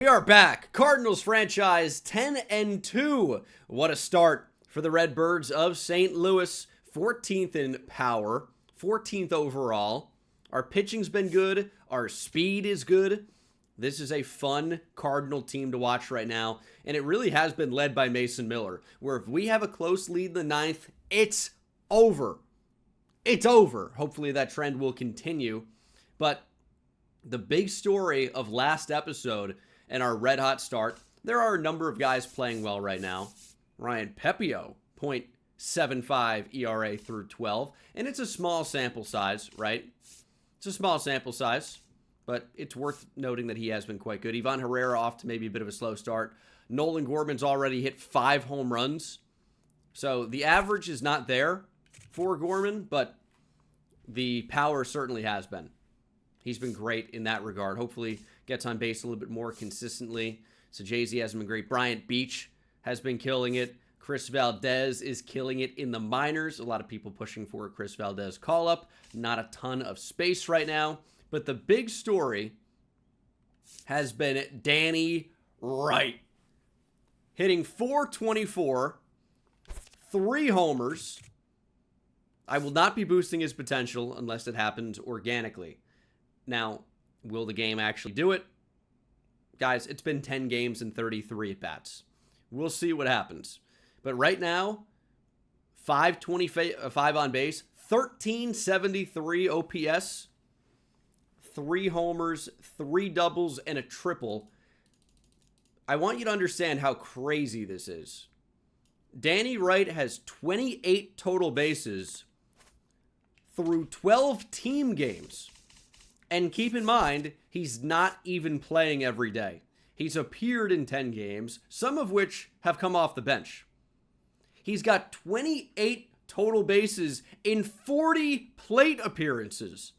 We are back. Cardinals franchise 10-2. What a start for the Redbirds of St. Louis. 14th in power, 14th overall. Our pitching's been good. Our speed is good. This is a fun Cardinal team to watch right now, and it really has been led by Mason Miller, where if we have a close lead in the ninth, it's over. It's over. Hopefully that trend will continue. But the big story of last episode and our red-hot start, there are a number of guys playing well right now. Ryan Pepio, .75 ERA through 12. And it's a small sample size, right? It's a small sample size, but it's worth noting that he has been quite good. Ivan Herrera off to maybe a bit of a slow start. Nolan Gorman's already hit 5 home runs. So the average is not there for Gorman, but the power certainly has been. He's been great in that regard. Hopefully gets on base a little bit more consistently. So Jay-Z hasn't been great. Bryant Beach has been killing it. Chris Valdez is killing it in the minors. A lot of people pushing for a Chris Valdez call-up. Not a ton of space right now. But the big story has been Danny Wright. Hitting .424, 3 homers. I will not be boosting his potential unless it happens organically. Now, will the game actually do it? Guys, it's been 10 games and 33 at-bats. We'll see what happens. But right now, 525 on base, 1373 OPS, 3 homers, 3 doubles, and a triple. I want you to understand how crazy this is. Danny Wright has 28 total bases through 12 team games. And keep in mind, he's not even playing every day. He's appeared in 10 games, some of which have come off the bench. He's got 28 total bases in 40 plate appearances.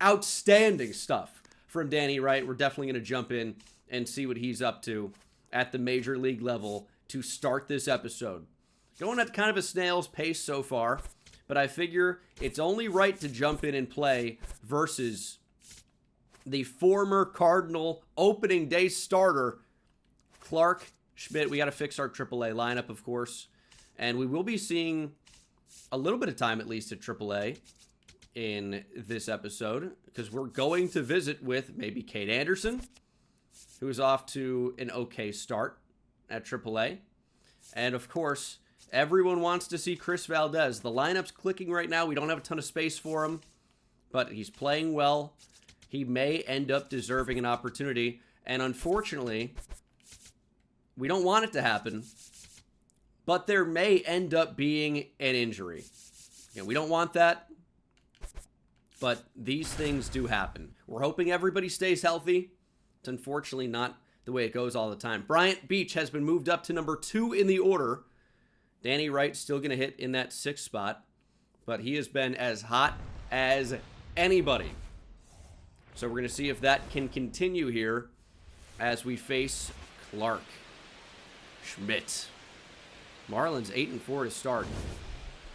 Outstanding stuff from Danny Wright. We're definitely going to jump in and see what he's up to at the major league level to start this episode. Going at kind of a snail's pace so far, but I figure it's only right to jump in and play versus the former Cardinal opening day starter, Clark Schmidt. We got to fix our AAA lineup, of course. And we will be seeing a little bit of time, at least, at AAA in this episode, because we're going to visit with maybe Kate Anderson, who is off to an okay start at AAA. And, of course, everyone wants to see Chris Valdez. The lineup's clicking right now. We don't have a ton of space for him, but he's playing well. He may end up deserving an opportunity. And unfortunately, we don't want it to happen, but there may end up being an injury. We don't want that, but these things do happen. We're hoping everybody stays healthy. It's unfortunately not the way it goes all the time. Bryant Beach has been moved up to number 2 in the order. Danny Wright's still going to hit in that 6th spot, but he has been as hot as anybody. So we're going to see if that can continue here as we face Clark Schmidt. Marlins 8-4 to start.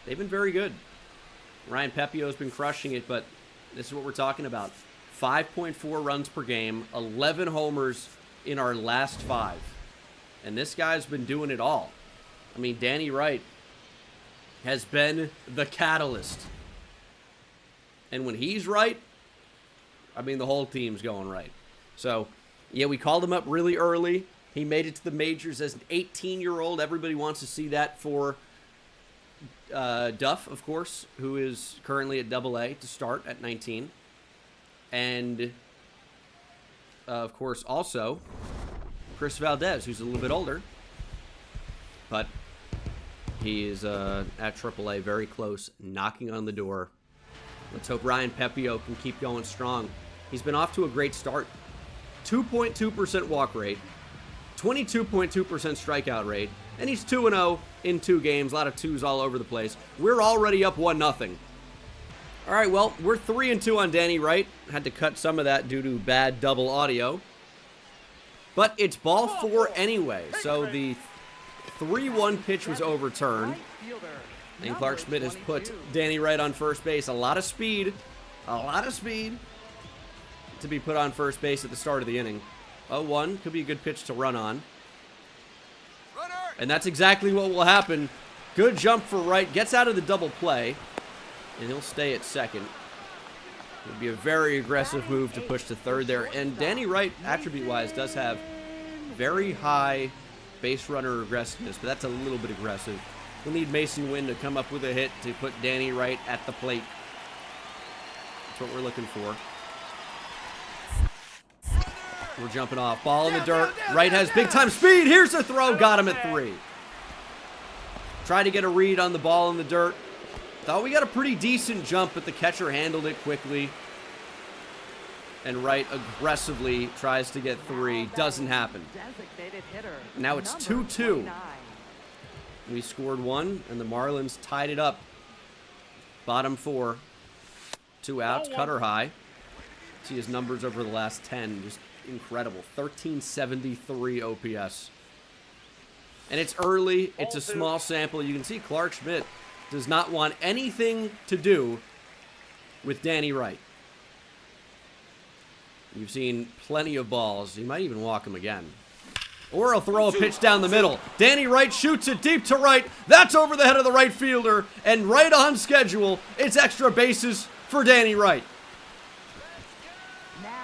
They've been very good. Ryan Pepio has been crushing it, but this is what we're talking about. 5.4 runs per game, 11 homers in our last 5. And this guy's been doing it all. I mean, Danny Wright has been the catalyst. And when he's right, I mean, the whole team's going right. So, yeah, we called him up really early. He made it to the majors as an 18-year-old. Everybody wants to see that for Duff, of course, who is currently at AA to start at 19. And, of course, also Chris Valdez, who's a little bit older. But he is at AAA, very close, knocking on the door. Let's hope Ryan Pepio can keep going strong. He's been off to a great start. 2.2% walk rate, 22.2% strikeout rate, and he's 2-0 in 2 games. A lot of 2s all over the place. We're already up 1-0. All right, well, we're 3-2 on Danny Wright. Had to cut some of that due to bad double audio. But it's ball 4 anyway, so the 3-1 pitch was overturned. And Clark Schmidt has put Danny Wright on first base. A lot of speed to be put on first base at the start of the inning. 0-1 could be a good pitch to run on. And that's exactly what will happen. Good jump for right. Gets out of the double play. And he'll stay at second. It would be a very aggressive move to push to third there. And Danny Wright, attribute-wise, does have very high base runner aggressiveness, but that's a little bit aggressive. We'll need Mason Wynn to come up with a hit to put Danny Wright at the plate. That's what we're looking for. We're jumping off. Ball in the dirt. Wright has big-time speed. Here's a throw. Got him at 3. Tried to get a read on the ball in the dirt. Thought we got a pretty decent jump, but the catcher handled it quickly. And Wright aggressively tries to get 3. Doesn't happen. Now it's 2-2. We scored 1, and the Marlins tied it up. Bottom 4. 2 outs. Cutter high. See his numbers over the last 10. Just incredible. 1373 OPS. And it's early. It's a small sample. You can see Clark Schmidt does not want anything to do with Danny Wright. You've seen plenty of balls. He might even walk him again. Or he'll throw a pitch down the middle. Danny Wright shoots it deep to right. That's over the head of the right fielder. And right on schedule, it's extra bases for Danny Wright.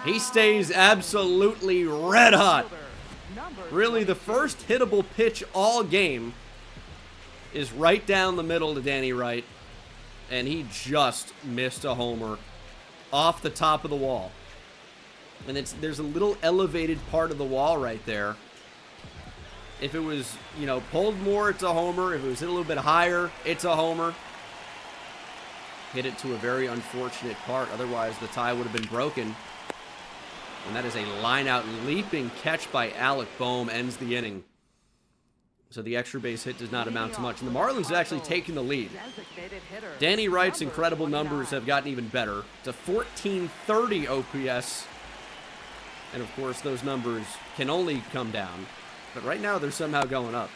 He stays absolutely red hot. Really, the first hittable pitch all game is right down the middle to Danny Wright. And he just missed a homer off the top of the wall. And there's a little elevated part of the wall right there. If it was, pulled more, it's a homer. If it was hit a little bit higher, it's a homer. Hit it to a very unfortunate part. Otherwise, the tie would have been broken. And that is a line-out leaping catch by Alec Boehm ends the inning. So the extra base hit does not amount to much. And the Marlins have actually taken the lead. Danny Wright's incredible numbers have gotten even better. It's a 1430 OPS. And, of course, those numbers can only come down. But right now, they're somehow going up.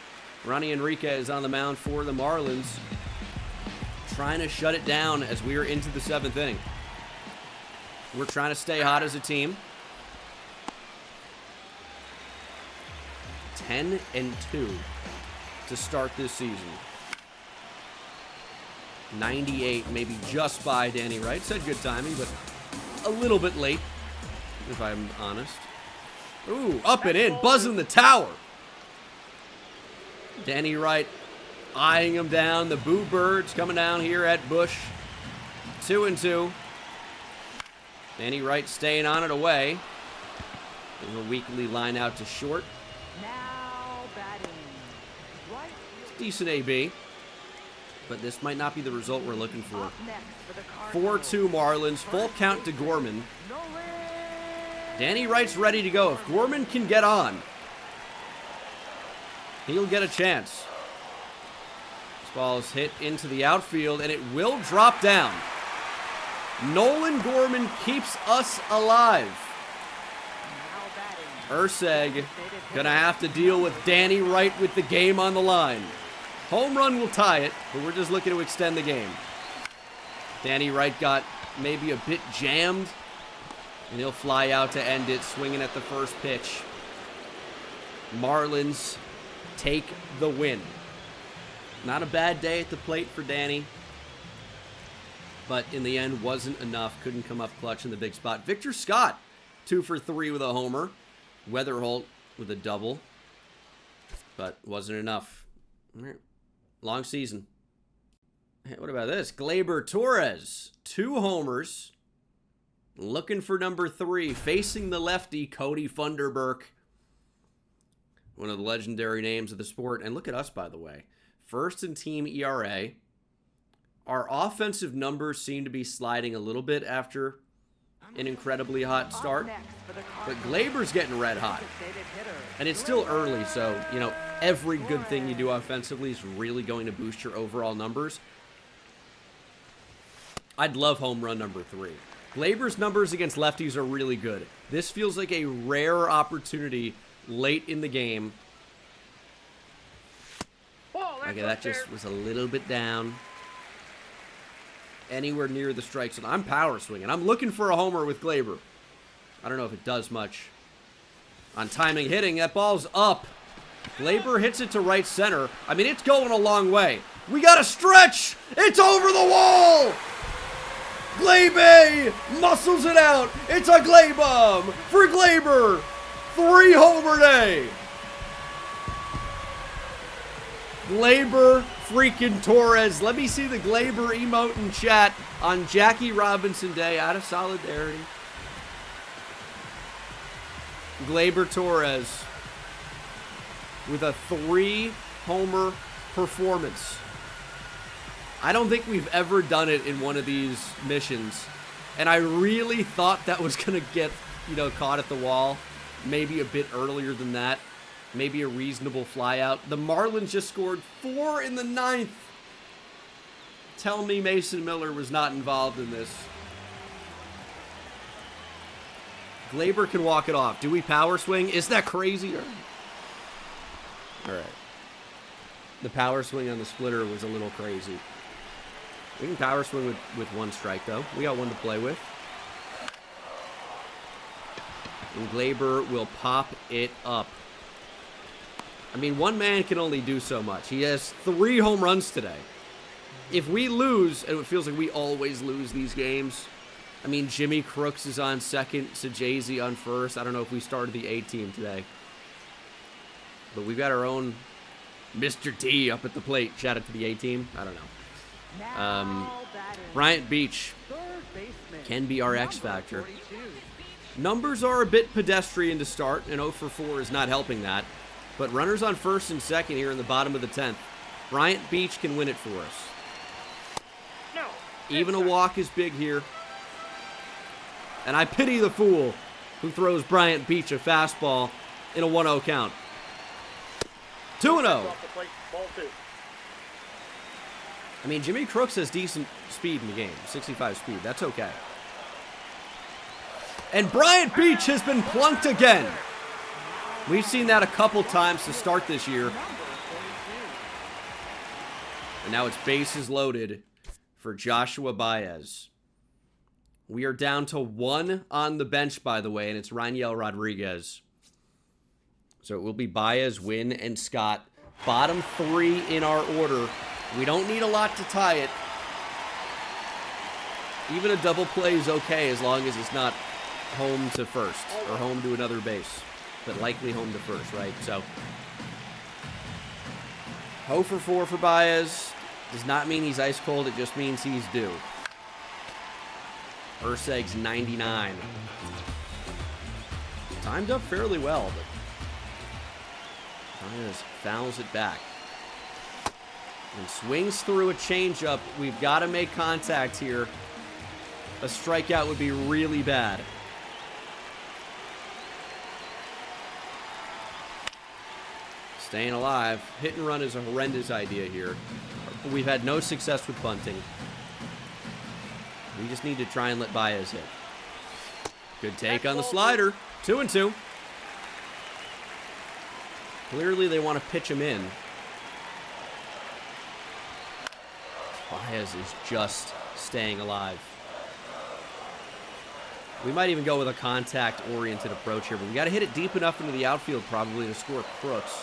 Ronnie Enrique is on the mound for the Marlins, trying to shut it down as we are into the 7th inning. We're trying to stay hot as a team. 10-2 to start this season. 98, maybe just by Danny Wright. Said good timing, but a little bit late, if I'm honest. Ooh, up and in, buzzing the tower. Danny Wright eyeing him down. The Boo Birds coming down here at Bush. 2-2. Danny Wright staying on it away. There's a weekly line out to short. Now batting. Right. Decent AB. But this might not be the result we're looking for. Up next for the 4-2 Marlins. Full count to Gorman. Danny Wright's ready to go. If Gorman can get on, he'll get a chance. This ball is hit into the outfield, and it will drop down. Nolan Gorman keeps us alive. Urseg gonna have to deal with Danny Wright with the game on the line. Home run will tie it, but we're just looking to extend the game. Danny Wright got maybe a bit jammed, and he'll fly out to end it, swinging at the first pitch. Marlins take the win. Not a bad day at the plate for Danny, but in the end wasn't enough. Couldn't come up clutch in the big spot. Victor Scott, 2 for 3 with a homer. Weatherholt with a double, but wasn't enough. All right. Long season. Hey, what about this? Gleyber Torres, 2 homers. Looking for number 3, facing the lefty, Cody Funderburk. One of the legendary names of the sport. And look at us, by the way. First in team ERA. Our offensive numbers seem to be sliding a little bit after an incredibly hot start. But Gleyber's getting red hot. And it's still early, so, every good thing you do offensively is really going to boost your overall numbers. I'd love home run number 3. Gleyber's numbers against lefties are really good. This feels like a rare opportunity late in the game. Okay, that just was a little bit down. Anywhere near the strike zone. I'm power swinging. I'm looking for a homer with Gleyber. I don't know if it does much. On timing hitting, that ball's up. Gleyber hits it to right center. I mean, it's going a long way. We got a stretch. It's over the wall. Gleyber muscles it out. It's a Gleybum for Gleyber. 3-homer day. Gleyber freaking Torres. Let me see the Gleyber emote in chat on Jackie Robinson Day out of solidarity. Gleyber Torres with a 3-homer performance. I don't think we've ever done it in one of these missions. And I really thought that was going to get, caught at the wall. Maybe a bit earlier than that. Maybe a reasonable fly out. The Marlins just scored 4 in the 9th. Tell me Mason Miller was not involved in this. Gleyber can walk it off. Do we power swing? Is that crazy? All right. The power swing on the splitter was a little crazy. We can power swing with 1 strike, though. We got 1 to play with. And Gleyber will pop it up. I mean, one man can only do so much. He has 3 home runs today. If we lose, and it feels like we always lose these games. I mean, Jimmy Crooks is on second, Sajazi on first. I don't know if we started the A team today. But we've got our own Mr. T up at the plate. Shout out to the A team. I don't know. Bryant Beach can be our X factor. Numbers are a bit pedestrian to start, and 0 for 4 is not helping that. But runners on first and second here in the bottom of the 10th. Bryant Beach can win it for us. Even a walk is big here. And I pity the fool who throws Bryant Beach a fastball in a 1-0 count. 2-0. I mean, Jimmy Crooks has decent speed in the game. 65 speed. That's okay. And Bryant Beach has been plunked again. We've seen that a couple times to start this year. And now it's bases loaded for Joshua Baez. We are down to 1 on the bench, by the way, and it's Raniel Rodriguez. So it will be Baez, Wynn, and Scott. Bottom 3 in our order. We don't need a lot to tie it. Even a double play is okay as long as it's not home to first or home to another base. But likely home to first, right? So 0 for 4 for Baez. Does not mean he's ice cold. It just means he's due. Urseg's 99. Timed up fairly well, but Baez fouls it back. And swings through a changeup. We've got to make contact here. A strikeout would be really bad. Staying alive. Hit and run is a horrendous idea here. We've had no success with bunting. We just need to try and let Baez hit. Good take on the slider. 2-2. Clearly they want to pitch him in. Baez is just staying alive. We might even go with a contact-oriented approach here, but we got to hit it deep enough into the outfield probably to score Crooks.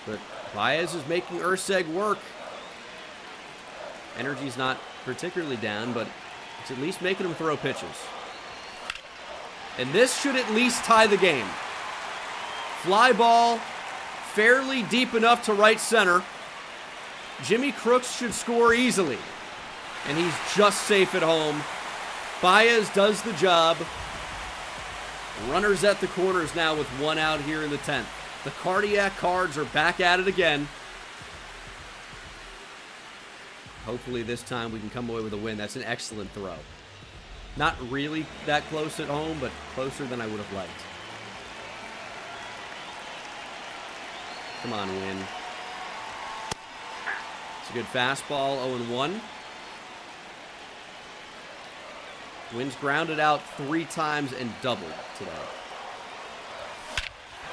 But Baez is making Urseg work. Energy's not particularly down, but it's at least making him throw pitches. And this should at least tie the game. Fly ball, fairly deep enough to right center. Jimmy Crooks should score easily. And he's just safe at home. Baez does the job. Runners at the corners now with 1 out here in the 10th. The Cardiac Cards are back at it again. Hopefully this time we can come away with a win. That's an excellent throw. Not really that close at home, but closer than I would have liked. Come on, Win. It's a good fastball, 0-1. Wynn's grounded out 3 times and doubled today.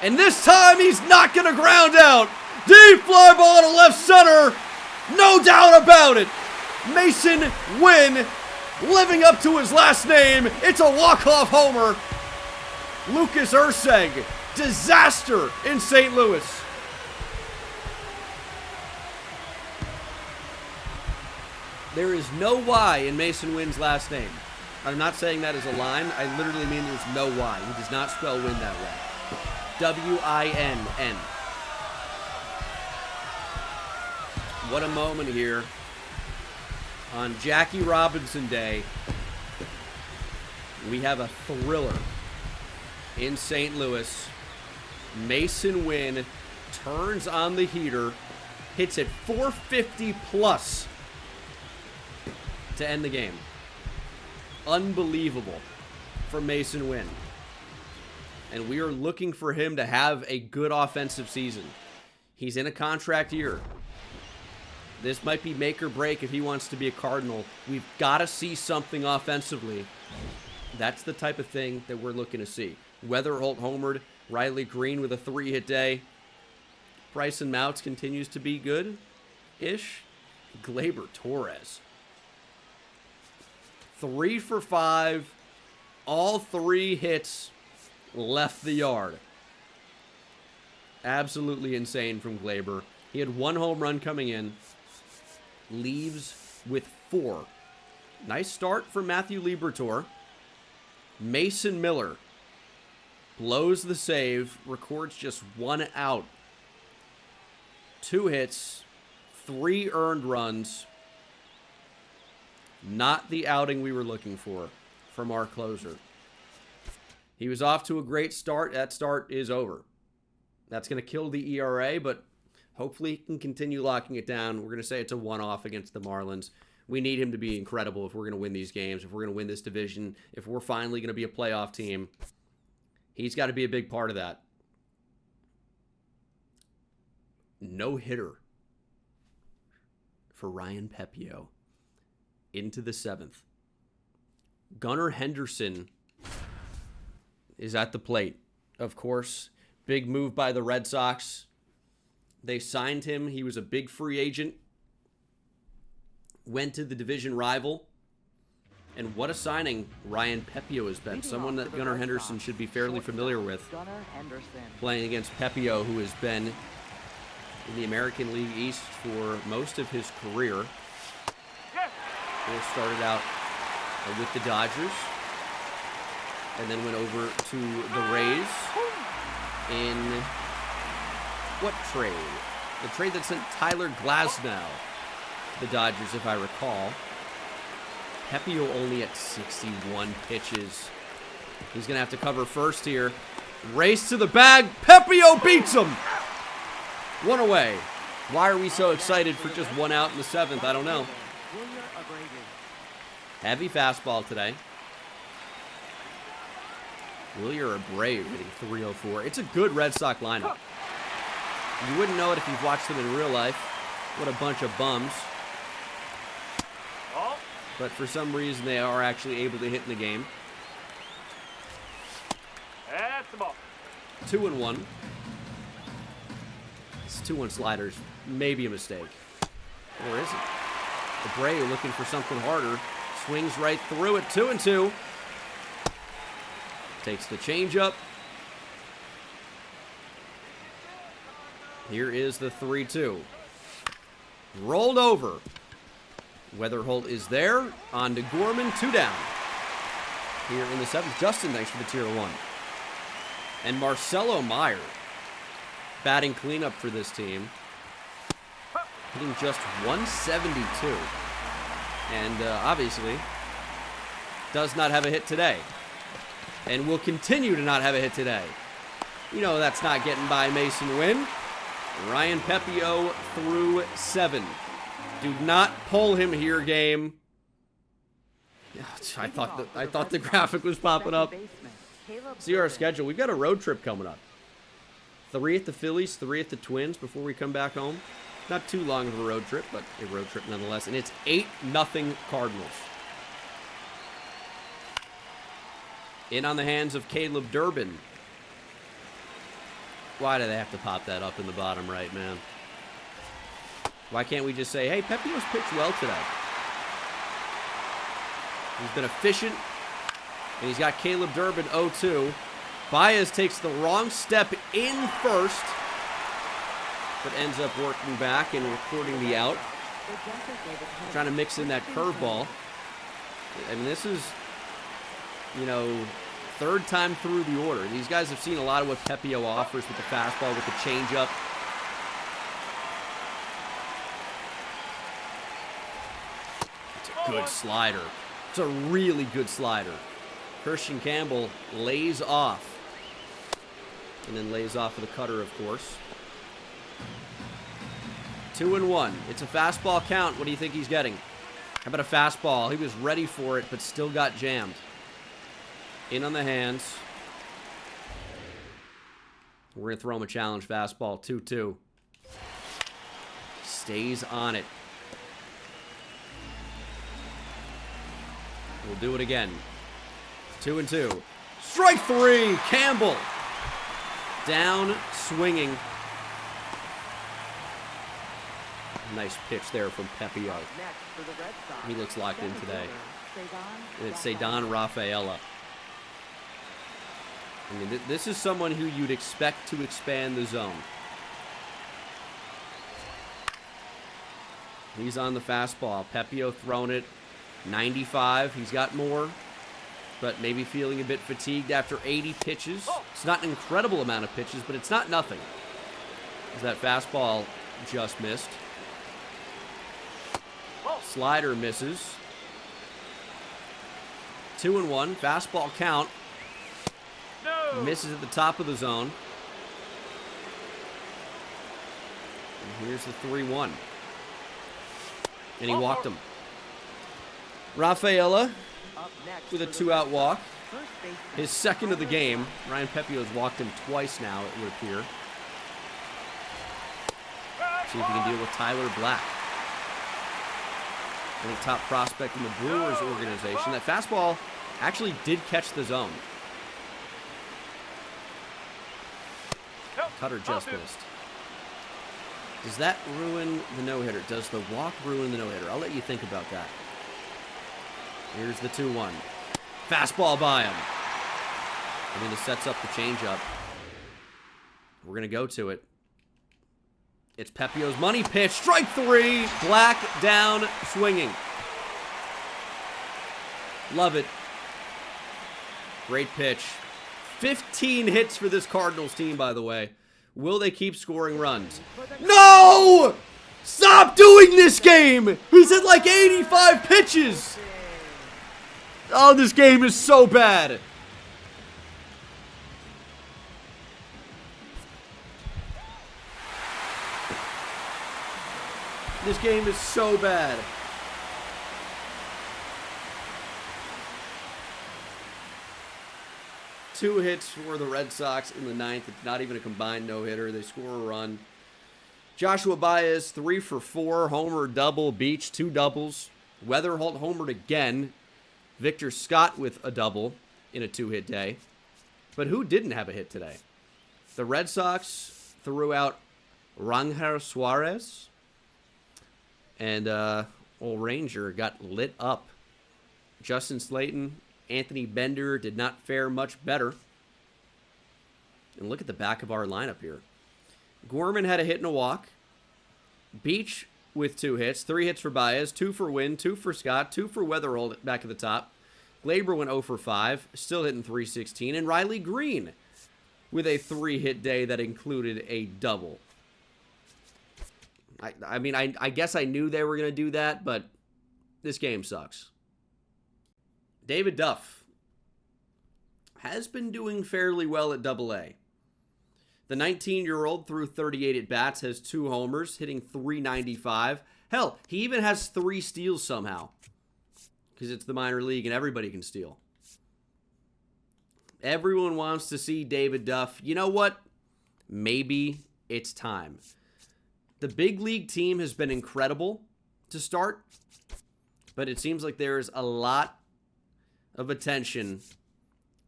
And this time he's not going to ground out. Deep fly ball to left center. No doubt about it. Mason Wynn living up to his last name. It's a walk-off homer. Lucas Urseg, disaster in St. Louis. There is no Y in Mason Wynn's last name. I'm not saying that as a line. I literally mean there's no Y. He does not spell Win that way. W-I-N-N. What a moment here on Jackie Robinson Day. We have a thriller in St. Louis. Mason Wynn turns on the heater, hits it 450 plus to end the game. Unbelievable for Mason Wynn. And we are looking for him to have a good offensive season. He's in a contract year. This might be make or break if he wants to be a Cardinal. We've got to see something offensively. That's the type of thing that we're looking to see. Weatherholt homered, Riley Green with a 3-hit day. Bryson Mouts continues to be good-ish. Gleyber Torres. 3 for 5. All 3 hits left the yard. Absolutely insane from Gleyber. He had 1 home run coming in. Leaves with 4. Nice start for Matthew Liberatore. Mason Miller blows the save, records just 1 out. 2 hits, 3 earned runs. Not the outing we were looking for from our closer. He was off to a great start. That start is over. That's going to kill the ERA, but hopefully he can continue locking it down. We're going to say it's a one-off against the Marlins. We need him to be incredible if we're going to win these games, if we're going to win this division, if we're finally going to be a playoff team. He's got to be a big part of that. No hitter for Ryan Pepio into the 7th. Gunnar Henderson is at the plate. Of course, big move by the Red Sox. They signed him. He was a big free agent. Went to the division rival. And what a signing Ryan Pepio has been. Someone that Gunnar Henderson should be fairly familiar with. Playing against Pepio, who has been in the American League East for most of his career. He started out with the Dodgers. And then went over to the Rays in what trade? The trade that sent Tyler Glasnow to the Dodgers, if I recall. Pepio only at 61 pitches. He's going to have to cover first here. Race to the bag. Pepio beats him. 1 away. Why are we so excited for just 1 out in the 7th? I don't know. Heavy fastball today. Wilyer Abreu hitting 304. It's a good Red Sox lineup. You wouldn't know it if you've watched them in real life. What a bunch of bums. But for some reason, they are actually able to hit in the game. That's the ball. 2-1. This 2-1 sliders, maybe a mistake. Or is it? Abreu looking for something harder. Swings right through it. 2-2. Takes the changeup. Here is the 3-2. Rolled over. Weatherholt is there. On to Gorman. 2 down. Here in the 7th. Justin, thanks for the tier 1. And Marcelo Meyer batting cleanup for this team. Hitting just 172. And obviously does not have a hit today. And will continue to not have a hit today. You know that's not getting by Mason Wynn. Ryan Pepio through 7. Do not pull him here, game. I thought the graphic was popping up. See our schedule. We've got a road trip coming up. 3 at the Phillies, 3 at the Twins before we come back home. Not too long of a road trip, but a road trip nonetheless. And it's 8-0 Cardinals. In on the hands of Caleb Durbin. Why do they have to pop that up in the bottom right, man? Why can't we just say, hey, Pepio's pitched well today. He's been efficient. And he's got Caleb Durbin 0-2. Baez takes the wrong step in first, but ends up working back and recording the out. Trying to mix in that curveball. And this is, you know, third time through the order. These guys have seen a lot of what Pepio offers with the fastball, with the changeup. It's a good slider. It's a really good slider. Christian Campbell lays off. And then lays off with a cutter, of course. 2-1. It's a fastball count. What do you think he's getting? How about a fastball? He was ready for it, but still got jammed. In on the hands. We're going to throw him a challenge fastball. 2-2. Stays on it. We'll do it again. 2-2. Strike 3. Campbell. Down, swinging. Nice pitch there from Pepio. He looks locked in today. And it's Cedon Rafaela. I mean, this is someone who you'd expect to expand the zone. He's on the fastball. Pepio throwing it 95. He's got more, but maybe feeling a bit fatigued after 80 pitches. It's not an incredible amount of pitches, but it's not nothing. As that fastball just missed. Slider misses. 2-1. Fastball count. No. Misses at the top of the zone. And here's the 3-1. And he walked him. Rafaela with a 2-out walk. His second of the game. Ryan Pepio has walked him twice now, it would appear. See if he can deal with Tyler Black. The top prospect in the Brewers organization. That fastball actually did catch the zone. Cutter just missed. Does that ruin the no-hitter? Does the walk ruin the no-hitter? I'll let you think about that. Here's the 2-1. Fastball by him. And then it sets up the changeup. We're going to go to it. It's Pepio's money pitch. Strike 3. Black down, swinging. Love it. Great pitch. 15 hits for this Cardinals team, by the way. Will they keep scoring runs? No! Stop doing this game! He's at like 85 pitches! Oh, this game is so bad. This game is so bad. Two hits for the Red Sox in the ninth. It's not even a combined no-hitter. They score a run. Joshua Baez, 3 for 4. Homer, double. Beach, 2 doubles. Weatherholt homered again. Victor Scott with a double in a 2-hit day. But who didn't have a hit today? The Red Sox threw out Rangel Suarez. And old Ranger got lit up. Justin Slayton, Anthony Bender did not fare much better. And look at the back of our lineup here. Gorman had a hit and a walk. Beach with 2 hits. 3 hits for Baez. 2 for Wynn. 2 for Scott. 2 for Weatherholt back at the top. Gleyber went 0 for 5. Still hitting .316. And Riley Green with a 3-hit day that included a double. I mean, I guess I knew they were going to do that, but this game sucks. David Duff has been doing fairly well at Double-A. The 19-year-old threw 38 at-bats, has 2 homers, hitting .395. Hell, he even has 3 steals somehow. Because it's the minor league and everybody can steal. Everyone wants to see David Duff. You know what? Maybe it's time. The big league team has been incredible to start, but it seems like there is a lot of attention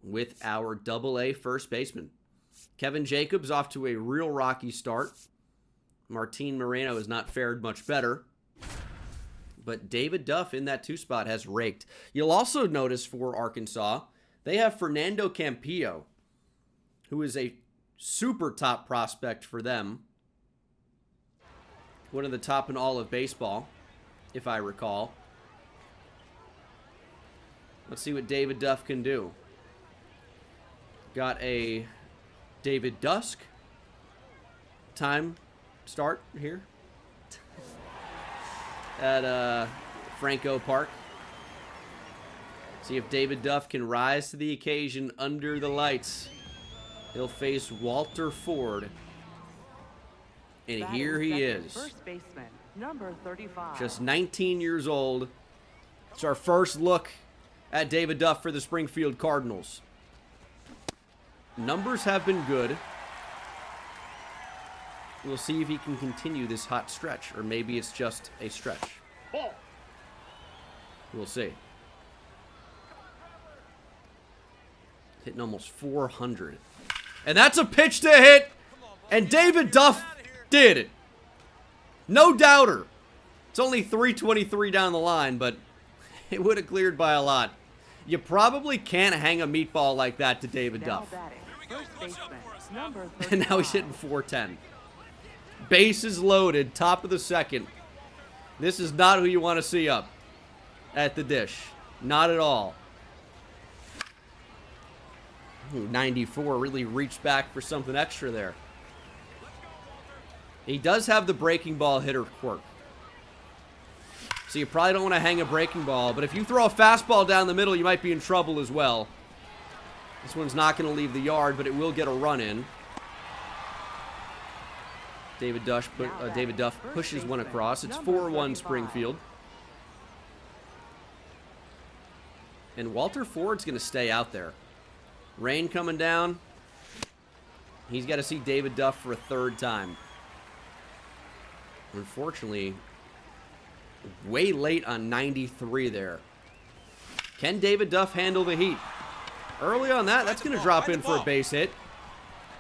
with our Double-A first baseman. Kevin Jacobs off to a real rocky start. Martin Moreno has not fared much better, but David Duff in that 2 spot has raked. You'll also notice for Arkansas, they have Fernando Campillo who is a super top prospect for them. One of the top in all of baseball, if I recall. Let's see what David Duff can do. Got a David Dusk time start here at Franco Park. See if David Duff can rise to the occasion under the lights. He'll face Walter Ford. And here he is. First baseman, number 35. Just 19 years old. It's our first look at David Duff for the Springfield Cardinals. Numbers have been good. We'll see if he can continue this hot stretch, or maybe it's just a stretch. We'll see. Hitting almost 400. And that's a pitch to hit. And David Duff did it. No doubter. It's only 323 down the line, but it would have cleared by a lot. You probably can't hang a meatball like that to David Duff. And now he's hitting 410. Bases loaded, top of the second. This is not who you want to see up at the dish. Not at all. Ooh, 94 really reached back for something extra there. He does have the breaking ball hitter quirk. So you probably don't want to hang a breaking ball, but if you throw a fastball down the middle, you might be in trouble as well. This one's not going to leave the yard, but it will get a run in. David Duff pushes one across. It's 4-1 Springfield. And Walter Ford's going to stay out there. Rain coming down. He's got to see David Duff for a third time. Unfortunately, way late on 93 there. Can David Duff handle the heat? Early on that's going to drop in for a base hit.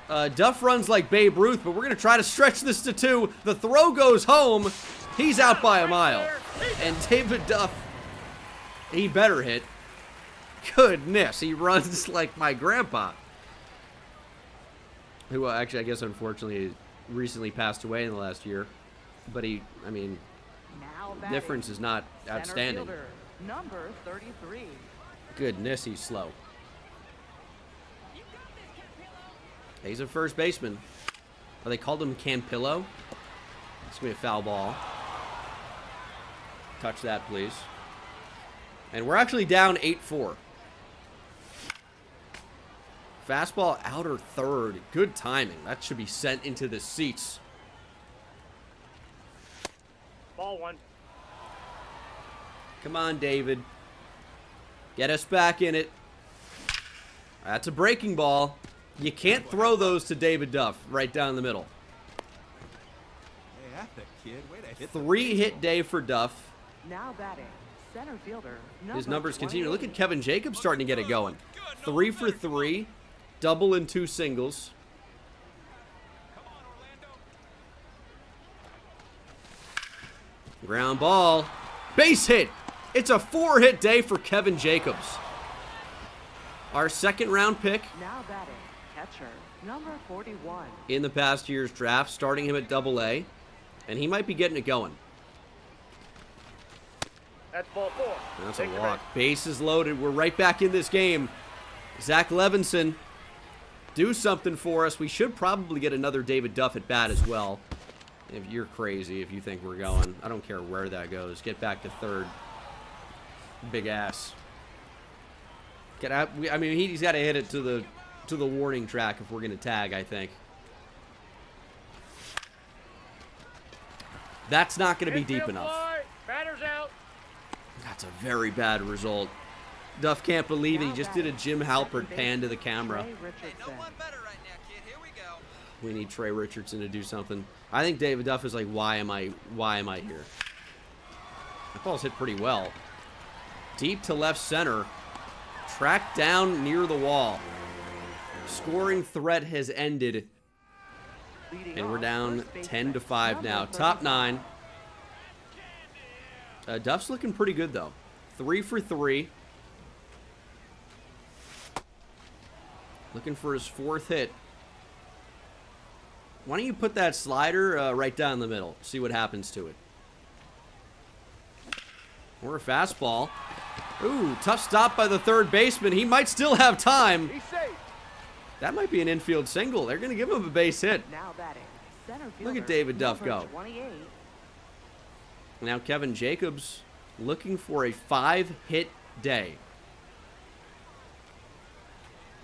Duff runs like Babe Ruth, but we're going to try to stretch this to 2. The throw goes home. He's out by a mile. And David Duff, he better hit. Goodness, he runs like my grandpa. Who actually, I guess, unfortunately, recently passed away in the last year. But the difference is not outstanding. Fielder, number 33. Goodness, he's slow. He's a first baseman. Oh, they called him Campillo. It's going to be a foul ball. Touch that, please. And we're actually down 8-4. Fastball outer third. Good timing. That should be sent into the seats. Ball one. Come on, David. Get us back in it. That's a breaking ball. You can't throw those to David Duff right down the middle. Hey, that's a kid. Way to hit 3-hit day for Duff. Now batting, center fielder. His numbers continue. 28. Look at Kevin Jacobs starting to get it going. 3 for 3. Double and 2 singles. Ground ball. Base hit. It's a 4-hit day for Kevin Jacobs. Our second round pick Now batting, catcher, number 41. in the past year's draft, starting him at AA. And he might be getting it going. That's ball 4. That's a Take the walk. Bases loaded. We're right back in this game. Zach Levinson, do something for us. We should probably get another David Duff at bat as well. If you're crazy, if you think we're going. I don't care where that goes. Get back to third. Big ass. Get out. I mean, he's got to hit it to the warning track if we're going to tag, I think. That's not going to be deep enough. Fly. Batter's out. That's a very bad result. Duff can't believe it. He just did a Jim Halpert pan to the camera. Trey Richardson. We need Trey Richardson to do something. I think David Duff is like, why am I here? That ball's hit pretty well. Deep to left center. Tracked down near the wall. Scoring threat has ended. Leading And we're off, down first baseman, 10-5 number now. Top 35. 9. Duff's looking pretty good, though. 3 for 3. Looking for his 4th hit. Why don't you put that slider right down the middle? See what happens to it. Or a fastball. Ooh, tough stop by the third baseman. He might still have time. He's safe. That might be an infield single. They're going to give him a base hit. Now batting, center Look at fielder, David Duff number go. 28. Now Kevin Jacobs looking for a 5-hit day.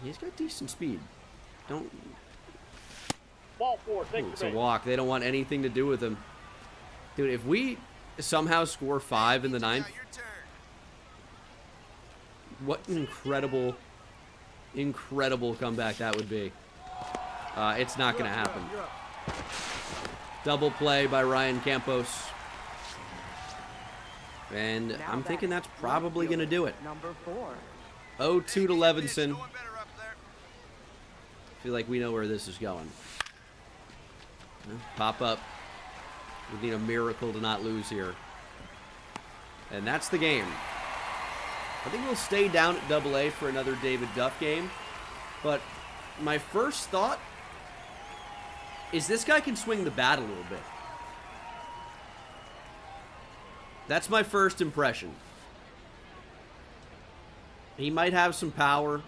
He's got decent speed. Don't. Ball 4, Ooh, take it's the a base. walk. They don't want anything to do with him. Dude, if we somehow score 5 in the 9th, what incredible comeback that would be. It's not going to happen. Double play by Ryan Campos. And Now I'm thinking batting, that's probably going to do it. Number 4. 0-2 to Levinson. I feel like we know where this is going. Pop up. We need a miracle to not lose here. And that's the game. I think we'll stay down at AA for another David Duff game. But my first thought is this guy can swing the bat a little bit. That's my first impression. He might have some power,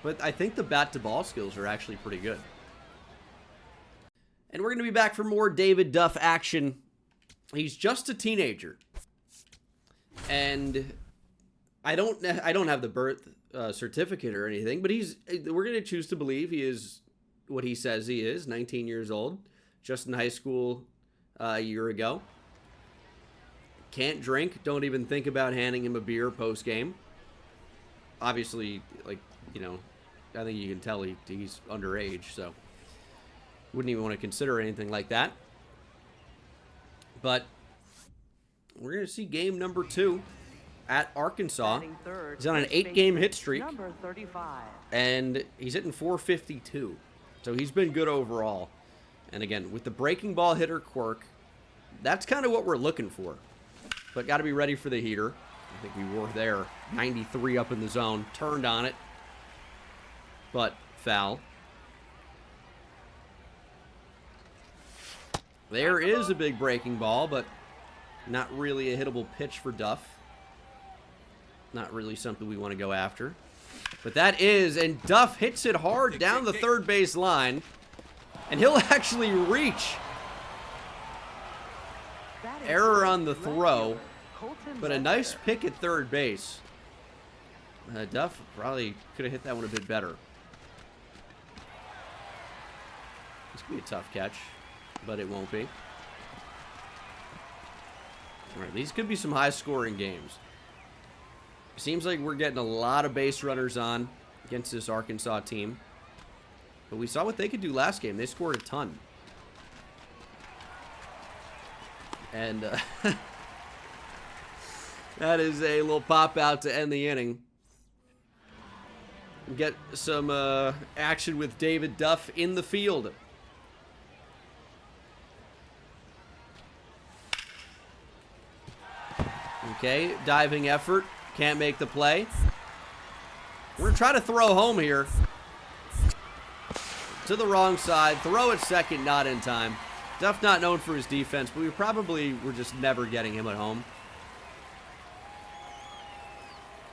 but I think the bat-to-ball skills are actually pretty good. And we're going to be back for more David Duff action. He's just a teenager. And I don't have the birth certificate or anything, but we're going to choose to believe he is what he says he is, 19 years old, just in high school a year ago. Can't drink. Don't even think about handing him a beer post-game. Obviously, I think you can tell he's underage, so wouldn't even want to consider anything like that. But we're going to see game number 2 at Arkansas. Batting third, He's on an first 8-game baseman, hit streak, Number 35. and he's hitting .452. So he's been good overall. And again, with the breaking ball hitter quirk, that's kind of what we're looking for. But got to be ready for the heater. I think we were there. 93 up in the zone. Turned on it. But foul. There is a big breaking ball, but not really a hittable pitch for Duff. Not really something we want to go after. But that is, and Duff hits it hard down the third base line. And he'll actually reach. Batting Error third, on the left throw, fielder, Colton but a nice Welker. pick at third base. Duff probably could have hit that one a bit better. This could be a tough catch, but it won't be. All right, these could be some high-scoring games. Seems like we're getting a lot of base runners on against this Arkansas team. But we saw what they could do last game. They scored a ton. And that is a little pop-out to end the inning. Get some action with David Duff in the field. Okay, diving effort. Can't make the play. We're going to try to throw home here. To the wrong side. Throw at second, not in time. Duff not known for his defense, but we probably were just never getting him at home.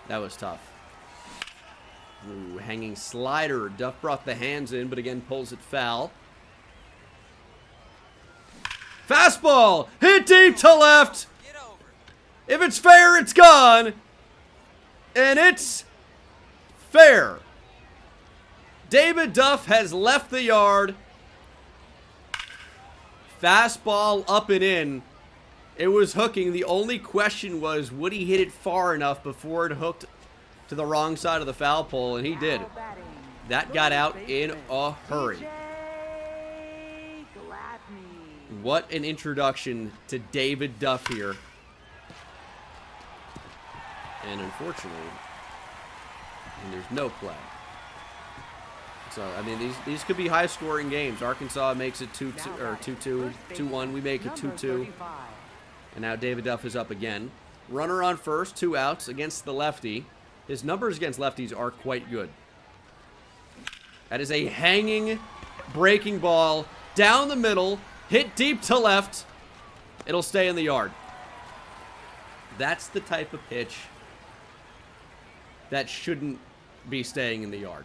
That was tough. Ooh, hanging slider. Duff brought the hands in, but again pulls it foul. Fastball! Hit deep to left! If it's fair, it's gone! And it's fair. David Duff has left the yard. Fastball up and in. It was hooking. The only question was, would he hit it far enough before it hooked to the wrong side of the foul pole? And he did. Now batting, That got out third in baseman, a hurry. DJ Gladney. What an introduction to David Duff here. And unfortunately, there's no play. So, I mean, these could be high-scoring games. Arkansas makes it 2-2 or 2-2, 2-1. We make it 2-2. And now David Duff is up again. Runner on first, 2 outs against the lefty. His numbers against lefties are quite good. That is a hanging, breaking ball down the middle, hit deep to left. It'll stay in the yard. That's the type of pitch that shouldn't be staying in the yard.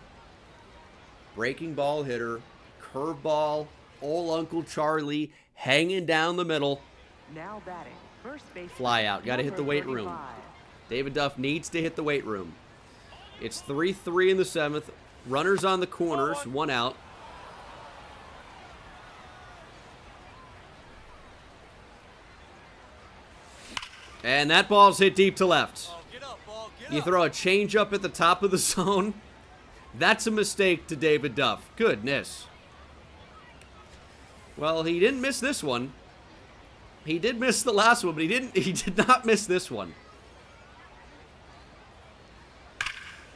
Breaking ball hitter, curveball, old Uncle Charlie, hanging down the middle. Now batting, first base. Fly out. Got to hit the weight 35. room. David Duff needs to hit the weight room. It's 3-3 in the 7th. Runners on the corners, 1 out. And that ball's hit deep to left. You throw a changeup at the top of the zone. That's a mistake to David Duff. Goodness. Well, he didn't miss this one. He did miss the last one, but he did not miss this one.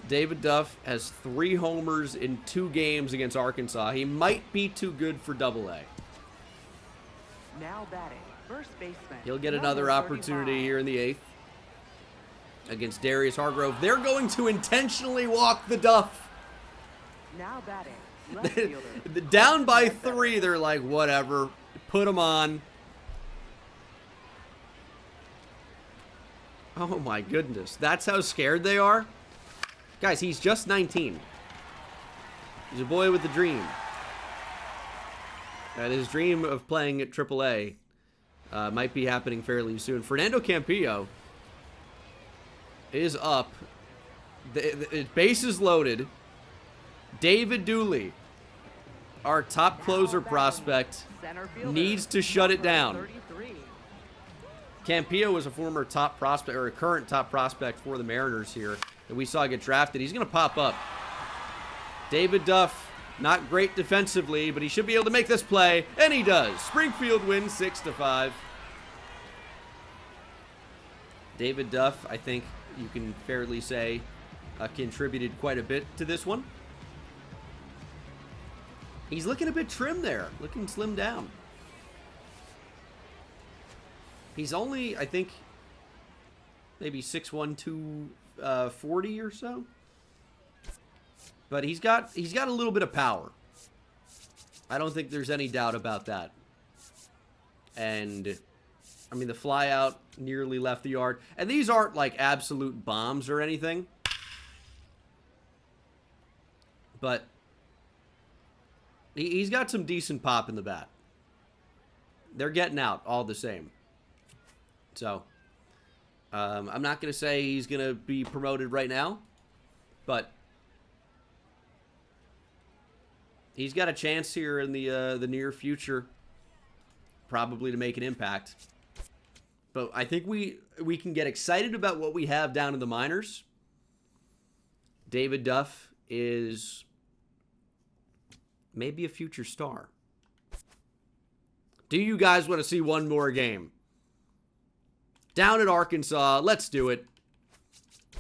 David Duff has 3 homers in 2 games against Arkansas. He might be too good for Double-A. Now batting, first baseman. He'll get another opportunity here in the 8th against Darius Hargrove. They're going to intentionally walk the Duff. Now batting, left fielder. Down by 3, they're like, whatever, put him on. Oh my goodness, that's how scared they are? Guys, he's just 19. He's a boy with a dream. And his dream of playing at AAA might be happening fairly soon. Fernando Campillo is up. The base is loaded. David Dooley, our top closer prospect, needs to shut it down. 33. Campillo was a former top prospect, or a current top prospect for the Mariners here that we saw get drafted. He's going to pop up. David Duff, not great defensively, but he should be able to make this play, and he does. Springfield wins 6-5. David Duff, I think you can fairly say, contributed quite a bit to this one. He's looking a bit trim there, looking slimmed down. He's only, I think, maybe 6'1", 240 or so. But he's got a little bit of power. I don't think there's any doubt about that. And, I mean, the fly out nearly left the yard. And these aren't like absolute bombs or anything. But he's got some decent pop in the bat. They're getting out all the same. So, I'm not going to say he's going to be promoted right now, but he's got a chance here in the near future, probably to make an impact. But I think we can get excited about what we have down in the minors. David Duff is maybe a future star. Do you guys want to see one more game? Down at Arkansas, let's do it.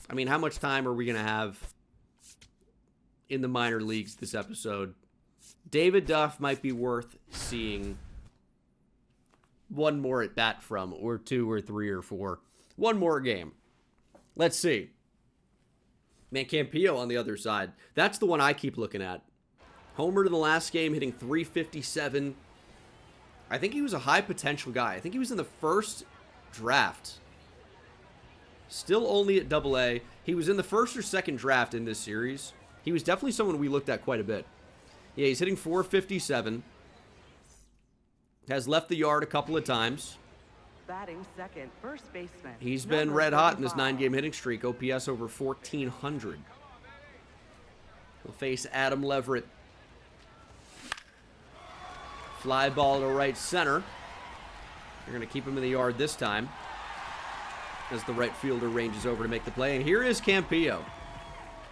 I mean, how much time are we going to have in the minor leagues this episode? David Duff might be worth seeing one more at bat from, or 2 or 3 or 4. One more game. Let's see. Man, Campillo on the other side. That's the one I keep looking at. Homered in the last game, hitting .357. I think he was a high potential guy. I think he was in the first draft. Still only at Double-A. He was in the first or second draft in this series. He was definitely someone we looked at quite a bit. Yeah, he's hitting .457. Has left the yard a couple of times. Batting second, first baseman. He's been red hot in this 9-game hitting streak. OPS over 1,400. He'll face Adam Leverett. Fly ball to right center. They're going to keep him in the yard this time as the right fielder ranges over to make the play. And here is Campillo.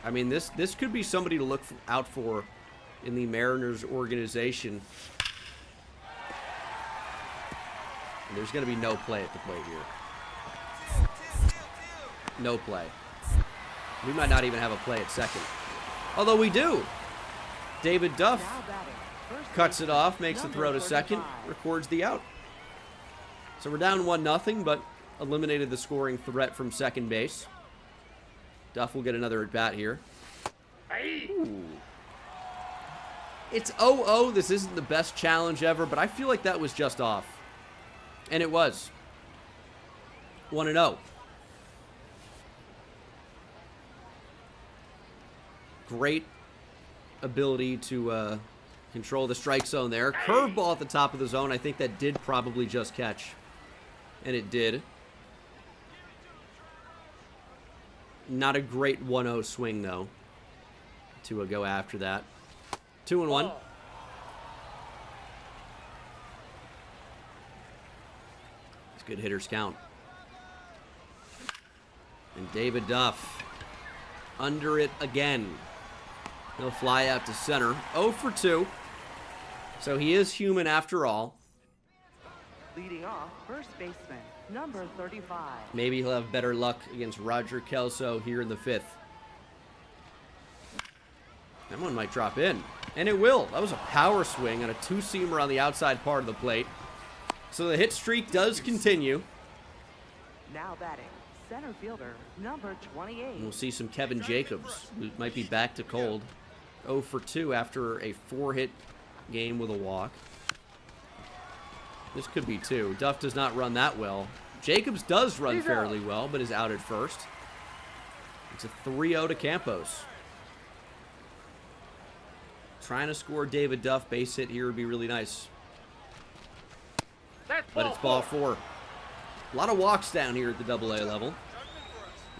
I mean, this could be somebody to look out for in the Mariners organization. And there's going to be no play at the plate here. No play. We might not even have a play at second. Although we do. David Duff Now batting, first cuts it baseman, off, makes the number throw to second, 35. records the out. So we're down 1-0, but eliminated the scoring threat from second base. Duff will get another at bat here. Ooh. It's 0-0. This isn't the best challenge ever, but I feel like that was just off. And it was. 1-0. Great ability to control the strike zone there. Curveball at the top of the zone. I think that did probably just catch. And it did. Not a great 1-0 swing, though, to go after that. 2-1. It's good hitters count. And David Duff under it again. He'll fly out to center. 0 for 2. So he is human after all. Leading off, first baseman, number 35. Maybe he'll have better luck against Roger Kelso here in the 5th. That one might drop in. And it will. That was a power swing on a two-seamer on the outside part of the plate. So the hit streak does continue. Now batting, center fielder, number 28. And we'll see some Kevin Jacobs, who might be back to cold. 0 for 2 after a 4-hit game with a walk. This could be 2. Duff does not run that well. Jacobs does run fairly well, but is out at first. It's a 3-0 to Campos. Trying to score David Duff. Base hit here would be really nice. But it's ball 4. A lot of walks down here at the AA level.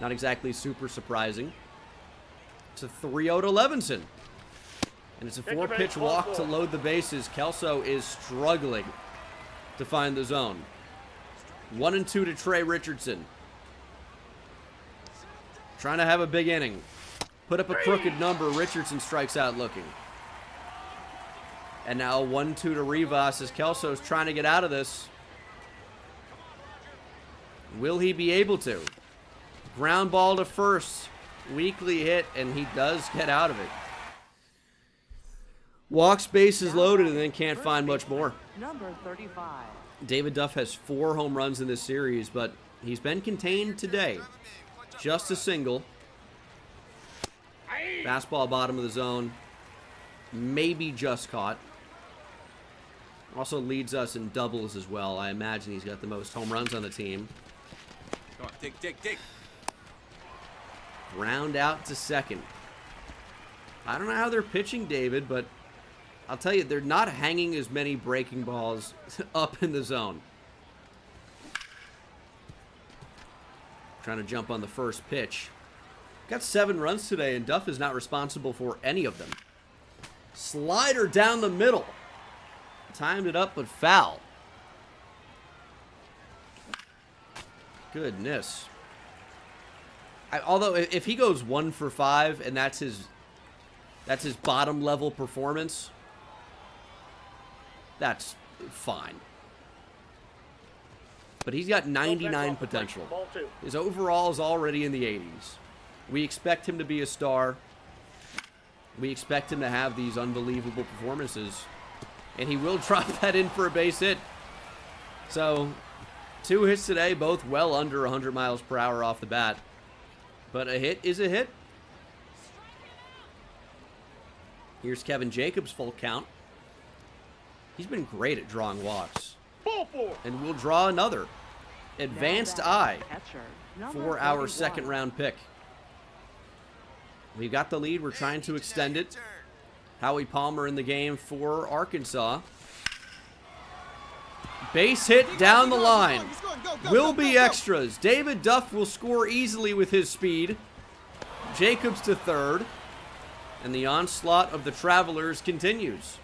Not exactly super surprising. It's a 3-0 to Levinson. And it's a 4-pitch walk to load the bases. Kelso is struggling to find the zone. 1-2 to Trey Richardson. Trying to have a big inning. Put up a crooked number. Richardson strikes out looking. And now 1-2 to Rivas as Kelso's trying to get out of this. Will he be able to? Ground ball to first. Weakly hit, and he does get out of it. Walks, bases loaded, and then can't find much more. Number 35. David Duff has 4 home runs in this series, but he's been contained today. Just a single. Fastball bottom of the zone. Maybe just caught. Also leads us in doubles as well. I imagine he's got the most home runs on the team. Come on, dig. Ground out to second. I don't know how they're pitching David, but I'll tell you, they're not hanging as many breaking balls up in the zone. Trying to jump on the first pitch. Got 7 runs today, and Duff is not responsible for any of them. Slider down the middle. Timed it up, but foul. Goodness. Although, if he goes 1 for 5, and that's his bottom level performance, that's fine. But he's got 99 potential. His overall is already in the 80s. We expect him to be a star. We expect him to have these unbelievable performances. And he will drop that in for a base hit. So, 2 hits today, both well under 100 miles per hour off the bat. But a hit is a hit. Here's Kevin Jacobs' full count. He's been great at drawing walks. And we'll draw another. Advanced eye for our 2nd round pick. We've got the lead. We're trying to extend it. Howie Palmer in the game for Arkansas. Base hit down the line. Will be extras. David Duff will score easily with his speed. Jacobs to third. And the onslaught of the Travelers continues.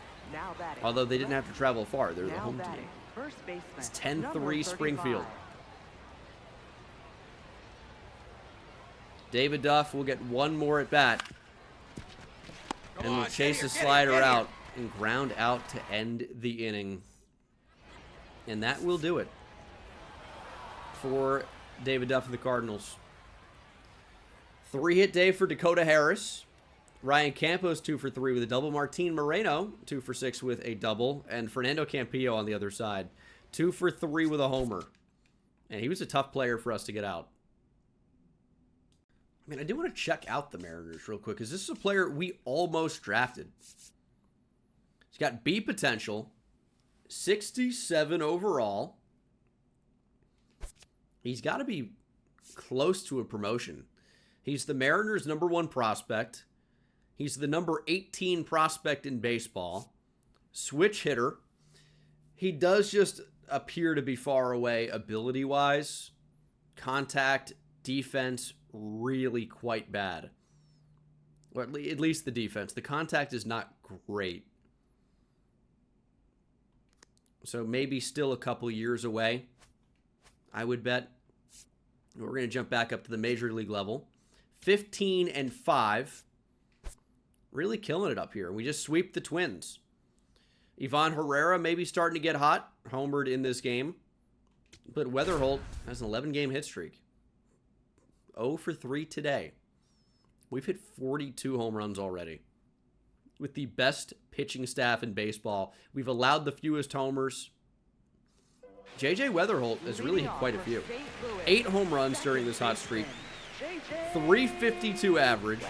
Although they didn't have to travel far. They're the home team. It's 10-3 Springfield. David Duff will get 1 more at bat. And will chase a slider out and ground out to end the inning. And that will do it for David Duff and the Cardinals. 3-hit day for Dakota Harris. Ryan Campos 2 for 3 with a double. Martin Moreno 2 for 6 with a double. And Fernando Campillo on the other side 2 for 3 with a homer. And he was a tough player for us to get out. I mean, I do want to check out the Mariners real quick, because this is a player we almost drafted. got B potential. 67 overall. He's got to be close to a promotion. He's the Mariners' #1 prospect. He's the number 18 prospect in baseball. Switch hitter. He does just appear to be far away ability-wise. Contact, defense, really quite bad. Or at least the defense. The contact is not great. So maybe still a couple years away, I would bet. We're going to jump back up to the major league level. 15-5. Really killing it up here. We just sweep the Twins. Ivan Herrera maybe starting to get hot. Homered in this game. But Weatherholt has an 11-game hit streak. 0 for 3 today. We've hit 42 home runs already. With the best pitching staff in baseball. We've allowed the fewest homers. JJ Weatherholt has really hit quite a few. 8 home runs during this hot streak. 352 average.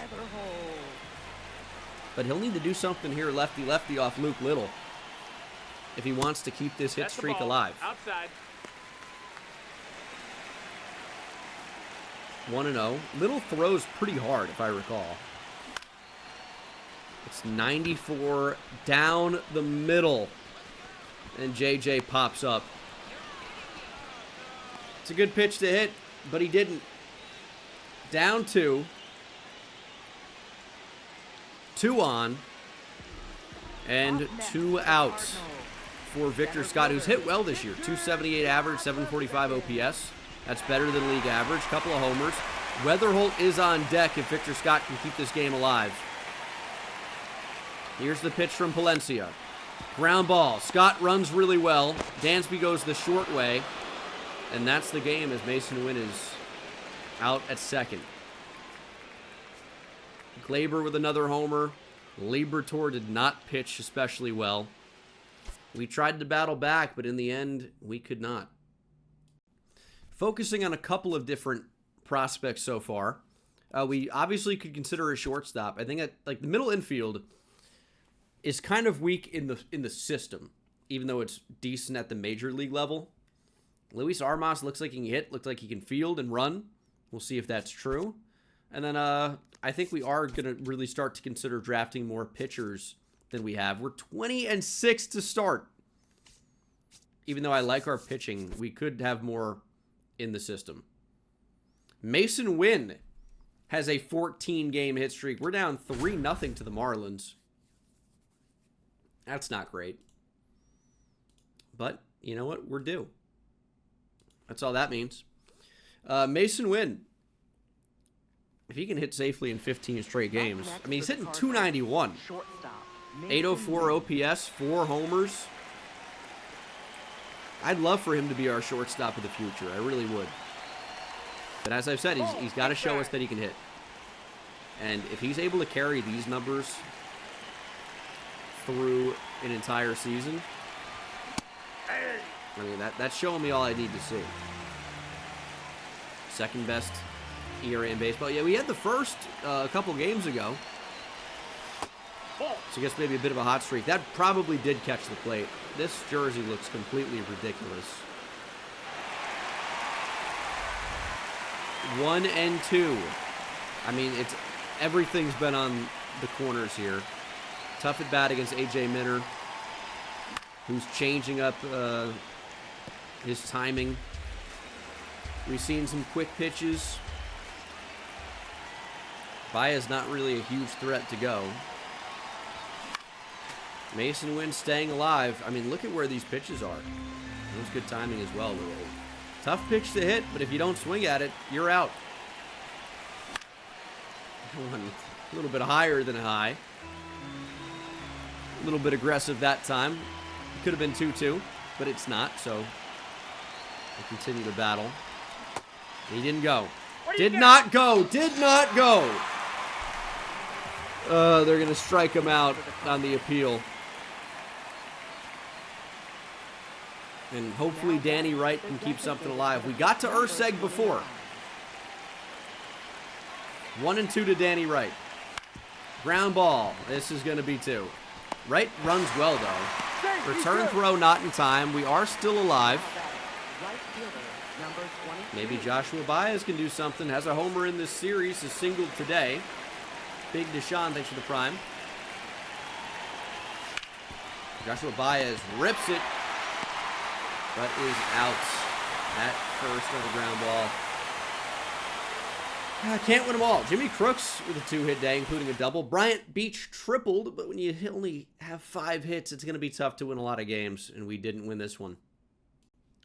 But he'll need to do something here lefty-lefty off Luke Little if he wants to keep this hit streak alive. Outside. 1-0. Little throws pretty hard, if I recall. It's 94 down the middle. And JJ pops up. It's a good pitch to hit, but he didn't. Down 2. 2 on. And 2 outs for Victor Scott, who's hit well this year. 278 average, 745 OPS. That's better than league average. Couple of homers. Weatherholt is on deck if Victor Scott can keep this game alive. Here's the pitch from Palencia. Ground ball. Scott runs really well. Dansby goes the short way. And that's the game as Mason Wynn is out at second. Gleyber with another homer. Gleyber Torres did not pitch especially well. We tried to battle back, but in the end, we could not. Focusing on a couple of different prospects so far. We obviously could consider a shortstop. I think that like the middle infield is kind of weak in the system, even though it's decent at the major league level. Luis Armas looks like he can hit, looks like he can field and run. We'll see if that's true. And then I think we are going to really start to consider drafting more pitchers than we have. We're 20-6 to start. Even though I like our pitching, we could have more in the system. Mason Wynn has a 14-game hit streak. We're down 3-0 to the Marlins. That's not great. But you know what? We're due. That's all that means. Mason Wynn, if he can hit safely in 15 straight games. I mean, he's hitting 291. 804 OPS, 4 homers. I'd love for him to be our shortstop of the future. I really would. But as I've said, he's got to show us that he can hit. And if he's able to carry these numbers through an entire season, I mean, that's showing me all I need to see. Second best ERA in baseball. Yeah, we had the first a couple games ago. So I guess maybe a bit of a hot streak. That probably did catch the plate. This jersey looks completely ridiculous. 1-2. I mean, everything's been on the corners here. Tough at bat against A.J. Minter, who's changing up his timing. We've seen some quick pitches. Baez's not really a huge threat to go. Mason Wynn staying alive. I mean, look at where these pitches are. That was good timing as well. Tough pitch to hit, but if you don't swing at it, you're out. A little bit higher than high. A little bit aggressive that time. It could have been 2-2, but it's not, so we'll continue to battle. He didn't go. Did not go. Did not go. They're going to strike him out on the appeal. And hopefully Danny Wright can keep something alive. We got to Urseg before. 1-2 to Danny Wright. Ground ball. This is going to be 2. Wright runs well, though. Return throw not in time. We are still alive. Right fielder, number 22. Maybe Joshua Baez can do something. Has a homer in this series. Is singled today. Big Deshaun, thanks for the prime. Joshua Baez rips it, but is out at first on the ground ball. Can't win them all. Jimmy Crooks with a 2-hit day, including a double. Bryant Beach tripled, but when you only have 5 hits, it's going to be tough to win a lot of games, and we didn't win this one.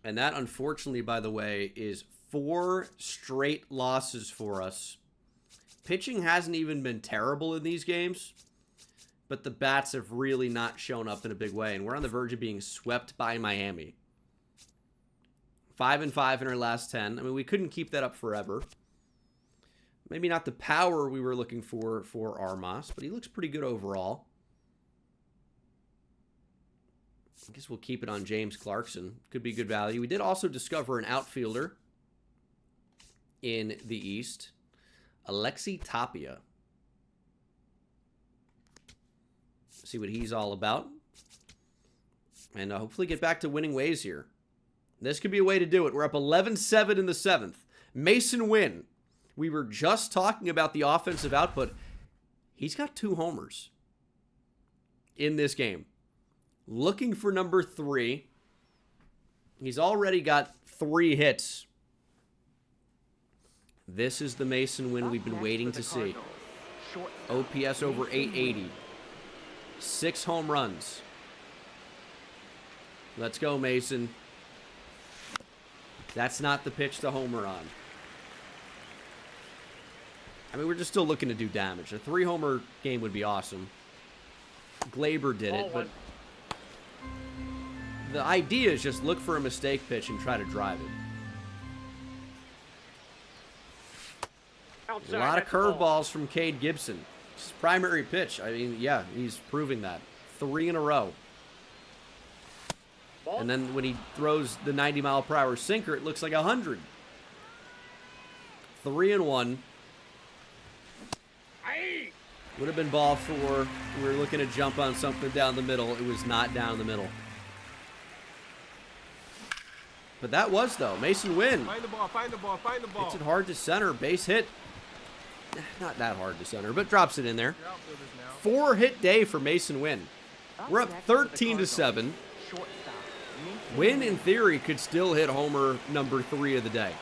And that, unfortunately, by the way, is 4 straight losses for us. Pitching hasn't even been terrible in these games, but the bats have really not shown up in a big way, and we're on the verge of being swept by Miami. 5-5 in our last 10. I mean, we couldn't keep that up forever. Maybe not the power we were looking for Armas, but he looks pretty good overall. I guess we'll keep it on James Clarkson. Could be good value. We did also discover an outfielder in the East, Alexi Tapia. See what he's all about. And hopefully get back to winning ways here. This could be a way to do it. We're up 11-7 in the 7th. Mason Wynn. We were just talking about the offensive output. He's got 2 homers in this game. Looking for number 3. He's already got 3 hits. This is the Mason Wynn we've been waiting to see. OPS over 880. 6 home runs. Let's go, Mason. That's not the pitch to homer on. I mean, we're just still looking to do damage. A 3-homer game would be awesome. Gleyber did it, but the idea is just look for a mistake pitch and try to drive it. A lot of curveballs from Cade Gibson. It's his primary pitch. I mean, yeah, he's proving that. 3 in a row. And then when he throws the 90-mile-per-hour sinker, it looks like 100. 3-1. Would have been ball 4. We were looking to jump on something down the middle. It was not down the middle. But that was, though. Mason Wynn. Find the ball, find the ball, find the ball. Hits it hard to center. Base hit. Not that hard to center, but drops it in there. 4-hit day for Mason Wynn. We're up 13-7. Wynn, in theory, could still hit homer number 3 of the day.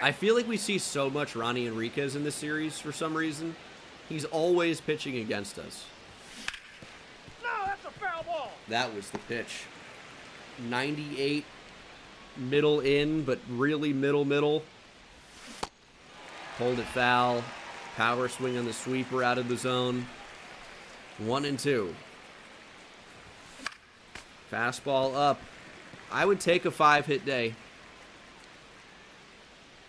I feel like we see so much Ronnie Enriquez in this series for some reason. He's always pitching against us. No, that's a foul ball. That was the pitch. 98, middle in, but really middle. Hold it foul. Power swing on the sweeper out of the zone. 1-2. Fastball up. I would take a 5-hit day.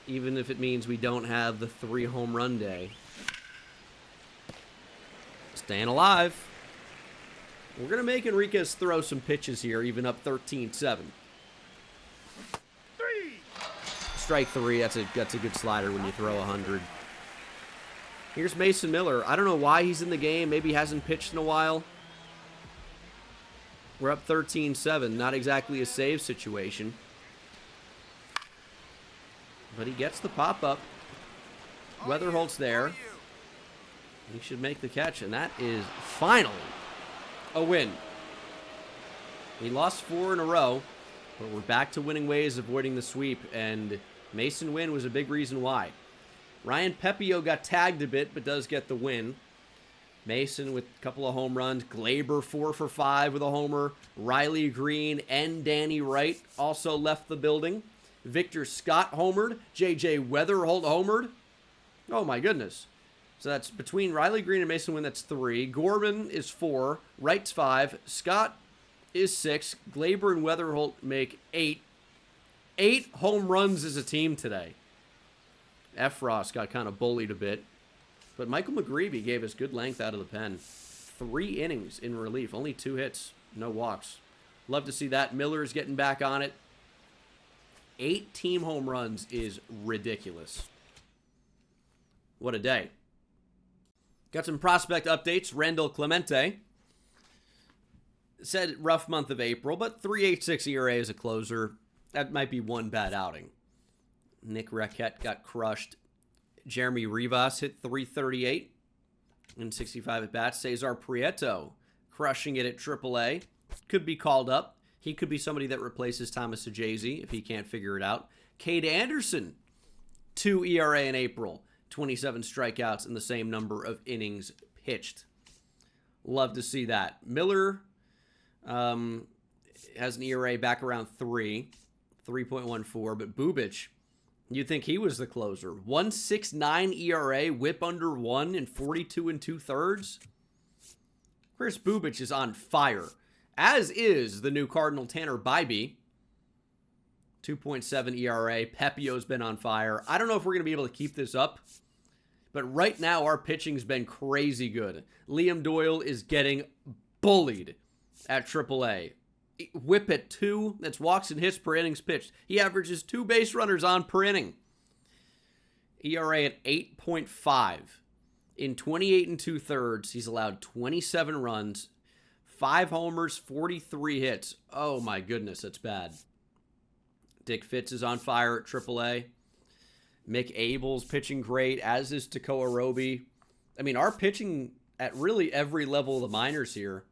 Even if it means we don't have the 3-home run day. Staying alive. We're going to make Enriquez throw some pitches here, even up 13-7. Strike 3. That's a good slider when you throw 100. Here's Mason Miller. I don't know why he's in the game. Maybe he hasn't pitched in a while. We're up 13-7. Not exactly a save situation. But he gets the pop-up. Weatherholt's there. He should make the catch, and that is finally a win. We lost 4 in a row, but we're back to winning ways, avoiding the sweep, and Mason Wynn was a big reason why. Ryan Pepio got tagged a bit, but does get the win. Mason with a couple of home runs. Gleyber 4 for 5 with a homer. Riley Green and Danny Wright also left the building. Victor Scott homered. J.J. Weatherholt homered. Oh, my goodness. So that's between Riley Green and Mason Wynn, that's 3. Gorman is 4. Wright's 5. Scott is 6. Gleyber and Weatherholt make 8. 8 home runs as a team today. F. Ross got kind of bullied a bit. But Michael McGreevy gave us good length out of the pen. 3 innings in relief. Only 2 hits. No walks. Love to see that. Miller's getting back on it. 8 team home runs is ridiculous. What a day. Got some prospect updates. Randall Clemente said rough month of April, but 3.86 ERA as a closer. That might be one bad outing. Nick Raquette got crushed. Jeremy Rivas hit 338 in 65 at-bats. Cesar Prieto crushing it at AAA. Could be called up. He could be somebody that replaces Thomas Sajazi if he can't figure it out. Cade Anderson, 2 ERA in April. 27 strikeouts and the same number of innings pitched. Love to see that. Miller has an ERA back around 3.14, but Bubic, you'd think he was the closer. 1.69 ERA, whip under 1 in 42 2/3. Chris Bubic is on fire, as is the new Cardinal Tanner Bybee. 2.7 ERA. Pepio's been on fire. I don't know if we're going to be able to keep this up, but right now our pitching's been crazy good. Liam Doyle is getting bullied at AAA. Whip at 2. That's walks and hits per innings pitched. He averages 2 base runners on per inning. ERA at 8.5. In 28 2/3, he's allowed 27 runs, 5 homers, 43 hits. Oh my goodness, that's bad. Dick Fitz is on fire at AAA. Mick Abel's pitching great, as is Tekoa Roby. I mean, our pitching at really every level of the minors here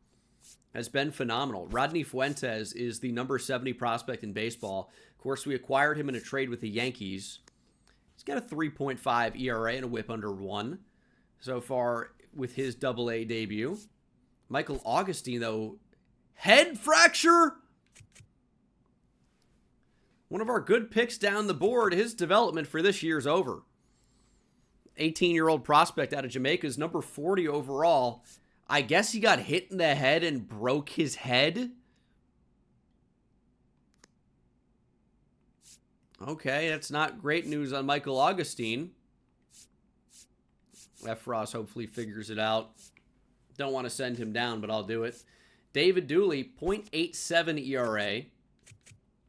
has been phenomenal. Rodney Fuentes is the number 70 prospect in baseball. Of course, we acquired him in a trade with the Yankees. He's got a 3.5 ERA and a whip under 1 so far with his AA debut. Michael Augustine, though, head fracture. One of our good picks down the board. His development for this year's over. 18-year-old prospect out of Jamaica is number 40 overall. I guess he got hit in the head and broke his head. Okay, that's not great news on Michael Augustine. F. Ross hopefully figures it out. Don't want to send him down, but I'll do it. David Dooley, 0.87 ERA.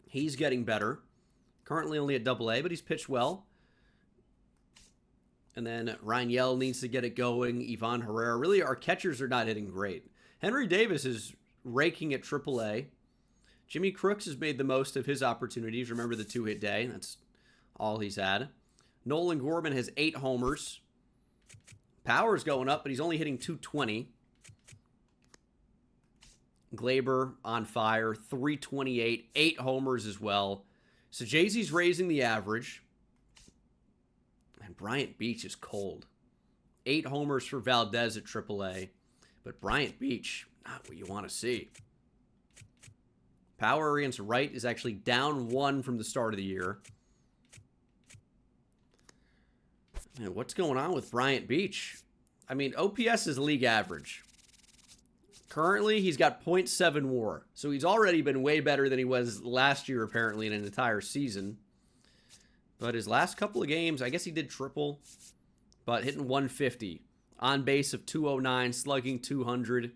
He's getting better. Currently only at AA, but he's pitched well. And then Ryan Yell needs to get it going. Ivan Herrera. Really, our catchers are not hitting great. Henry Davis is raking at AAA. Jimmy Crooks has made the most of his opportunities. Remember the 2-hit day. That's all he's had. Nolan Gorman has 8 homers. Power's going up, but he's only hitting 220. Gleyber on fire, 328, 8 homers as well. So Jay-Z's raising the average. And Bryant Beach is cold. 8 homers for Valdez at AAA. But Bryant Beach, not what you want to see. Power against right is actually down 1 from the start of the year. Man, what's going on with Bryant Beach? I mean, OPS is league average. Currently, he's got .7 WAR, so he's already been way better than he was last year, apparently, in an entire season. But his last couple of games, I guess he did triple, but hitting 150. On base of 209, slugging 200.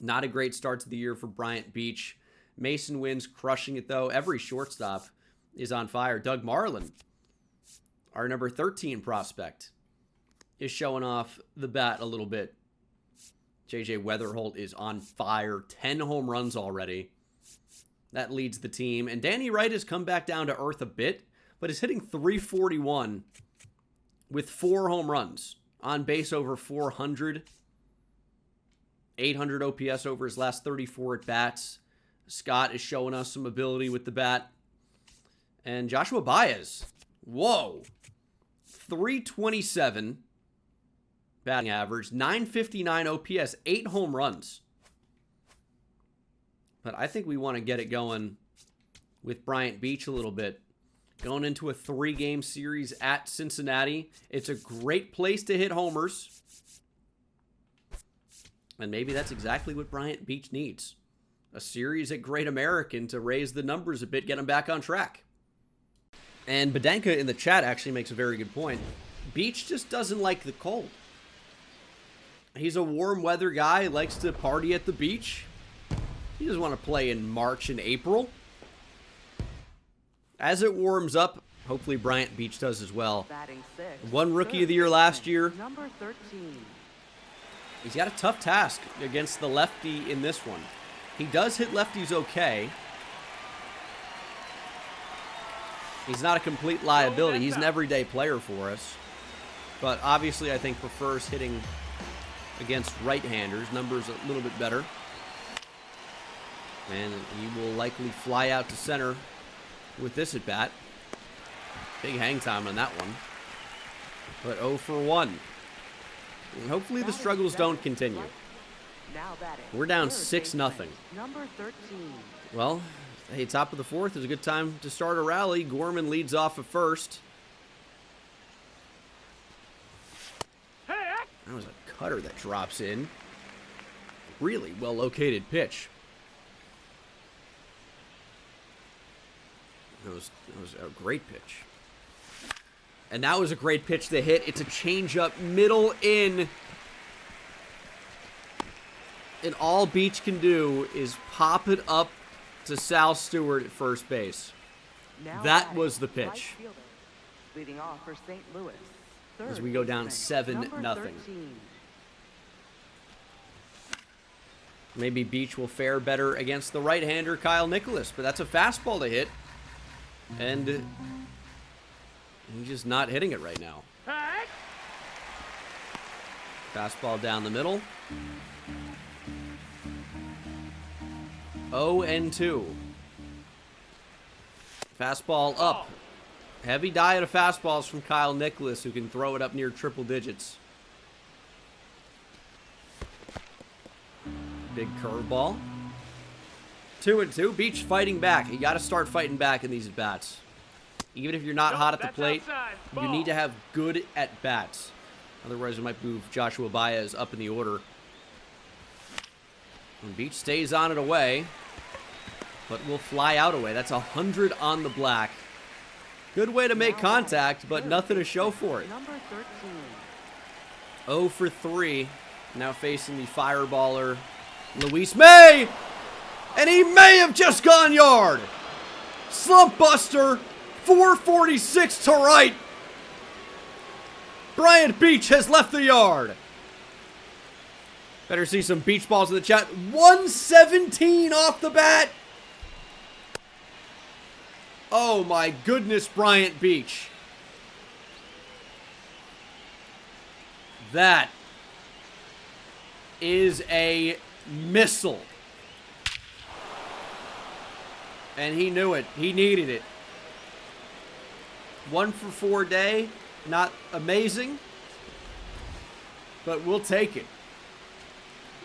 Not a great start to the year for Bryant Beach. Mason Wynn's crushing it, though. Every shortstop is on fire. Doug Marlin, our number 13 prospect, is showing off the bat a little bit. JJ Weatherholt is on fire. 10 home runs already. That leads the team. And Danny Wright has come back down to earth a bit, but is hitting .341 with 4 home runs. On base over 400. 800 OPS over his last 34 at-bats. Scott is showing us some ability with the bat. And Joshua Baez. Whoa. 327 batting average, 959 OPS, 8 home runs. But I think we want to get it going with Bryant Beach a little bit. Going into a 3-game series at Cincinnati. It's a great place to hit homers. And maybe that's exactly what Bryant Beach needs. A series at Great American to raise the numbers a bit, get them back on track. And Bedenka in the chat actually makes a very good point. Beach just doesn't like the cold. He's a warm weather guy, likes to party at the beach. He doesn't want to play in March and April. As it warms up, Hopefully Bryant Beach does as well. Batting sixth, One Rookie of the Year third last baseman, year. Number 13. He's got a tough task against the lefty in this one. He does hit lefties okay. He's not a complete liability. He's an everyday player for us. But obviously, I think prefers hitting against right-handers. Numbers a little bit better. And he will likely fly out to center with this at-bat. Big hang time on that one. But 0 for 1. And hopefully the struggles don't continue. Now batting, We're down third 6-0. baseman, Number 13. Well, hey, top of the fourth is a good time to start a rally. Gorman leads off at first. That was a cutter that drops in. Really well-located pitch. That was a great pitch. And that was a great pitch to hit. It's a changeup, middle in. And all Beach can do is pop it up to Sal Stewart at first base. Now That batting, was the right pitch. fielder. Leading off for St. Louis. As Third we go down baseman, 7-0. number 13. Maybe Beach will fare better against the right-hander, Kyle Nicholas. But that's a fastball to hit. And he's just not hitting it right now. Fastball down the middle. 0-2. Fastball up. Heavy diet of fastballs from Kyle Nicholas, who can throw it up near triple digits. Big curveball. 2-2. Beach fighting back. You got to start fighting back in these at-bats. Even if you're not hot at the plate, you need to have good at-bats. Otherwise, it might move Joshua Baez up in the order. And Beach stays on it away, but will fly out away. That's 100 on the black. Good way to make contact, but nothing to show for it. Number 13. 0 for 3. Now facing the fireballer, Luis May. And he may have just gone yard. Slump buster, 446 to right. Bryant Beach has left the yard. Better see some beach balls in the chat. 117 off the bat. Oh my goodness, Bryant Beach. That is a missile. And he knew it. He needed it. 1 for 4 day. Not amazing. But we'll take it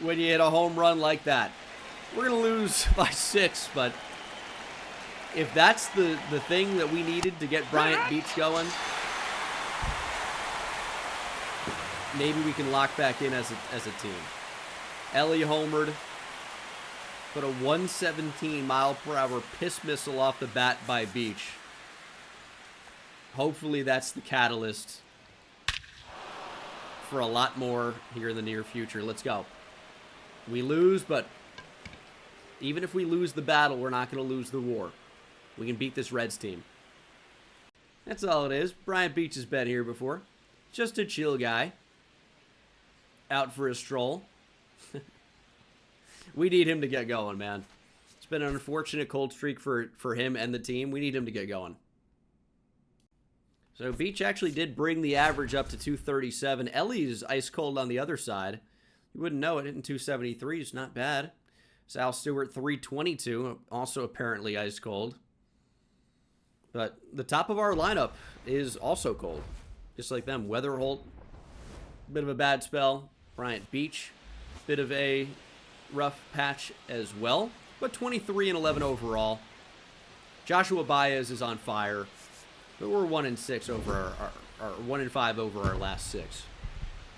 when you hit a home run like that. We're going to lose by 6, but if that's the thing that we needed to get Bryant Beach going, maybe we can lock back in as a team. Ellie homered. Put a 117 mile per hour piss missile off the bat by Beach. Hopefully that's the catalyst for a lot more here in the near future. Let's go. We lose, but even if we lose the battle, we're not going to lose the war. We can beat this Reds team. That's all it is. Bryant Beach has been here before. Just a chill guy. Out for a stroll. We need him to get going, man. It's been an unfortunate cold streak for him and the team. We need him to get going. So Beach actually did bring the average up to 237. Ellie's ice cold on the other side. You wouldn't know it. Hitting 273 is not bad. Sal Stewart, 322. Also apparently ice cold. But the top of our lineup is also cold. Just like them. Weatherholt, bit of a bad spell. Bryant Beach, bit of a rough patch as well. But 23 and 11 overall. Joshua Baez is on fire. But we're 1-6 over our 1-5 over our last 6.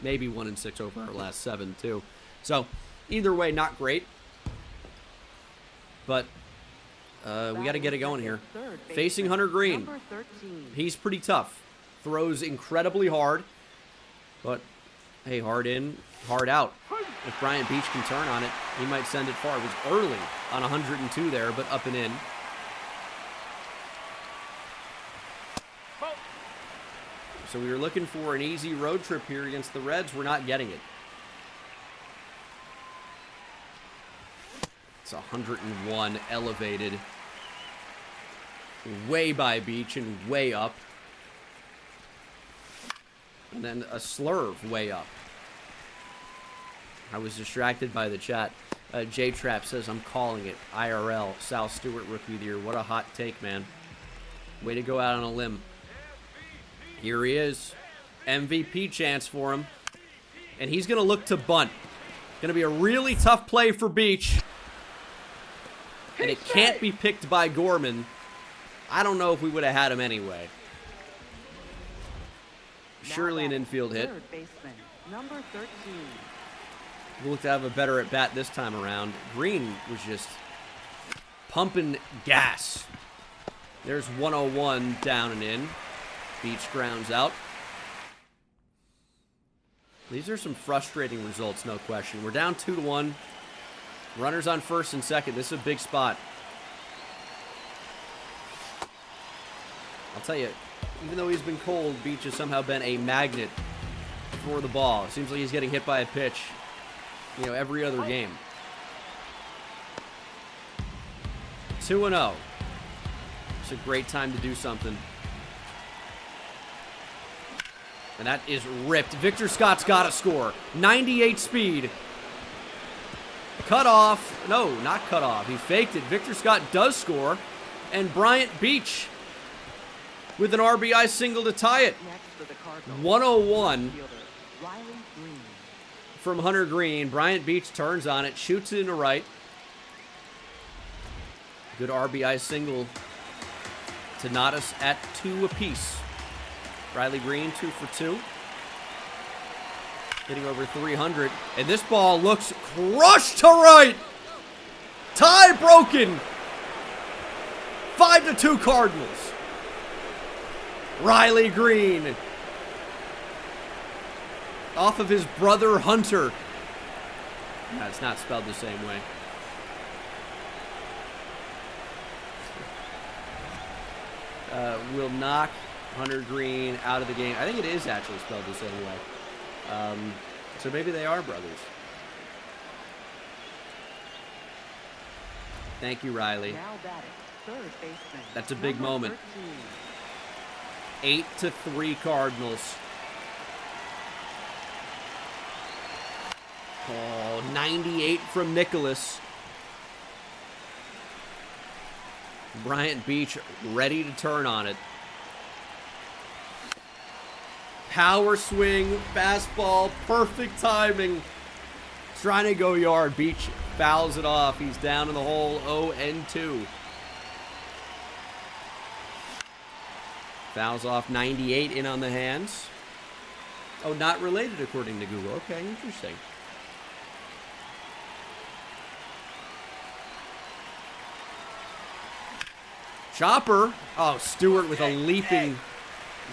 Maybe 1-6 over our last 7 too. So either way, not great. But we got to get it going here. Facing Hunter Green. He's pretty tough. Throws incredibly hard. But hey, hard in, hard out. If Bryant Beach can turn on it, he might send it far. It was early on 102 there, but up and in. So we were looking for an easy road trip here against the Reds. We're not getting it. It's 101 elevated. Way by Beach and way up. And then a slurve way up. I was distracted by the chat. J-Trap says, I'm calling it. IRL. Sal Stewart, Rookie of the Year. What a hot take, man. Way to go out on a limb. Here he is. MVP chance for him. And he's going to look to bunt. Going to be a really tough play for Beach. And it can't be picked by Gorman. I don't know if we would have had him anyway. Surely an infield hit. Third baseman, number 13. We'll look to have a better at bat this time around. Green was just pumping gas. There's 101 down and in. Beach grounds out. These are some frustrating results, no question. We're down 2-1. Runners on first and second. This is a big spot. I'll tell you, even though he's been cold, Beach has somehow been a magnet for the ball. It seems like he's getting hit by a pitch, you know, every other game. 2-0. It's a great time to do something. And that is ripped. Victor Scott's got to score. 98 speed. Cut off. No, not cut off. He faked it. Victor Scott does score. And Bryant Beach with an RBI single to tie it. Next for the Cardinals, 101 fielder, Riley Green. from Hunter Green. Bryant Beach turns on it, shoots it into right. Good RBI single to knot us at 2 apiece. Riley Green, 2 for 2. Hitting over 300. And this ball looks crushed to right. Tie broken. 5-2 Cardinals. Riley Green. Off of his brother Hunter. No, it's not spelled the same way. Will knock Hunter Green out of the game. I think it is actually spelled the same way. So maybe they are brothers. Thank you, Riley. Now batting, third baseman. That's a big number moment. 13. 8-3 Cardinals. Oh, 98 from Nicholas. Bryant Beach ready to turn on it. Power swing, fastball, perfect timing. Trying to go yard. Beach fouls it off. He's down in the hole, 0-2. Fouls off 98 in on the hands. Oh, not related according to Google. Okay, interesting. Chopper. Oh, Stewart with a leaping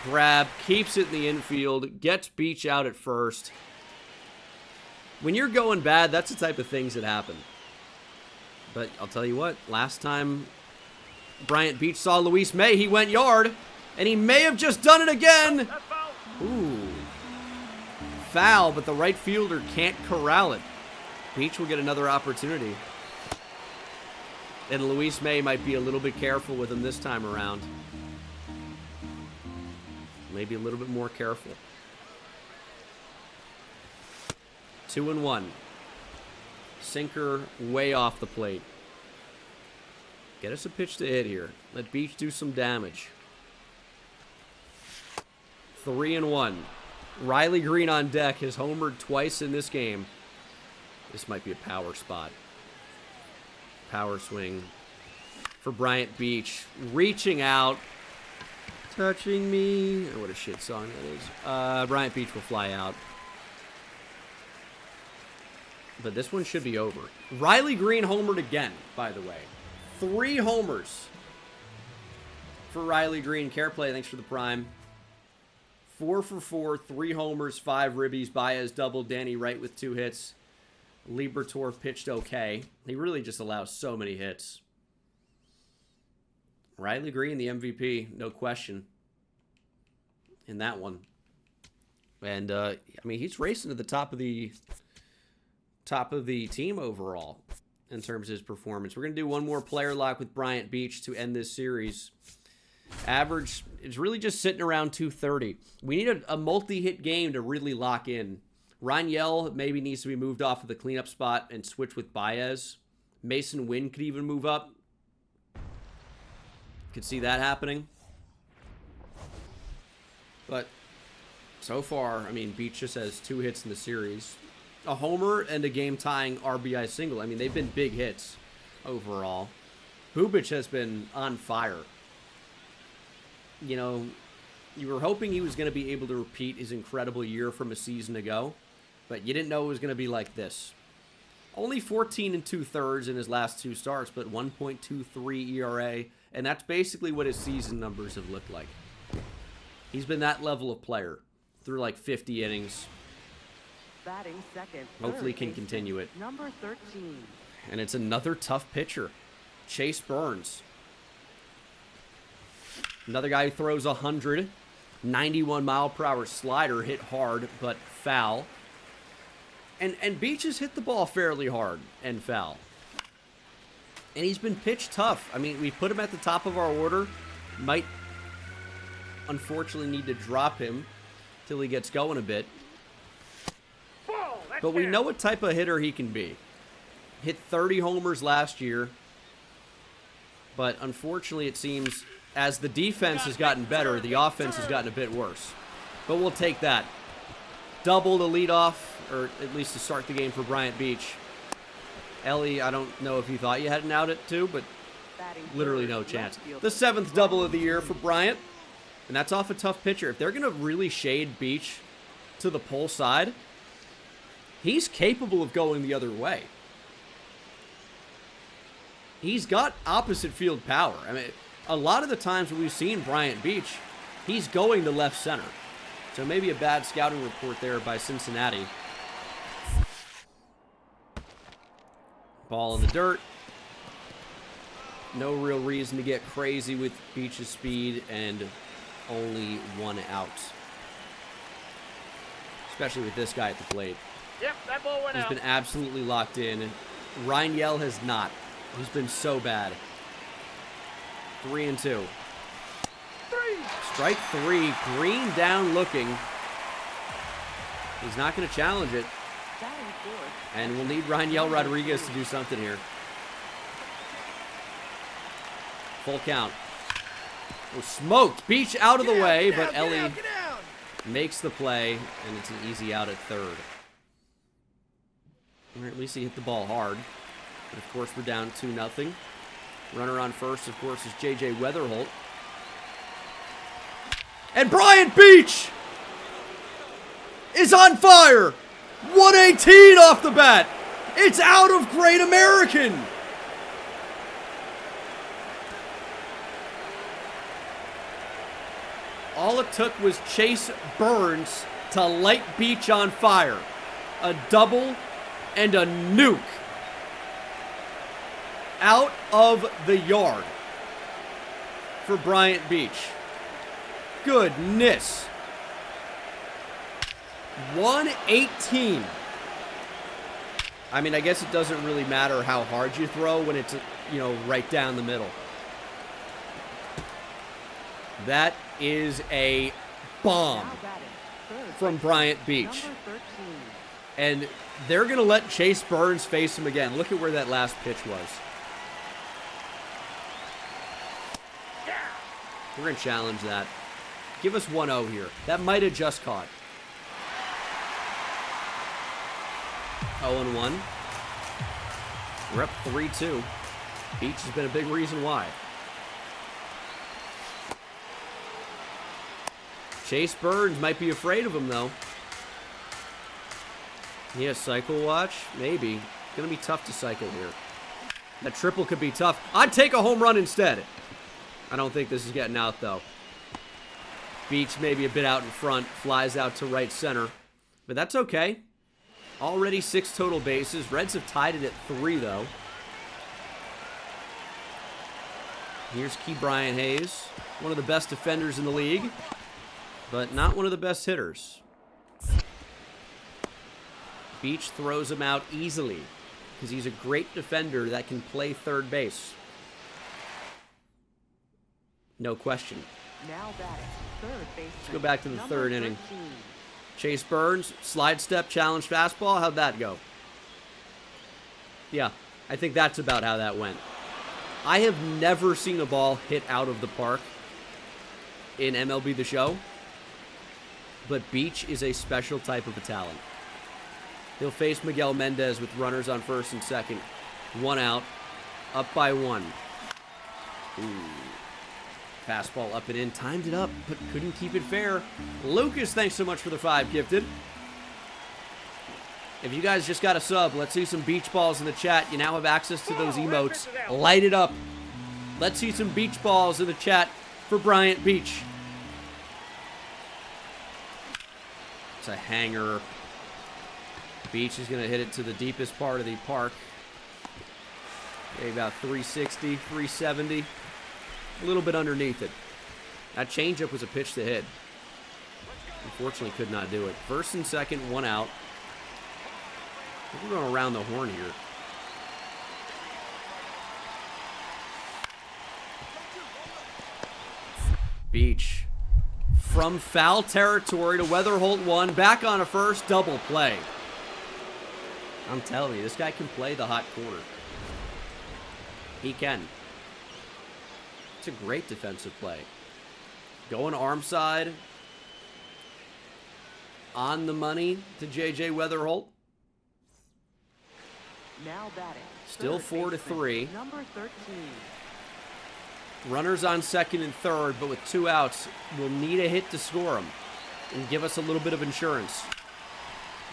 grab. Keeps it in the infield. Gets Beach out at first. When you're going bad, that's the type of things that happen. But I'll tell you what. Last time Bryant Beach saw Luis May, he went yard. And he may have just done it again. Ooh. Foul, but the right fielder can't corral it. Beach will get another opportunity. And Luis May might be a little bit careful with him this time around. Maybe a little bit more careful. 2-1. Sinker way off the plate. Get us a pitch to hit here. Let Beach do some damage. 3-1. Riley Green on deck has homered twice in this game. This might be a power spot. Power swing for Bryant Beach. Reaching out. Touching me. Oh, what a shit song that is. Bryant Beach will fly out. But this one should be over. Riley Green homered again, by the way. 3 homers for Riley Green. Care play, thanks for the prime. 4 for 4, 3 homers, 5 ribbies. Baez doubled. Danny Wright with 2 hits. Gleyber Torres pitched okay. He really just allows so many hits. Riley Green, the MVP, no question in that one. And I mean, he's racing to the top of the team overall in terms of his performance. We're going to do one more player lock with Bryant Beach to end this series. Average is really just sitting around 230. We need a multi-hit game to really lock in. Rangel maybe needs to be moved off of the cleanup spot and switch with Baez. Mason Wynn could even move up. Could see that happening. But so far, I mean, Beach just has 2 hits in the series. A homer and a game-tying RBI single. I mean, they've been big hits overall. Bubic has been on fire. You know, you were hoping he was going to be able to repeat his incredible year from a season ago, but you didn't know it was going to be like this. Only 14 2/3 in his last 2 starts, but 1.23 ERA, and that's basically what his season numbers have looked like. He's been that level of player through like 50 innings. Batting second. Hopefully can continue it. Number 13. And it's another tough pitcher, Chase Burns. Another guy who throws 100, 91-mile-per-hour slider, hit hard but foul. And Beach has hit the ball fairly hard and foul. And he's been pitched tough. I mean, we put him at the top of our order. Might, unfortunately, need to drop him till he gets going a bit. But we know what type of hitter he can be. Hit 30 homers last year. But unfortunately, it seems as the defense has gotten better, the offense has gotten a bit worse. But we'll take that. Double to lead off, or at least to start the game for Bryant Beach. Ellie, I don't know if you thought you had an out at 2, but literally no chance. The 7th double of the year for Bryant. And that's off a tough pitcher. If they're going to really shade Beach to the pull side, he's capable of going the other way. He's got opposite field power. I mean, a lot of the times when we've seen Bryant Beach, he's going to left center. So maybe a bad scouting report there by Cincinnati. Ball in the dirt. No real reason to get crazy with Beach's speed, and only 1 out. Especially with this guy at the plate. Yep, that ball went out. He's been absolutely locked in. Rangel has not. He's been so bad. 3-2. 3. Strike 3. Green down looking. He's not going to challenge it. Batting fourth. And we'll need Rangel Rodriguez to do something here. Full count. Oh, smoked. Beach out of the way, but Ellie makes the play, and it's an easy out at 3rd. Or at least he hit the ball hard. But of course, we're down 2-0. Runner on first, of course, is J.J. Weatherholt. And Bryant Beach is on fire. 118 off the bat. It's out of Great American. All it took was Chase Burns to light Beach on fire. A double and a nuke. Out of the yard for Bryant Beach. Goodness. 118. I mean, I guess it doesn't really matter how hard you throw when it's, right down the middle. That is a bomb from Bryant Beach. And they're going to let Chase Burns face him again. Look at where that last pitch was. We're going to challenge that. Give us 1-0 here. That might have just caught. 0-1. We're up 3-2. Beach has been a big reason why. Chase Burns might be afraid of him, though. Yeah, cycle watch? Maybe. Going to be tough to cycle here. That triple could be tough. I'd take a home run instead. I don't think this is getting out, though. Beach maybe a bit out in front. Flies out to right center. But that's okay. Already 6 total bases. Reds have tied it at 3, though. Here's Key Brian Hayes. One of the best defenders in the league. But not one of the best hitters. Beach throws him out easily because he's a great defender that can play third base. No question. Now batting, third baseman. Let's go back to the number third inning. 13. Chase Burns, slide step, challenge fastball. How'd that go? Yeah, I think that's about how that went. I have never seen a ball hit out of the park in MLB The Show, but Beach is a special type of a talent. He'll face Miguel Mendez with runners on first and second. 1 out, up by 1. Ooh. Fastball up and in, timed it up, but couldn't keep it fair. Lucas, thanks so much for the 5 gifted. If you guys just got a sub, let's see some beach balls in the chat. You now have access to those emotes. Light it up. Let's see some beach balls in the chat for Bryant Beach. It's a hanger. Beach is going to hit it to the deepest part of the park. Maybe about 360, 370. A little bit underneath it. That changeup was a pitch to hit. Unfortunately, could not do it. First and second, 1 out. I think we're going around the horn here. Beach. From foul territory to Weatherholt 1. Back on a first. Double play. I'm telling you, this guy can play the hot corner. He can. It's a great defensive play. Going arm side. On the money to J.J. Weatherholt. Now batting. Still third 4-3. baseman, number 13. Runners on second and third, but with 2 outs, we'll need a hit to score them and give us a little bit of insurance.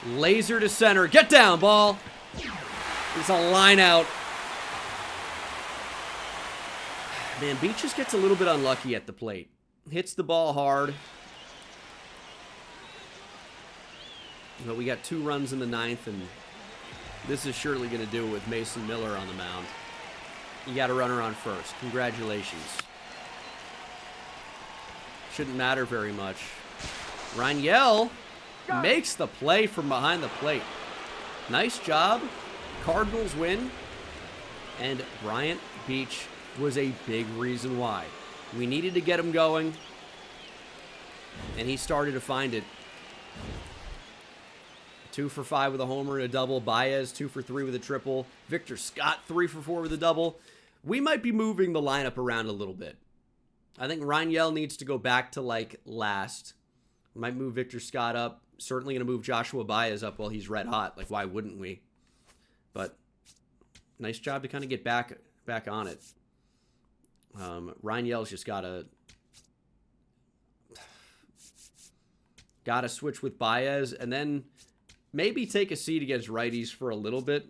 Laser to center. Get down, ball. It's a line out. Man, Beach just gets a little bit unlucky at the plate. Hits the ball hard. But we got 2 runs in the 9th, and this is surely going to do it with Mason Miller on the mound. You got a runner on first. Congratulations. Shouldn't matter very much. Rangel makes the play from behind the plate. Nice job. Cardinals win. And Bryant Beach was a big reason why. We needed to get him going. And he started to find it. 2 for 5 with a homer and a double. Baez, 2 for 3 with a triple. Victor Scott, 3 for 4 with a double. We might be moving the lineup around a little bit. I think Rangel needs to go back to, like, last. Might move Victor Scott up. Certainly going to move Joshua Baez up while he's red hot. Like, why wouldn't we? But nice job to kind of get back on it. Rangel's just got to switch with Baez, and then maybe take a seat against righties for a little bit.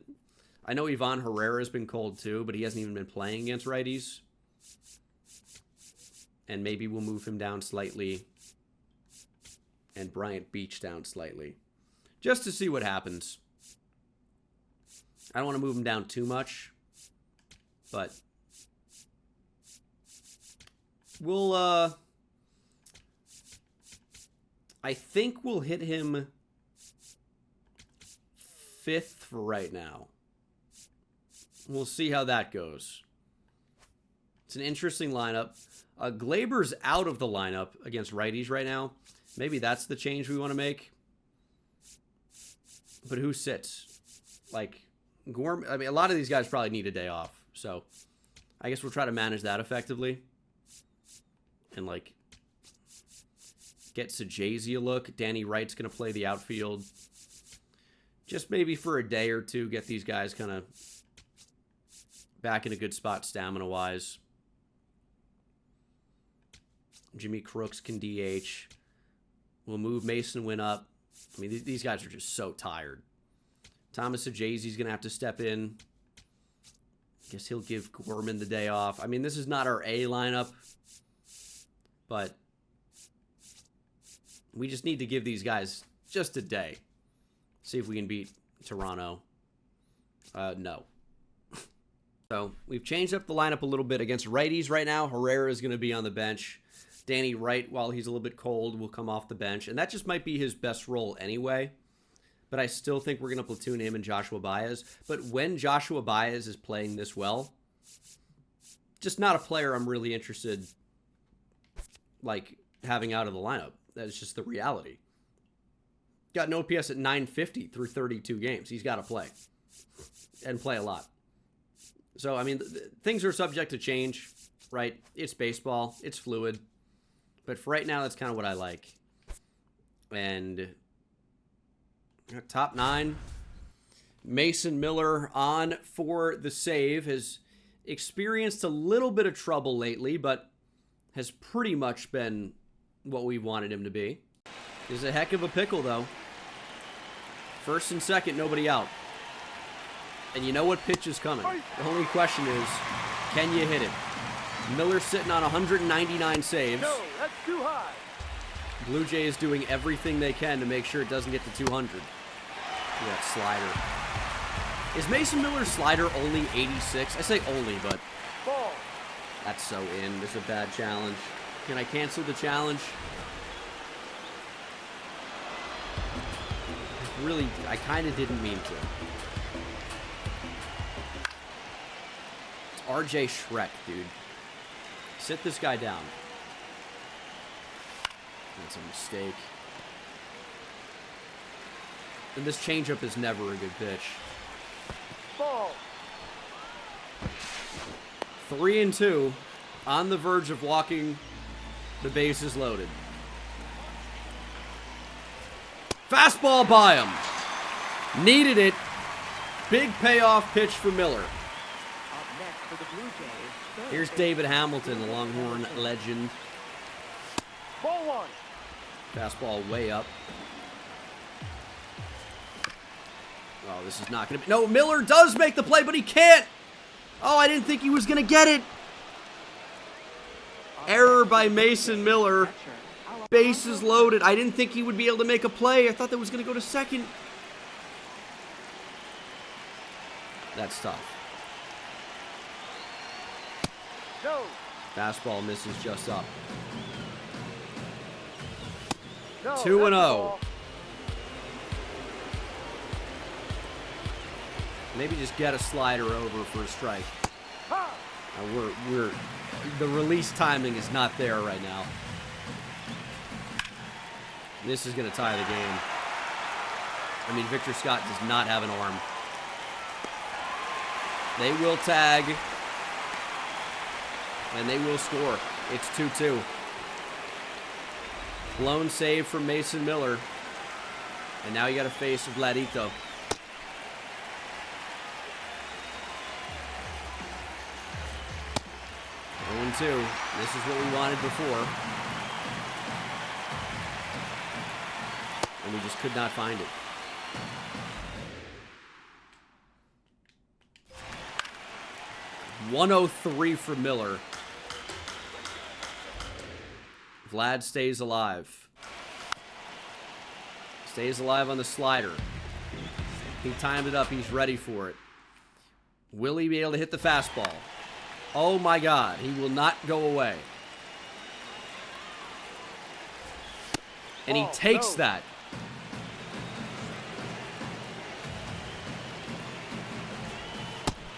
I know Ivan Herrera's been cold too, but he hasn't even been playing against righties. And maybe we'll move him down slightly. And Bryant Beach down slightly. Just to see what happens. I don't want to move him down too much. But we'll, I think we'll hit him 5th for right now. We'll see how that goes. It's an interesting lineup. Gleyber's out of the lineup against righties right now. Maybe that's the change we want to make. But who sits? Like, Gorm. I mean, a lot of these guys probably need a day off. So, I guess we'll try to manage that effectively. And, like, get Sajazi a look. Danny Wright's going to play the outfield. Just maybe for a day or two, get these guys kind of back in a good spot stamina-wise. Jimmy Crooks can DH. We'll move Mason Wynn up. I mean, these guys are just so tired. Thomas Sajazi's going to have to step in. Guess he'll give Gorman the day off. I mean, this is not our A lineup. But we just need to give these guys just a day. See if we can beat Toronto. No. So we've changed up the lineup a little bit against righties right now. Herrera is going to be on the bench. Danny Wright, while he's a little bit cold, will come off the bench. And that just might be his best role anyway. but I still think we're going to platoon him and Joshua Baez. But when Joshua Baez is playing this well, just not a player I'm really interested, like, having out of the lineup. That's just the reality. Got an OPS at 950 through 32 games. He's got to play. And play a lot. So, I mean, things are subject to change, right? It's baseball. It's fluid. But for right now, that's kind of what I like. And top 9, Mason Miller on for the save. Has experienced a little bit of trouble lately, but has pretty much been what we wanted him to be. Is a heck of a pickle, though. First and second, nobody out. And you know what pitch is coming. The only question is, can you hit it? Miller's sitting on 199 saves. No, that's too high. Blue Jays doing everything they can to make sure it doesn't get to 200. That slider. Is Mason Miller's slider only 86? I say only, but Ball. that's so in. This is a bad challenge. Can I cancel the challenge? Really, I kind of didn't mean to. It's RJ Shrek, dude. Sit this guy down. That's a mistake. And this changeup is never a good pitch. Ball. 3-2, on the verge of walking the bases loaded. Fastball by him. Needed it. Big payoff pitch for Miller. Up next for the Blue Jays. Here's David Hamilton, the Longhorn legend. Ball 1. Fastball way up. Oh, this is not going to be... No, Miller does make the play, but he can't. Oh, I didn't think he was going to get it. Error by Mason Miller. Bases loaded. I didn't think he would be able to make a play. I thought that was going to go to second. That's tough. No. Fastball misses just up. No. 2-0. Ball. Maybe just get a slider over for a strike. Ha. We're the release timing is not there right now. This is going to tie the game. I mean, Victor Scott does not have an arm. They will tag. And they will score. It's 2-2. Blown save from Mason Miller. And now you got to face Vladito. This is what we wanted before. And we just could not find it. .103 for Miller. Vlad stays alive. Stays alive on the slider. He timed it up. He's ready for it. Will he be able to hit the fastball? Oh my God, he will not go away. And he takes that.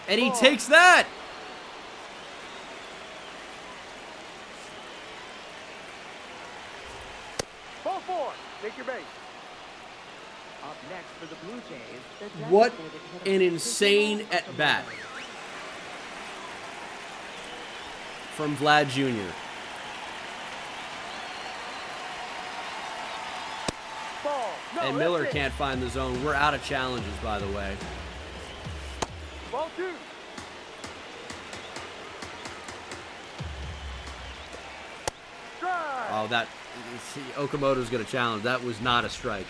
And he takes that. Ball 4. Take your base. Up next for the Blue Jays. the What designated hitter, an insane at bat from Vlad Jr. Ball. No, And that's Miller it. can't find the zone. We're out of challenges, by the way. Ball 2. Strike. Oh, that Okamoto's going to challenge. That was not a strike.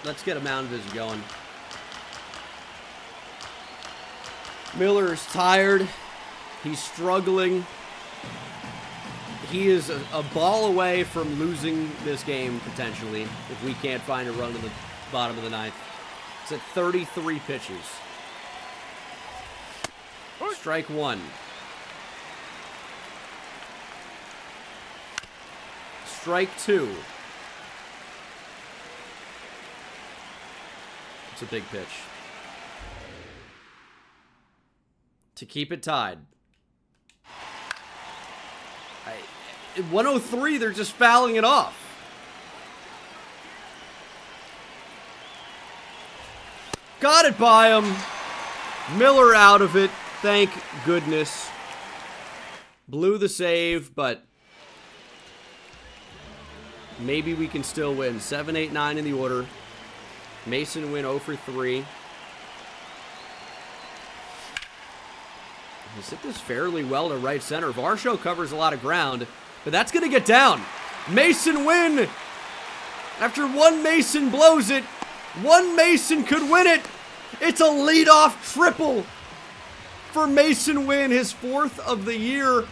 Let's get a mound visit going. Miller is tired. He's struggling. He is a ball away from losing this game, potentially, if we can't find a run in the bottom of the ninth. It's at 33 pitches. Strike one. Strike 2. It's a big pitch. To keep it tied. At 103, they're just fouling it off. Got it by him. Miller out of it. Thank goodness. Blew the save, but maybe we can still win. 7, 8, 9 in the order. Mason Wynn 0 for 3. He's hit this fairly well to right center. Varsho covers a lot of ground, but that's going to get down. Mason Wynn. After one Mason blows it, one Mason could win it. It's a leadoff triple for Mason Wynn, his 4th of the year.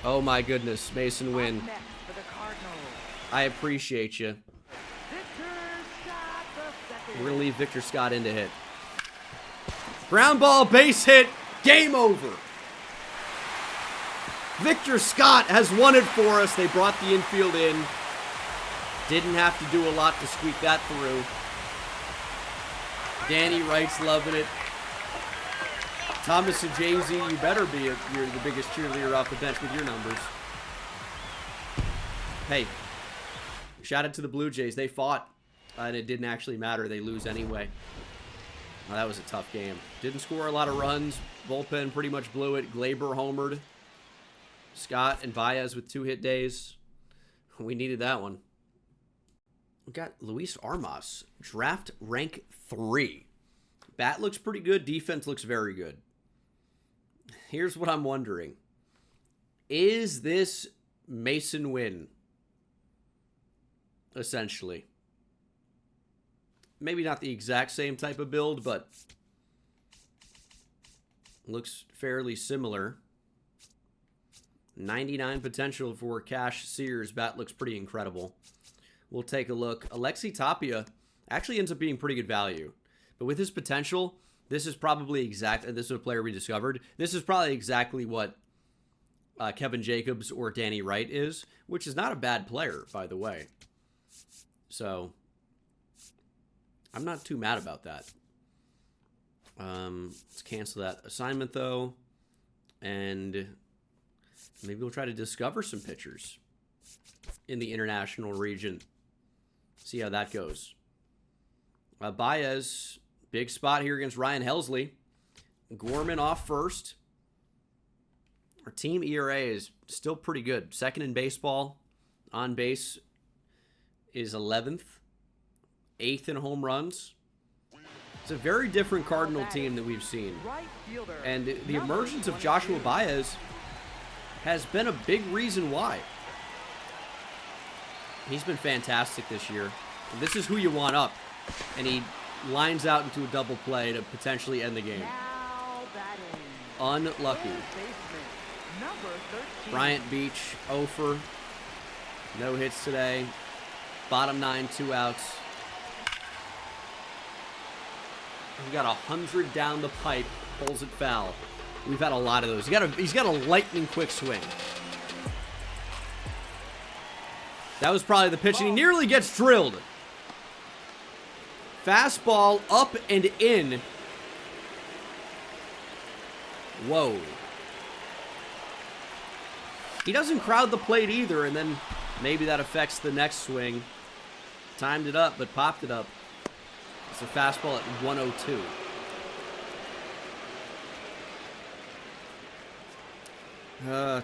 Oh my goodness, Mason Wynn. Next for the Cardinals. I appreciate you. Victor Scott the second. We're going to leave Victor Scott in to hit. Ground ball, base hit, game over. Victor Scott has won it for us. They brought the infield in. Didn't have to do a lot to squeak that through. Danny Wright's loving it. Thomas and Jay-Z, you better be you're the biggest cheerleader off the bench with your numbers. Hey, shout out to the Blue Jays. They fought, and it didn't actually matter. They lose anyway. Oh, that was a tough game. Didn't score a lot of runs. Bullpen pretty much blew it. Gleyber homered. Scott and Baez with 2 hit days. We needed that one. We got Luis Armas. Draft rank 3. Bat looks pretty good. Defense looks very good. Here's what I'm wondering. Is this Mason Wynn? Essentially. Maybe not the exact same type of build, but looks fairly similar. 99 potential for Cash Sears. Bat looks pretty incredible. We'll take a look. Alexi Tapia actually ends up being pretty good value. But with his potential, this is probably exactly, this is a player we discovered. This is probably exactly what Kevin Jacobs or Danny Wright is, which is not a bad player, by the way. So I'm not too mad about that. Let's cancel that assignment, though. And maybe we'll try to discover some pitchers in the international region. See how that goes. Baez, big spot here against Ryan Helsley. Gorman off first. Our team ERA is still pretty good. Second in baseball. On base is 11th. 8th in home runs. It's a very different Cardinal team that we've seen. And the emergence of Joshua Baez has been a big reason why. He's been fantastic this year. This is who you want up. And he lines out into a double play to potentially end the game. Unlucky. Bryant Beach, 0 for. No hits today. Bottom 9, 2 outs. We got 100 down the pipe, pulls it foul. We've had a lot of those. He's got a lightning quick swing. That was probably the pitch, and he nearly gets drilled. Fastball up and in. Whoa. He doesn't crowd the plate either, and then maybe that affects the next swing. Timed it up, but popped it up. It's a fastball at 102.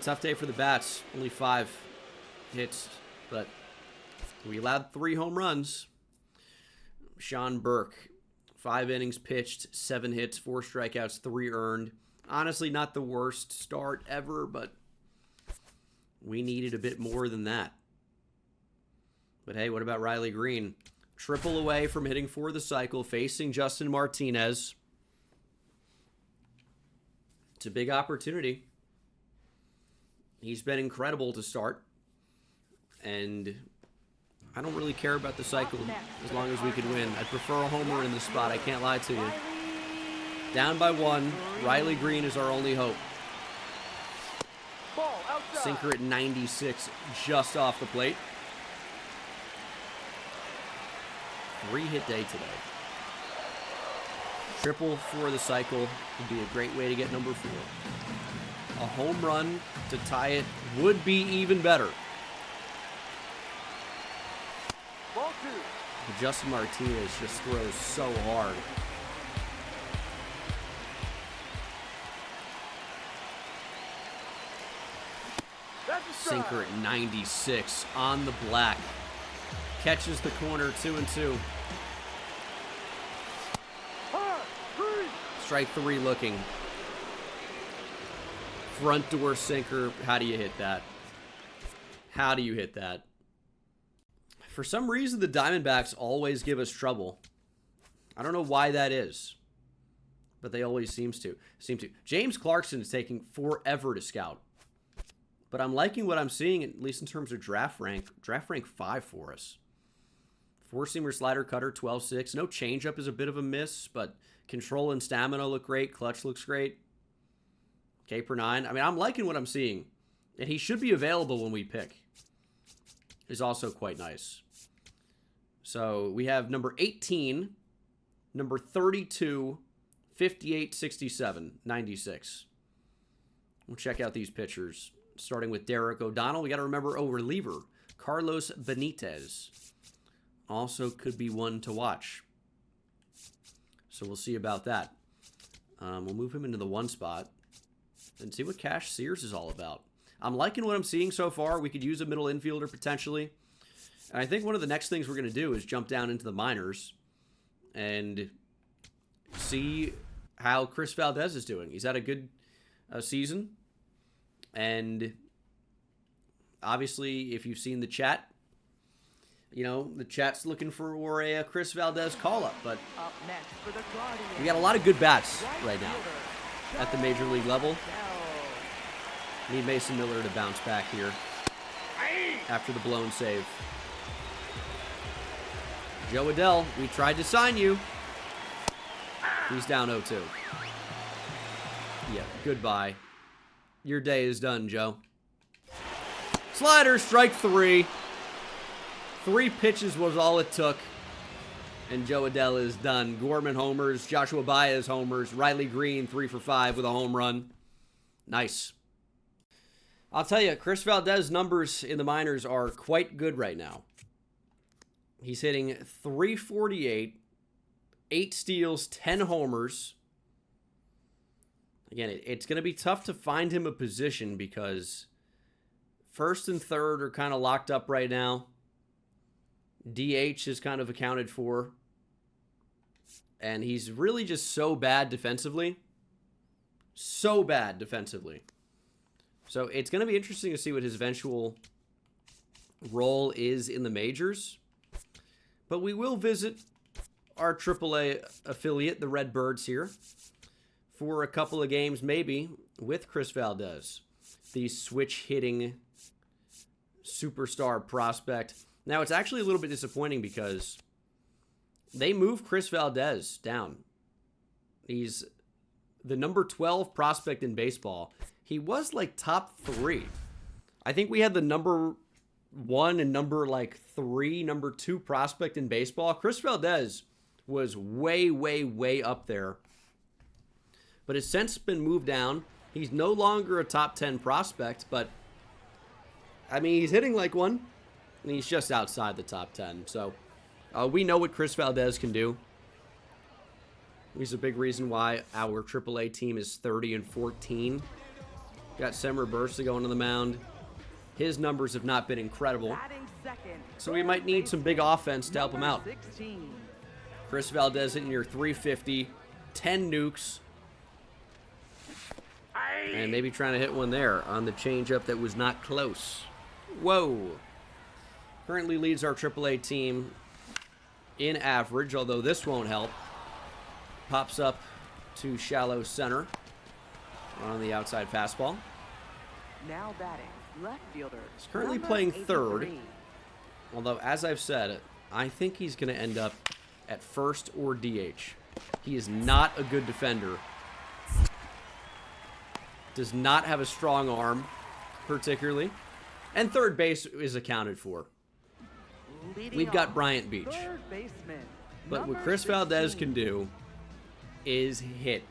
Tough day for the bats. Only 5 hits, but we allowed 3 home runs. Sean Burke, 5 innings pitched, 7 hits, 4 strikeouts, 3 earned. Honestly, not the worst start ever, but we needed a bit more than that. But hey, what about Riley Green? Triple away from hitting for the cycle, facing Justin Martinez. It's a big opportunity. He's been incredible to start. And I don't really care about the cycle as long as we can win. I prefer a homer in this spot. I can't lie to you. Down by 1. Riley Green is our only hope. Ball Outside. Sinker at 96 just off the plate. 3-hit day today. Triple for the cycle would be a great way to get number 4. A home run to tie it would be even better. Ball 2. Justin Martinez just throws so hard. That's a strike. Sinker at 96 on the black. Catches the corner, 2-2. High. 3. Strike 3 looking. Front door sinker. How do you hit that? How do you hit that? For some reason, the Diamondbacks always give us trouble. I don't know why that is, but they always seem to. James Clarkson is taking forever to scout, but I'm liking what I'm seeing, at least in terms of draft rank. Draft rank 5 for us. 4-seamer slider cutter, 12-6. No changeup is a bit of a miss, but control and stamina look great. Clutch looks great. K per 9. I mean, I'm liking what I'm seeing, and he should be available when we pick. Is also quite nice. So we have number 18, number 32, 58, 67, 96. We'll check out these pitchers, starting with Derek O'Donnell. We got to remember, reliever, Carlos Benitez. Also could be one to watch. So we'll see about that. We'll move him into the 1 spot and see what Cash Sears is all about. I'm liking what I'm seeing so far. We could use a middle infielder potentially. And I think one of the next things we're going to do is jump down into the minors and see how Chris Valdez is doing. He's had a good season. And obviously, if you've seen the chat, you know, the chat's looking for a Chris Valdez call-up. But Up next for the Guardians. we got a lot of good bats right now at the major league level. Need Mason Miller to bounce back here after the blown save. Joe Adell, we tried to sign you. He's down 0-2. Yeah, goodbye. Your day is done, Joe. Slider, strike 3. 3 pitches was all it took. And Joe Adell is done. Gorman homers, Joshua Baez homers, Riley Green 3 for 5 with a home run. Nice. I'll tell you, Chris Valdez's numbers in the minors are quite good right now. He's hitting .348, 8 steals, 10 homers. Again, it's going to be tough to find him a position because first and third are kind of locked up right now. DH is kind of accounted for. And he's really just so bad defensively. So bad defensively. So it's going to be interesting to see what his eventual role is in the majors. But we will visit our AAA affiliate, the Redbirds, here for a couple of games, maybe, with Chris Valdez, the switch-hitting superstar prospect. Now, it's actually a little bit disappointing because they moved Chris Valdez down. He's the number 12 prospect in baseball. He was like top 3. I think we had the number 1 and number 3, number 2 prospect in baseball. Chris Valdez was way, way, way up there. But has since been moved down. He's no longer a top 10 prospect, but I mean, he's hitting like one, and he's just outside the top 10. So we know what Chris Valdez can do. He's a big reason why our AAA team is 30-14. Got Semmer Bursa going to the mound. His numbers have not been incredible. Batting second, So we might need some big offense to help him out. 16. Chris Valdez hitting near 350, 10 nukes. And maybe trying to hit one there on the changeup that was not close. Whoa. Currently leads our AAA team in average, although this won't help. Pops up to shallow center on the outside fastball. Now batting, left fielder. He's currently number playing third. 83. Although, as I've said, I think he's going to end up at first or DH. He is not a good defender. Does not have a strong arm. particularly. And third base is accounted for. Leading We've got off, Bryant Beach. third baseman, But what number Chris Valdez 16. can do is hit.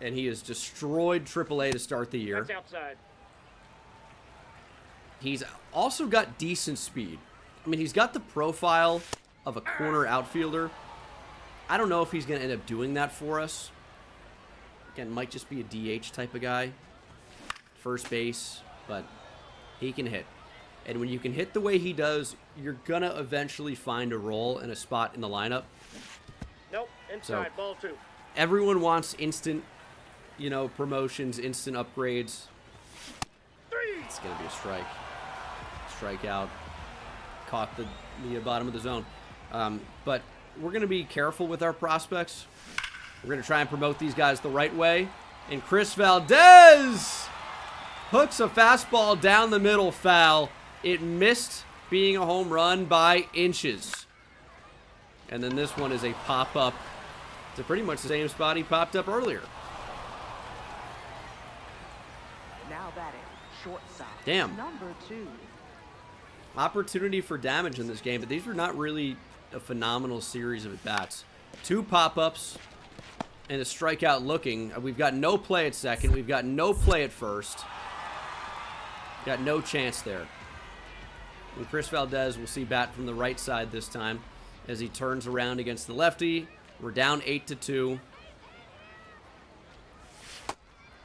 And he has destroyed AAA to start the year. That's outside. He's also got decent speed. I mean, he's got the profile of a corner outfielder. I don't know if he's going to end up doing that for us. Again, might just be a DH type of guy. First base, but he can hit. And when you can hit the way he does, you're going to eventually find a role and a spot in the lineup. Nope, inside, So- ball 2. Everyone wants instant, promotions, instant upgrades. 3. It's going to be a strike. Strikeout. Caught the bottom of the zone. But we're going to be careful with our prospects. We're going to try and promote these guys the right way. And Chris Valdez hooks a fastball down the middle, foul. It missed being a home run by inches. And then this one is a pop-up to pretty much the same spot he popped up earlier. Now batting, shortstop. Damn. Number 2. Opportunity for damage in this game, but these were not really a phenomenal series of at-bats. 2 pop-ups and a strikeout looking. We've got no play at second. We've got no play at first. Got no chance there. And Chris Valdez will see bat from the right side this time as he turns around against the lefty. We're down 8-2.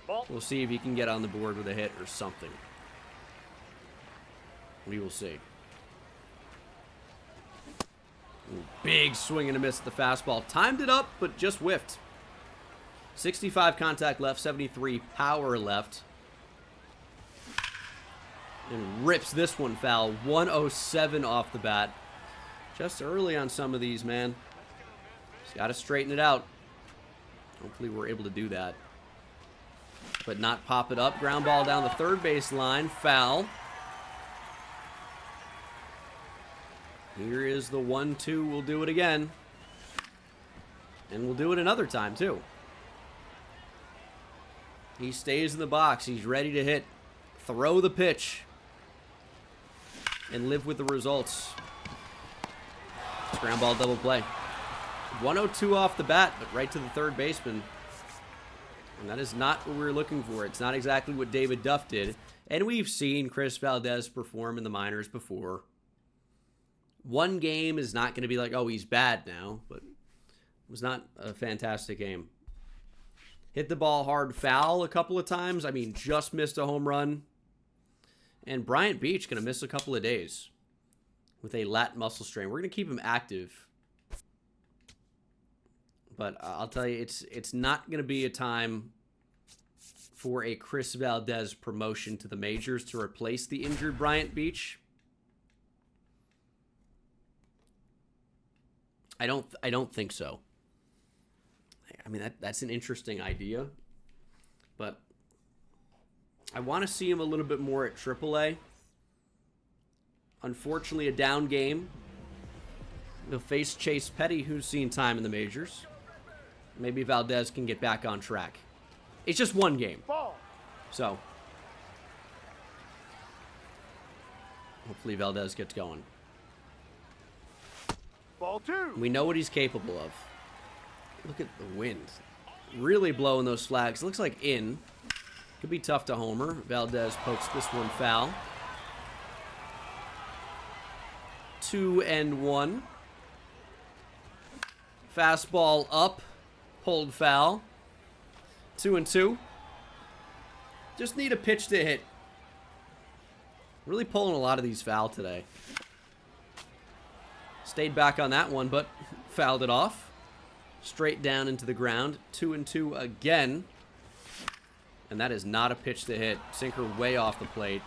Ball. We'll see if he can get on the board with a hit or something. We will see. Ooh, big swing and a miss at the fastball. Timed it up, but just whiffed. 65 contact left, 73 power left. And rips this one foul. 107 off the bat. Just early on some of these, man. Just got to straighten it out. Hopefully we're able to do that. But not pop it up. Ground ball down the third base line. Foul. Here is the 1-2. We'll do it again. And we'll do it another time, too. He stays in the box. He's ready to hit. Throw the pitch. And live with the results. Ground ball double play. 102 off the bat, but right to the third baseman. And that is not what we were looking for. It's not exactly what David Duff did. And we've seen Chris Valdez perform in the minors before. One game is not going to be like, oh, he's bad now. But it was not a fantastic game. Hit the ball hard, foul a couple of times. I mean, just missed a home run. And Bryant Beach going to miss a couple of days with a lat muscle strain. We're going to keep him active. But I'll tell you, it's not going to be a time for a Chris Valdez promotion to the majors to replace the injured Bryant Beach. I don't think so. I mean, that's an interesting idea. But I want to see him a little bit more at AAA. Unfortunately, a down game. He'll face Chase Petty, who's seen time in the majors. Maybe Valdez can get back on track. It's just one game. Ball. So, hopefully Valdez gets going. Ball 2. We know what he's capable of. Look at the wind. Really blowing those flags. Looks like in. Could be tough to homer. Valdez pokes this one foul. 2-1. Fastball up. Pulled foul. 2-2. Just need a pitch to hit. Really pulling a lot of these foul today. Stayed back on that one, but fouled it off. Straight down into the ground. 2-2 again. And that is not a pitch to hit. Sinker way off the plate.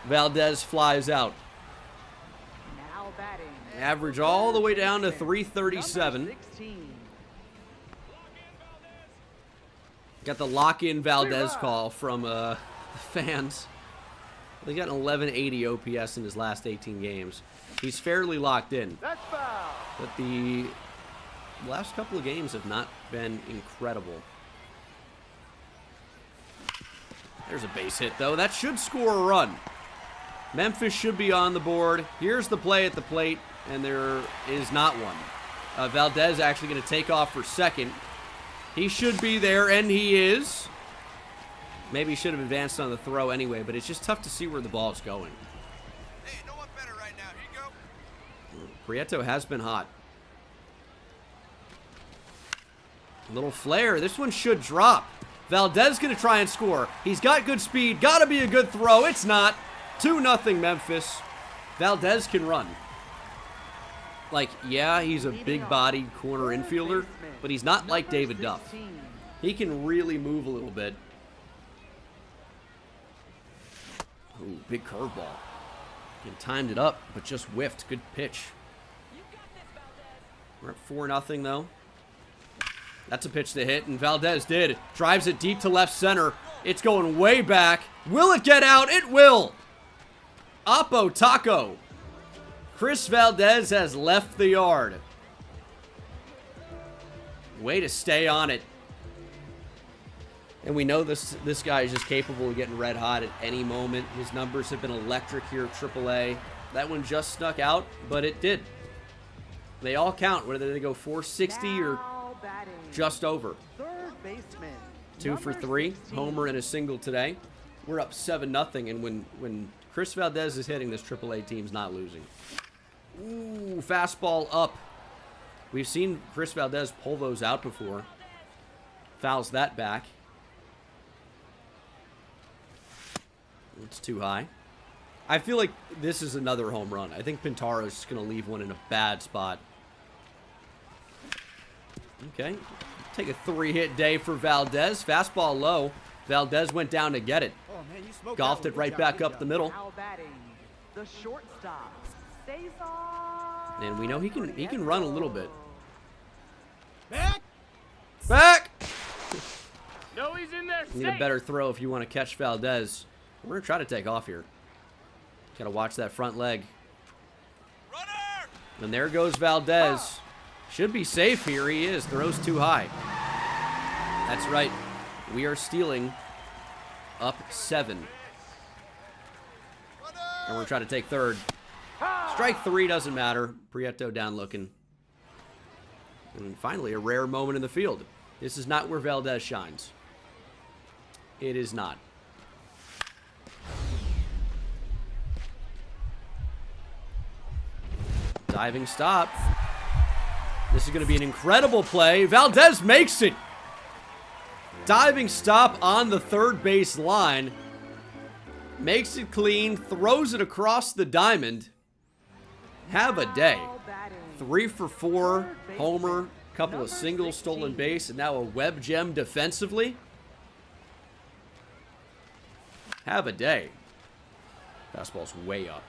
Valdez flies out. Now batting. Average all the way down to 337. Number 16. Got the lock-in Valdez call from the fans. He got an 1180 OPS in his last 18 games. He's fairly locked in. That's foul. But the last couple of games have not been incredible. There's a base hit, though. That should score a run. Memphis should be on the board. Here's the play at the plate, and there is not one. Valdez actually going to take off for second. He should be there, and he is. Maybe he should have advanced on the throw anyway, but it's just tough to see where the ball is going. Hey, no one better right now. Here you go. Prieto has been hot. A little flare. This one should drop. Valdez going to try and score. He's got good speed. Got to be a good throw. It's not. 2-0 Memphis. Valdez can run. Like, yeah, he's a big-bodied corner infielder, but he's not like David Duff. He can really move a little bit. Ooh, big curveball. And timed it up, but just whiffed. Good pitch. We're at 4-0, though. That's a pitch to hit, and Valdez did. Drives it deep to left center. It's going way back. Will it get out? It will. Oppo Taco. Chris Valdez has left the yard. Way to stay on it. And we know this guy is just capable of getting red hot at any moment. His numbers have been electric here at AAA. That one just snuck out, but it did. They all count, whether they go 460 or just over. Third baseman. 2 for 3. Homer and a single today. We're up 7-0, and when Chris Valdez is hitting, this AAA team's not losing. Ooh, fastball up. We've seen Chris Valdez pull those out before. Fouls that back. It's too high. I feel like this is another home run. I think Pintaro's just going to leave one in a bad spot. Okay. Take a 3-hit day for Valdez. Fastball low. Valdez went down to get it. Oh, man, you smoked Golfed that it one. right Good back job, up the middle. Now batting, the shortstop. Stays on. And we know he can run a little bit. Back! Back! No, he's in there. Need a better throw if you want to catch Valdez. We're going to try to take off here. Got to watch that front leg. Runner! And there goes Valdez. Should be safe here. He is. Throws too high. That's right. We are stealing up 7. And we're trying to take third. Strike 3 doesn't matter. Prieto down looking. And finally, a rare moment in the field. This is not where Valdez shines. It is not. Diving stop. This is going to be an incredible play. Valdez makes it. Diving stop on the third base line. Makes it clean. Throws it across the diamond. Have a day. 3 for 4. Homer. Couple of singles, stolen base, and now a web gem defensively. Have a day. Fastball's way up.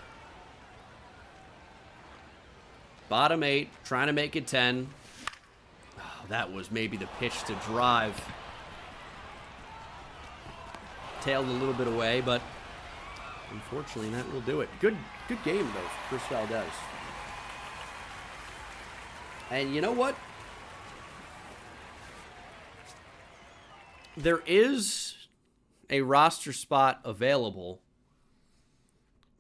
Bottom 8, trying to make it 10. Oh, that was maybe the pitch to drive. Tailed a little bit away, but unfortunately that will do it. Good game, though, for Chris Valdez. And you know what? There is a roster spot available.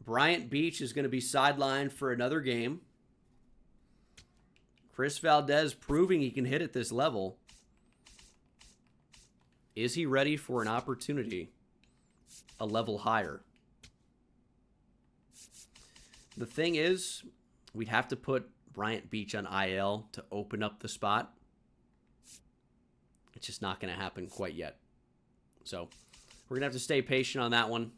Bryant Beach is going to be sidelined for another game. Chris Valdez proving he can hit at this level. Is he ready for an opportunity a level higher? The thing is, we'd have to put Bryant Beach on IL to open up the spot. It's just not going to happen quite yet. So we're going to have to stay patient on that one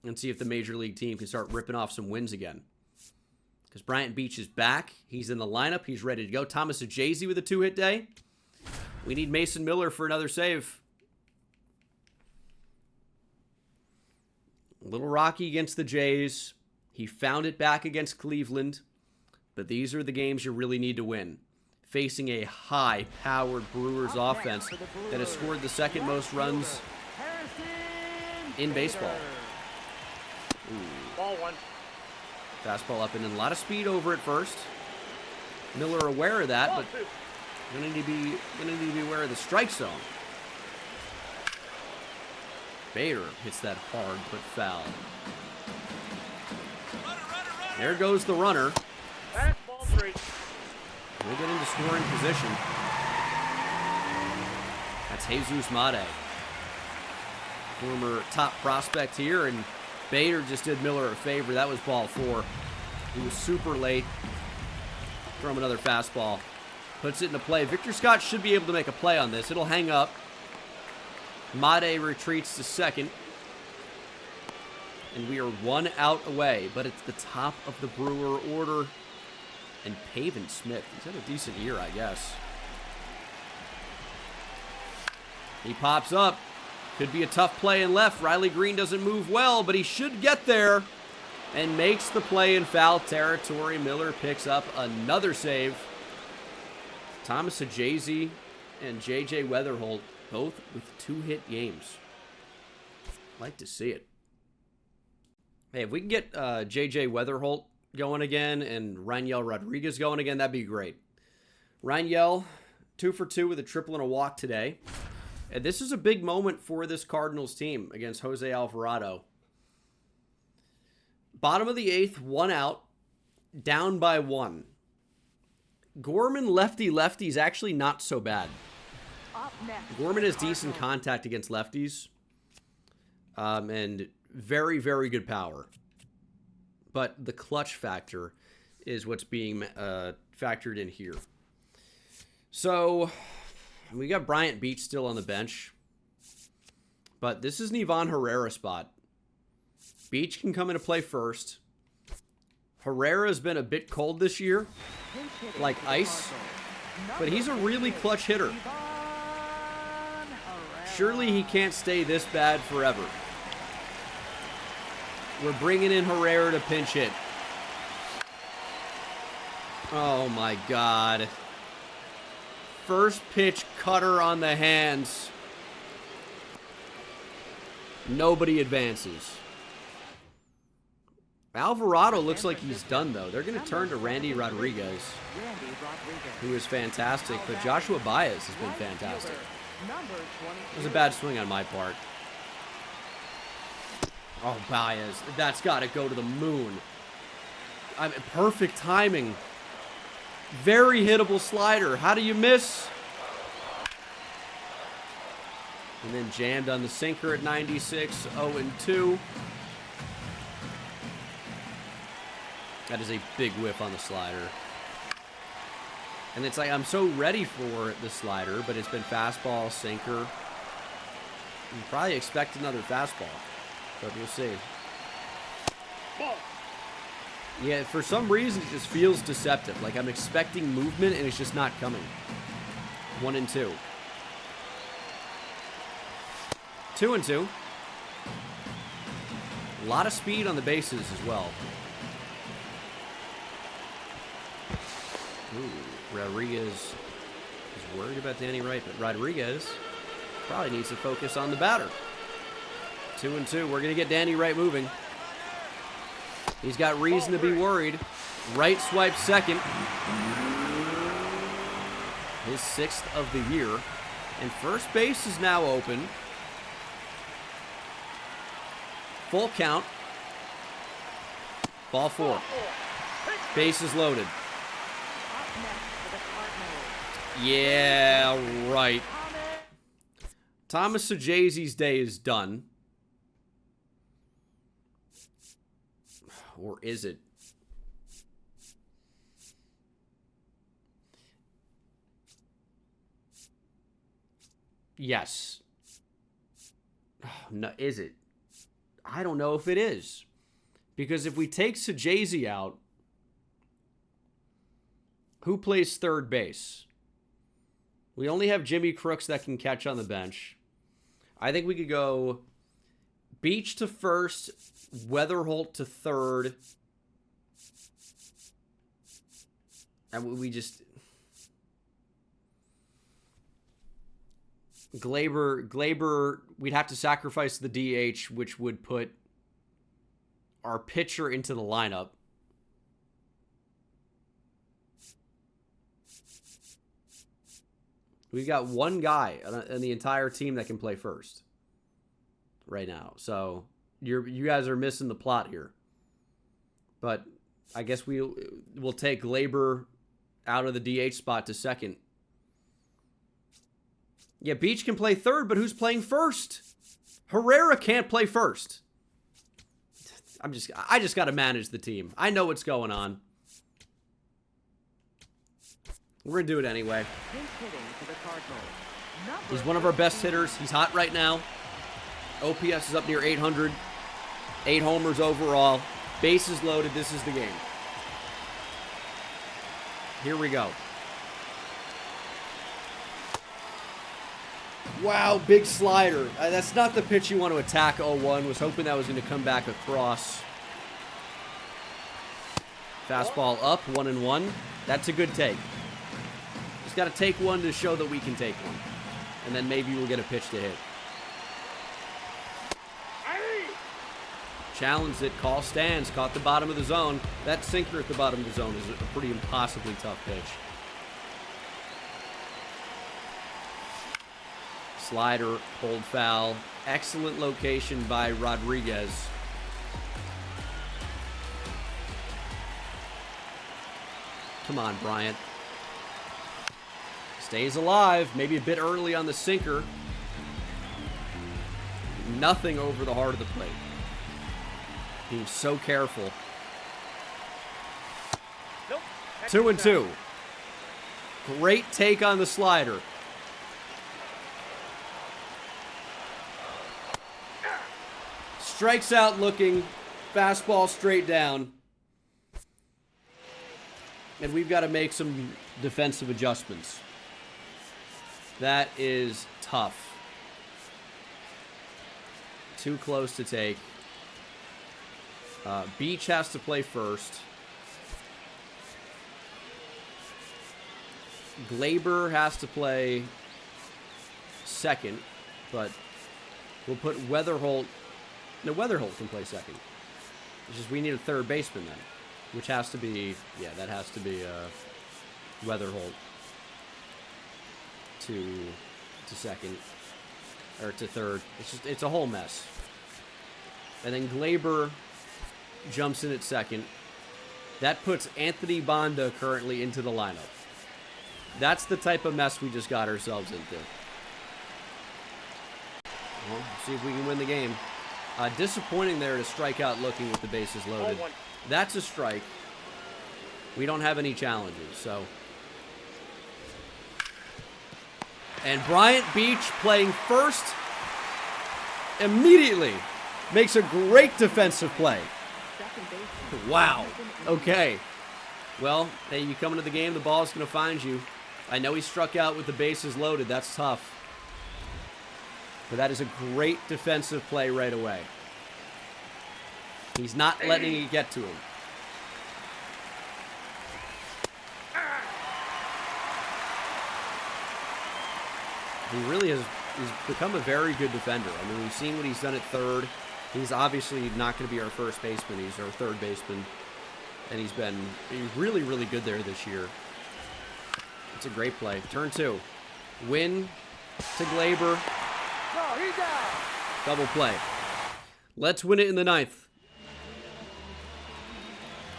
and see if the major league team can start ripping off some wins again. Because Bryant Beach is back. He's in the lineup. He's ready to go. Thomas Ajazi with a 2-hit day. We need Mason Miller for another save. A little rocky against the Jays. He found it back against Cleveland. But these are the games you really need to win. Facing a high-powered Brewers offense that has scored the second most runs in baseball. Ooh. Ball 1. Fastball up and in a lot of speed over at first. Miller aware of that, but gonna need to be aware of the strike zone. Bader hits that hard but foul. There goes the runner. That's ball 3. We'll get into scoring position. That's Jesus Mate, former top prospect here, and Bader just did Miller a favor. That was ball 4. He was super late. Throw him another fastball. Puts it into play. Victor Scott should be able to make a play on this. It'll hang up. Mate retreats to second. And we are 1 out away, but it's the top of the Brewer order. And Pavin Smith, he's had a decent year, I guess. He pops up. Could be a tough play in left. Riley Green doesn't move well, but he should get there. And makes the play in foul territory. Miller picks up another save. Thomas Ajazi and J.J. Weatherholt, both with 2-hit games. Like to see it. Hey, if we can get J.J. Weatherholt going again and Rangel Rodriguez going again, that'd be great. Rangel, 2 for 2 with a triple and a walk today. And this is a big moment for this Cardinals team against Jose Alvarado. Bottom of the 8th, 1 out, down by 1. Gorman lefty is actually not so bad. Gorman has decent contact against lefties. And very, very good power. But the clutch factor is what's being factored in here. So, we got Bryant Beach still on the bench. But this is an Ivan Herrera spot. Beach can come into play first. Herrera's been a bit cold this year, like ice. But he's a really clutch hitter. Surely he can't stay this bad forever. We're bringing in Herrera to pinch hit. Oh my God. First pitch cutter on the hands. Nobody advances. Alvarado looks like he's done, though. They're going to turn to Randy Rodriguez, who is fantastic, but Joshua Baez has been fantastic. It was a bad swing on my part. Oh, Baez. That's got to go to the moon. Perfect timing. Very hittable slider. How do you miss? And then jammed on the sinker at 96, 0-2. That is a big whiff on the slider. And it's like, I'm so ready for the slider, but it's been fastball, sinker. You probably expect another fastball, but we'll see. Yeah, for some reason, it just feels deceptive. Like I'm expecting movement, and it's just not coming. 1-2. 2-2. A lot of speed on the bases as well. Ooh, Rodriguez is worried about Danny Wright, but Rodriguez probably needs to focus on the batter. 2-2. We're going to get Danny Wright moving. He's got reason to be worried. Wright swipes second. His 6th of the year. And first base is now open. Full count. Ball 4. Base is loaded. Yeah, right. Thomas Sajazi's day is done. Or is it? Yes. No, is it? I don't know if it is. Because if we take Sajazi out, who plays third base? We only have Jimmy Crooks that can catch on the bench. I think we could go Beach to first, Weatherholt to third. And we just... Gleyber, we'd have to sacrifice the DH, which would put our pitcher into the lineup. We've got one guy on the entire team that can play first. right now. So you guys are missing the plot here. But I guess we'll take Gleyber out of the DH spot to second. Yeah, Beach can play third, but who's playing first? Herrera can't play first. I just got to manage the team. I know what's going on. We're going to do it anyway. He's one of our best hitters. He's hot right now. OPS is up near 800. 8 homers overall. Bases loaded. This is the game. Here we go. Wow, big slider. That's not the pitch you want to attack 0-1. Was hoping that was going to come back across. Fastball up, 1-1. That's a good take. Just got to take one to show that we can take one. And then maybe we'll get a pitch to hit. Challenged it, call stands, caught the bottom of the zone. That sinker at the bottom of the zone is a pretty impossibly tough pitch. Slider, pulled foul. Excellent location by Rodriguez. Come on, Bryant. Stays alive. Maybe a bit early on the sinker. Nothing over the heart of the plate. Being so careful. Nope. 2-2. Great take on the slider. Strikes out looking. Fastball straight down. And we've got to make some defensive adjustments. That is tough. Too close to take. Beach has to play first. Gleyber has to play second, but we'll put Weatherholt. No, Weatherholt can play second. It's just we need a third baseman then, which has to be, yeah, that has to be Weatherholt to second or to third. It's a whole mess. And then Gleyber jumps in at second. That puts Anthony Banda currently into the lineup. That's the type of mess we just got ourselves into. Well, see if we can win the game. Disappointing there to strike out looking with the bases loaded. That's a strike. We don't have any challenges, so. And Bryant Beach playing first immediately makes a great defensive play. Wow. Okay. Well, hey, you come into the game, the ball's going to find you. I know he struck out with the bases loaded. That's tough. But that is a great defensive play right away. He's not letting it get to him. He really has he's become a very good defender. I mean, we've seen what he's done at third. He's obviously not going to be our first baseman. He's our third baseman. And he's really, really good there this year. It's a great play. Turn 2. Win to Gleyber. Double play. Let's win it in the 9th.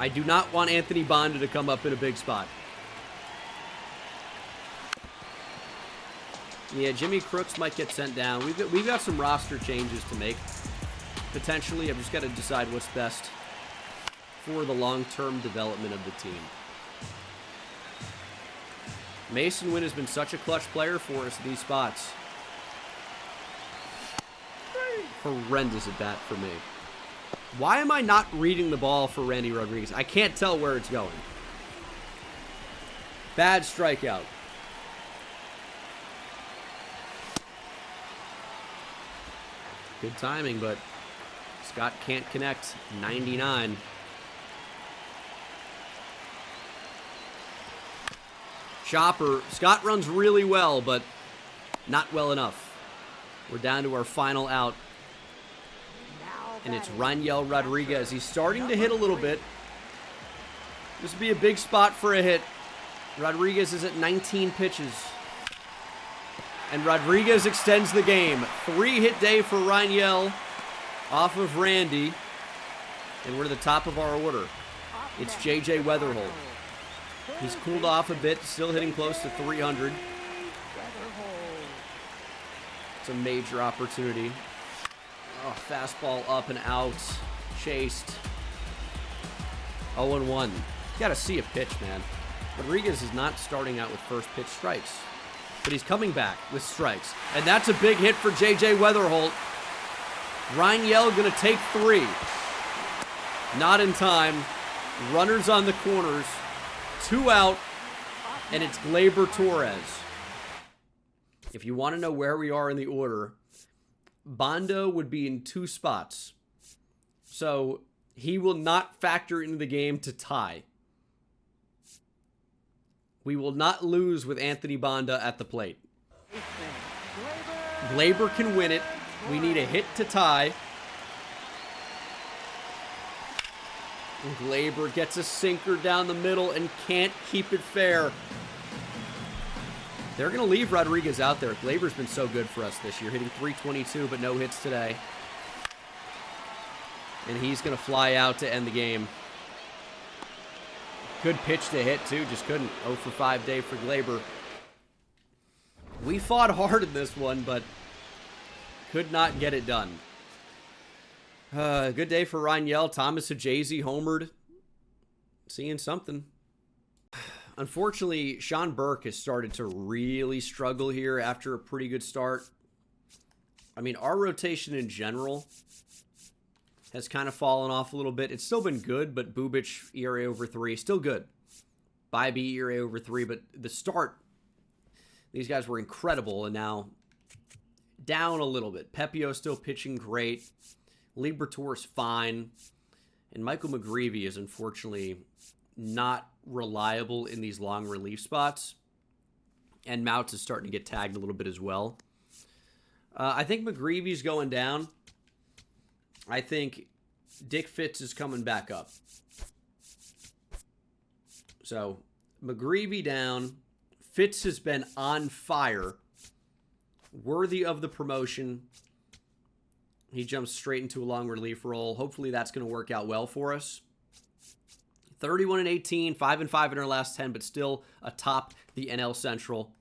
I do not want Anthony Banda to come up in a big spot. Yeah, Jimmy Crooks might get sent down. We've got some roster changes to make. Potentially, I've just got to decide what's best for the long-term development of the team. Mason Wynn has been such a clutch player for us in these spots. Horrendous at bat for me. Why am I not reading the ball for Randy Rodriguez? I can't tell where it's going. Bad strikeout. Good timing, but Scott can't connect. 99. Chopper. Scott runs really well, but not well enough. We're down to our final out. And it's Raniel Rodriguez. He's starting to hit a little bit. This would be a big spot for a hit. Rodriguez is at 19 pitches. And Rodriguez extends the game. 3-hit day for Rangel off of Randy. And we're to the top of our order. It's J.J. Weatherholt. He's cooled off a bit, still hitting close to 300. It's a major opportunity. Oh, fastball up and out. Chased. 0-1. You gotta see a pitch, man. Rodriguez is not starting out with first pitch strikes, but he's coming back with strikes. And that's a big hit for J.J. Weatherholt. Rangel gonna take 3. Not in time. Runners on the corners. 2 out, and it's Gleyber Torres. If you want to know where we are in the order, Banda would be in 2 spots. So he will not factor into the game to tie. We will not lose with Anthony Banda at the plate. Gleyber can win it. We need a hit to tie. And Gleyber gets a sinker down the middle and can't keep it fair. They're going to leave Rodriguez out there. Gleyber's been so good for us this year, hitting .322, but no hits today. And he's going to fly out to end the game. Good pitch to hit, too. Just couldn't. 0 for 5 day for Gleyber. We fought hard in this one, but could not get it done. Good day for Rangel. Thomas Ajazi homered. Seeing something. Unfortunately, Sean Burke has started to really struggle here after a pretty good start. I mean, our rotation in general has kind of fallen off a little bit. It's still been good, but Bubic, ERA over 3, still good. Bybee, ERA over 3, but the start, these guys were incredible, and now down a little bit. Pepio still pitching great. Gleyber Torres fine. And Michael McGreevy is unfortunately not reliable in these long relief spots. And Mouts is starting to get tagged a little bit as well. I think McGreevy's going down. I think Dick Fitz is coming back up. So, McGreevy down. Fitz has been on fire. Worthy of the promotion. He jumps straight into a long relief role. Hopefully that's going to work out well for us. 31-18, 5-5 in our last 10, but still atop the NL Central.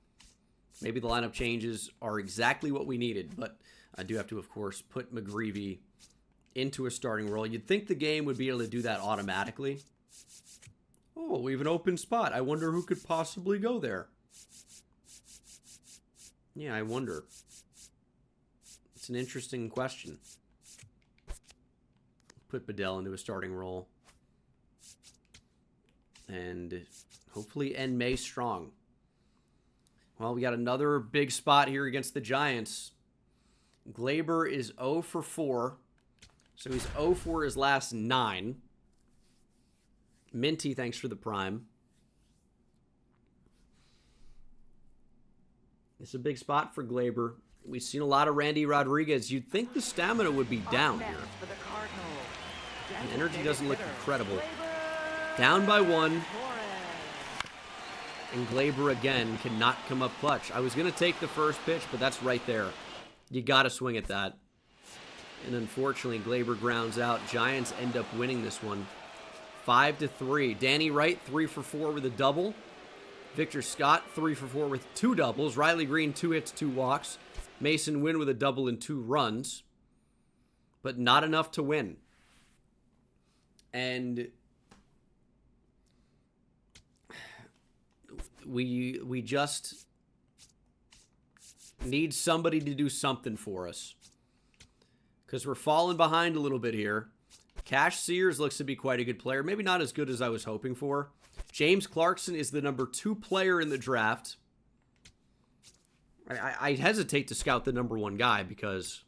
Maybe the lineup changes are exactly what we needed, but I do have to, of course, put McGreevy into a starting role. You'd think the game would be able to do that automatically. Oh, we have an open spot. I wonder who could possibly go there. Yeah, I wonder. It's an interesting question. Put Bedell into a starting role. And hopefully end May strong. Well, we got another big spot here against the Giants. Gleyber is 0 for 4. So he's 0 for his last 9. Minty, thanks for the prime. It's a big spot for Gleyber. We've seen a lot of Randy Rodriguez. You'd think the stamina would be down here. The energy doesn't look incredible. Down by 1. And Gleyber again cannot come up clutch. I was going to take the first pitch, but that's right there. You got to swing at that. And unfortunately, Gleyber grounds out. Giants end up winning this one 5-3. Danny Wright, 3 for 4 with a double. Victor Scott, 3 for 4 with 2 doubles. Riley Green, 2 hits, 2 walks. Mason Wynn with a double and 2 runs. But not enough to win. And we just need somebody to do something for us. Because we're falling behind a little bit here. Cash Sears looks to be quite a good player. Maybe not as good as I was hoping for. James Clarkson is the number 2 player in the draft. I hesitate to scout the number 1 guy because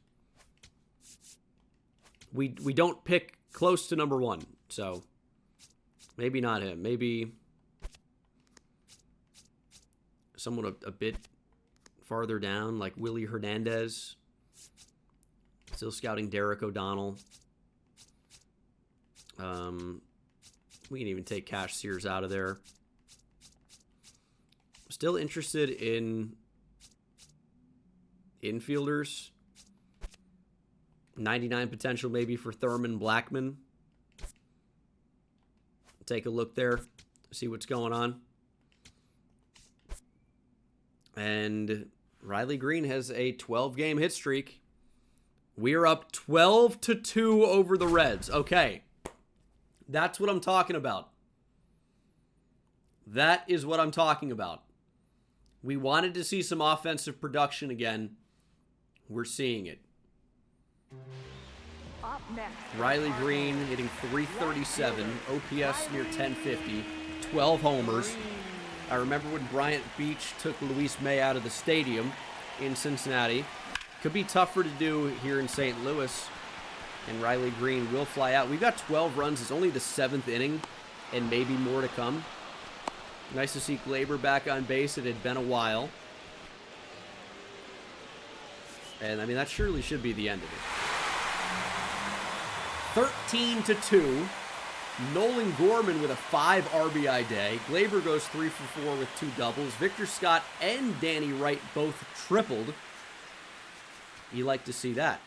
we don't pick close to number 1. So maybe not him. Maybe someone a bit farther down, like Willie Hernandez. Still scouting Derek O'Donnell. We can even take Cash Sears out of there. Still interested in Infielders. 99 potential maybe for Thurman Blackman. Take a look there. See what's going on. And Riley Green has a 12-game hit streak. We're up 12-2 over the Reds. Okay. That's what I'm talking about. That is what I'm talking about. We wanted to see some offensive production again. We're seeing it. Up next. Riley Green hitting .337, OPS near 1050, 12 homers. I remember when Bryant Beach took Luis May out of the stadium in Cincinnati. Could be tougher to do here in St. Louis, and Riley Green will fly out. We've got 12 runs. It's only the 7th inning, and maybe more to come. Nice to see Gleyber back on base. It had been a while. And, I mean, that surely should be the end of it. 13-2. Nolan Gorman with a 5 RBI day. Gleyber goes 3 for 4 with 2 doubles. Victor Scott and Danny Wright both tripled. You like to see that.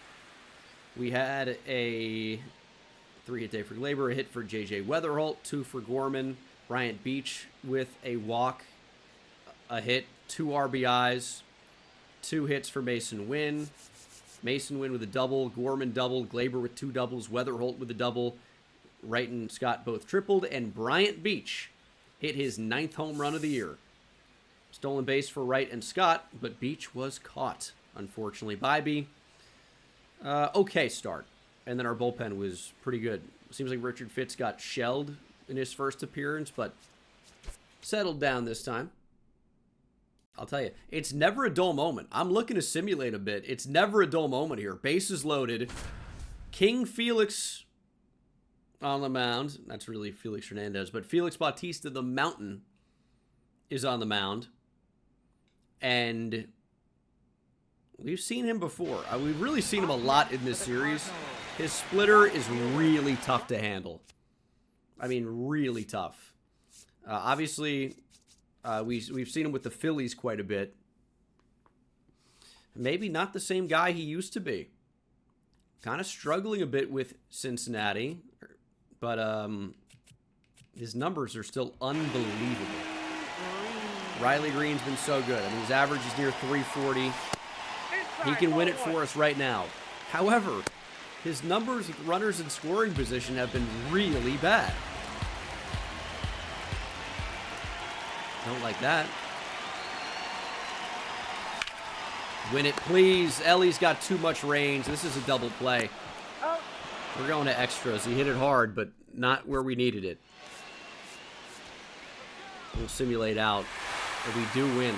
We had a 3-hit day for Gleyber, a hit for J.J. Weatherholt, 2 for Gorman. Bryant Beach with a walk, a hit, 2 RBIs, 2 hits for Mason Wynn. Mason Wynn with a double, Gorman doubled, Gleyber with 2 doubles, Weatherholt with a double. Wright and Scott both tripled, and Bryant Beach hit his 9th home run of the year. Stolen base for Wright and Scott, but Beach was caught, unfortunately. Bybee, okay start. And then our bullpen was pretty good. Seems like Richard Fitz got shelled in his first appearance, but settled down this time. I'll tell you, it's never a dull moment. I'm looking to simulate a bit. It's never a dull moment here. Bases loaded. King Felix on the mound. That's really Felix Hernandez, but Felix Bautista the Mountain is on the mound. And we've seen him before. We've really seen him a lot in this series. His splitter is really tough to handle. I mean, really tough. Obviously, we've seen him with the Phillies quite a bit. Maybe not the same guy he used to be. Kind of struggling a bit with Cincinnati, but his numbers are still unbelievable. Riley Green's been so good. I mean, his average is near 340. He can win it for us right now. However, his numbers with runners in scoring position have been really bad. Don't like that. Win it, please. Ellie's got too much range. This is a double play. We're going to extras. He hit it hard, but not where we needed it. We'll simulate out. But we do win.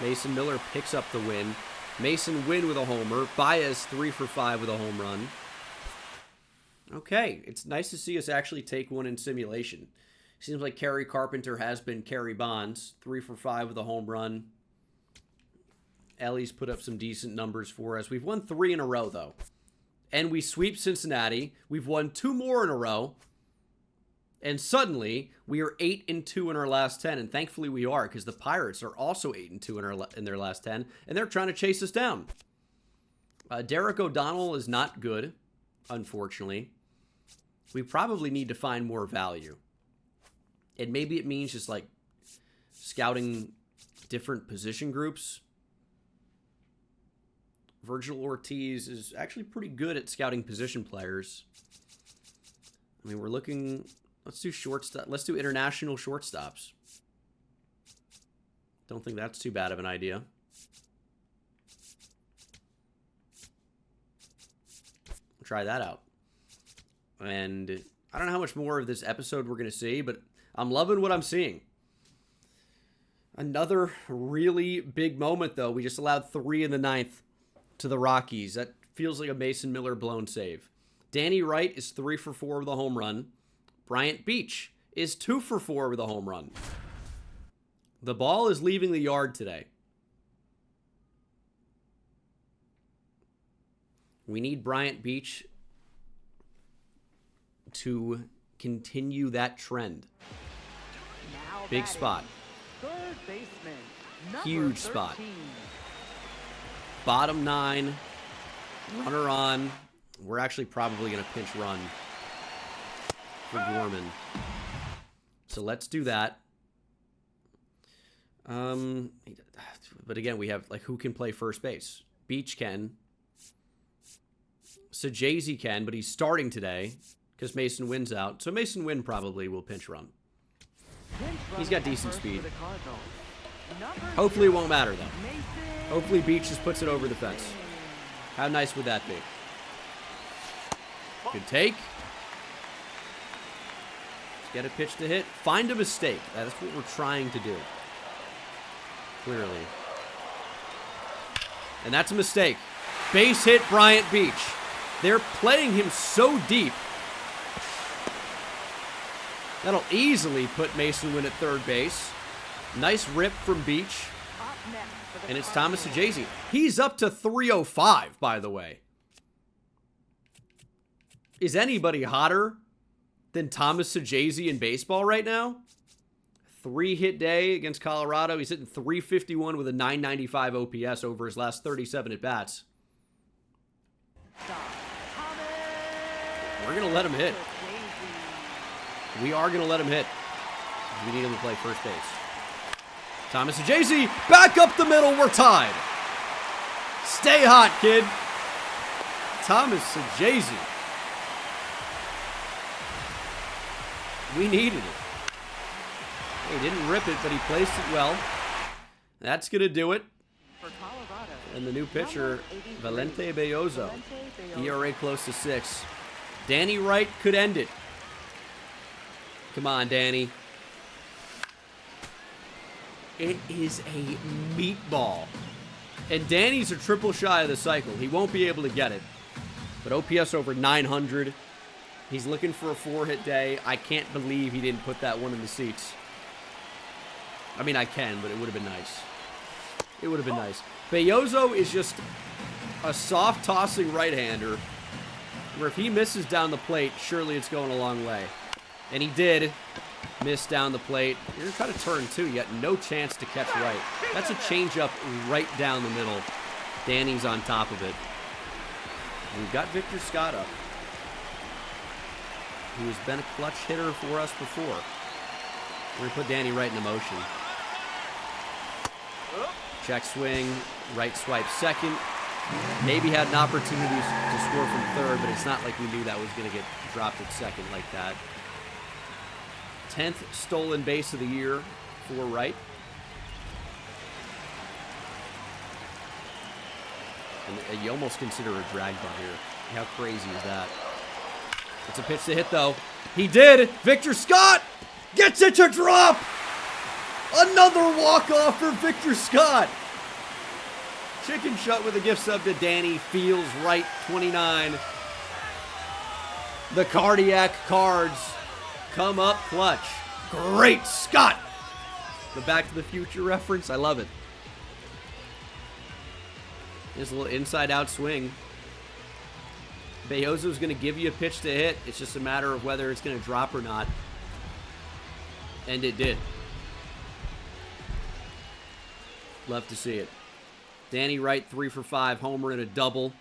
Mason Miller picks up the win. Mason Wynn with a homer. Baez 3 for 5 with a home run. Okay, it's nice to see us actually take one in simulation. Seems like Kerry Carpenter has been Kerry Bonds. 3 for 5 with a home run. Ellie's put up some decent numbers for us. We've won 3 in a row, though. And we sweep Cincinnati. We've won 2 more in a row. And suddenly, we are 8-2 in our last 10. And thankfully we are, because the Pirates are also 8-2 in their last 10. And they're trying to chase us down. Derek O'Donnell is not good, unfortunately. We probably need to find more value. And maybe it means just like scouting different position groups. Virgil Ortiz is actually pretty good at scouting position players. I mean, we're looking... Let's do shortstop. Let's do international shortstops. Don't think that's too bad of an idea. Try that out. And I don't know how much more of this episode we're going to see, but I'm loving what I'm seeing. Another really big moment, though. We just allowed 3 in the 9th to the Rockies. That feels like a Mason Miller blown save. Danny Wright is 3 for 4 with a home run. Bryant Beach is 2 for 4 with a home run. The ball is leaving the yard today. We need Bryant Beach to continue that trend. Now Big batting, spot. Third baseman, Huge spot. Bottom 9. Runner on. We're actually probably going to pinch run for Gorman. So let's do that. But again, we have, like, who can play first base? Beach can. Sajazi can, but he's starting today because Mason Wynn's out. So Mason Wynn probably will pinch run. He's got decent speed. Hopefully it won't matter, though. Hopefully Beach just puts it over the fence. How nice would that be? Good take. Get a pitch to hit. Find a mistake. That's what we're trying to do. Clearly. And that's a mistake. Base hit Bryant Beach. They're playing him so deep. That'll easily put Mason Wynn at third base. Nice rip from Beach. And it's Thomas Sajazi. He's up to 305, by the way. Is anybody hotter than Thomas Sajazi in baseball right now? 3-hit day against Colorado. He's hitting 351 with a 995 OPS over his last 37 at-bats. We're going to let him hit. We are going to let him hit. We need him to play first base. Thomas Sajazi, back up the middle. We're tied. Stay hot, kid. Thomas Sajazi. We needed it. He didn't rip it, but he placed it well. That's going to do it. And the new pitcher, Valente Belloso. ERA close to 6. Danny Wright could end it. Come on, Danny. It is a meatball. And Danny's a triple shy of the cycle. He won't be able to get it. But OPS over 900. He's looking for a 4-hit day. I can't believe he didn't put that one in the seats. I mean, I can, but it would have been nice. It would have been nice. Belloso is just a soft tossing right-hander where if he misses down the plate, surely it's going a long way. And he did miss down the plate. You're going to try to turn, too. You got no chance to catch right. That's a changeup right down the middle. Danny's on top of it. We've got Victor Scott up, who has been a clutch hitter for us before. We're going to put Danny right into motion. Check swing, right swipe second. Maybe had an opportunity to score from third, but it's not like we knew that was going to get dropped at second like that. 10th stolen base of the year for Wright. And you almost consider a drag bunt here. How crazy is that? It's a pitch to hit, though. He did. Victor Scott gets it to drop. Another walk-off for Victor Scott. Chicken shut with a gift sub to Danny. Feels right, 29. The cardiac cards come up clutch. Great Scott. The Back to the Future reference. I love it. Here's a little inside-out swing. Belloso's going to give you a pitch to hit. It's just a matter of whether it's going to drop or not. And it did. Love to see it. Danny Wright, 3 for 5, homer and a double.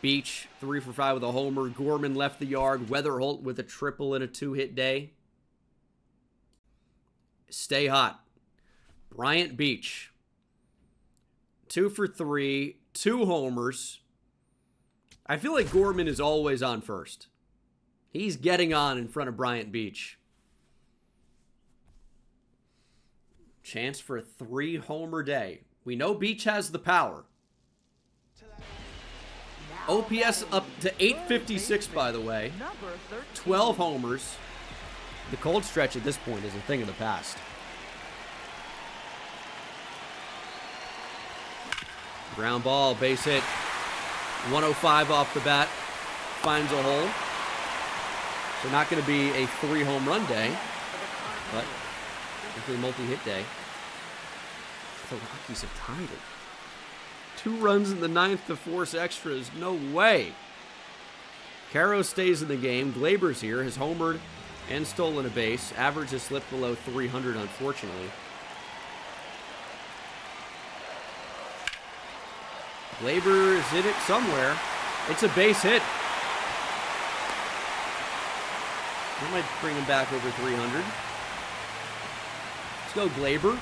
Beach, 3 for 5 with a homer. Gorman left the yard. Weatherholt with a triple and a 2-hit day. Stay hot. Bryant Beach, 2 for 3, 2 homers. I feel like Gorman is always on first. He's getting on in front of Bryant Beach. Chance for a 3-homer day. We know Beach has the power. OPS up to 856, by the way. 12 homers. The cold stretch at this point is a thing of the past. Ground ball, base hit. 105 off the bat. Finds a hole. So not going to be a 3-home run day, but definitely a multi-hit day. The Rockies have tied it. 2 runs in the 9th to force extras. No way. Caro stays in the game. Gleyber's here. Has homered and stolen a base. Average has slipped below 300, unfortunately. Gleyber is in it somewhere. It's a base hit. That might bring him back over 300. Let's go, Gleyber.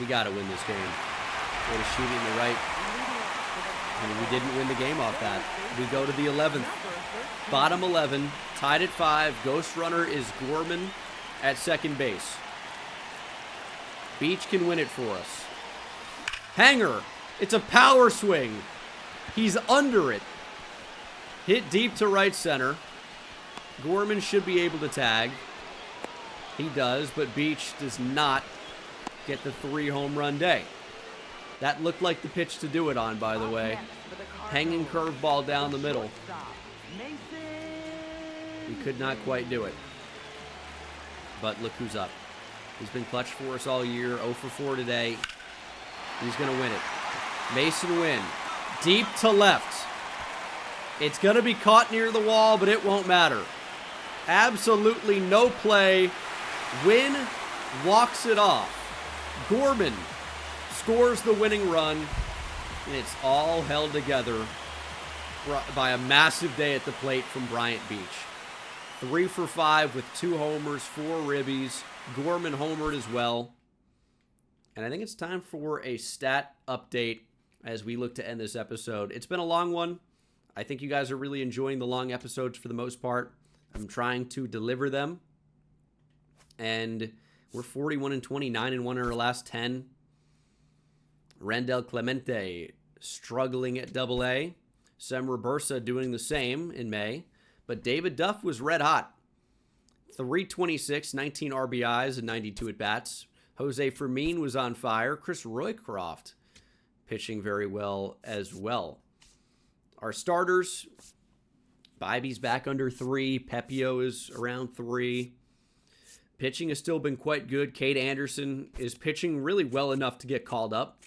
We got to win this game. Way to shoot it in the right. I mean, we didn't win the game off that. We go to the 11th. Bottom 11, tied at 5. Ghost runner is Gorman at second base. Beach can win it for us. Hanger. It's a power swing. He's under it. Hit deep to right center. Gorman should be able to tag. He does, but Beach does not get the 3 home run day. That looked like the pitch to do it on, by the way. Hanging curveball down the middle. He could not quite do it. But look who's up. He's been clutch for us all year. 0 for 4 today. He's going to win it. Mason Wynn. Deep to left. It's going to be caught near the wall, but it won't matter. Absolutely no play. Wynn walks it off. Gorman scores the winning run. And it's all held together by a massive day at the plate from Bryant Beach. 3 for 5 with 2 homers, 4 ribbies. Gorman homered as well. And I think it's time for a stat update as we look to end this episode. It's been a long one. I think you guys are really enjoying the long episodes for the most part. I'm trying to deliver them. And we're 41-20, 9-1 in our last 10. Randall Clemente struggling at Double-A. Sem Robersa doing the same in May. But David Duff was red hot. 326, 19 RBIs, and 92 at-bats. Jose Fermin was on fire. Chris Roycroft pitching very well as well. Our starters, Bibby's back under 3. Pepio is around 3. Pitching has still been quite good. Cade Anderson is pitching really well enough to get called up.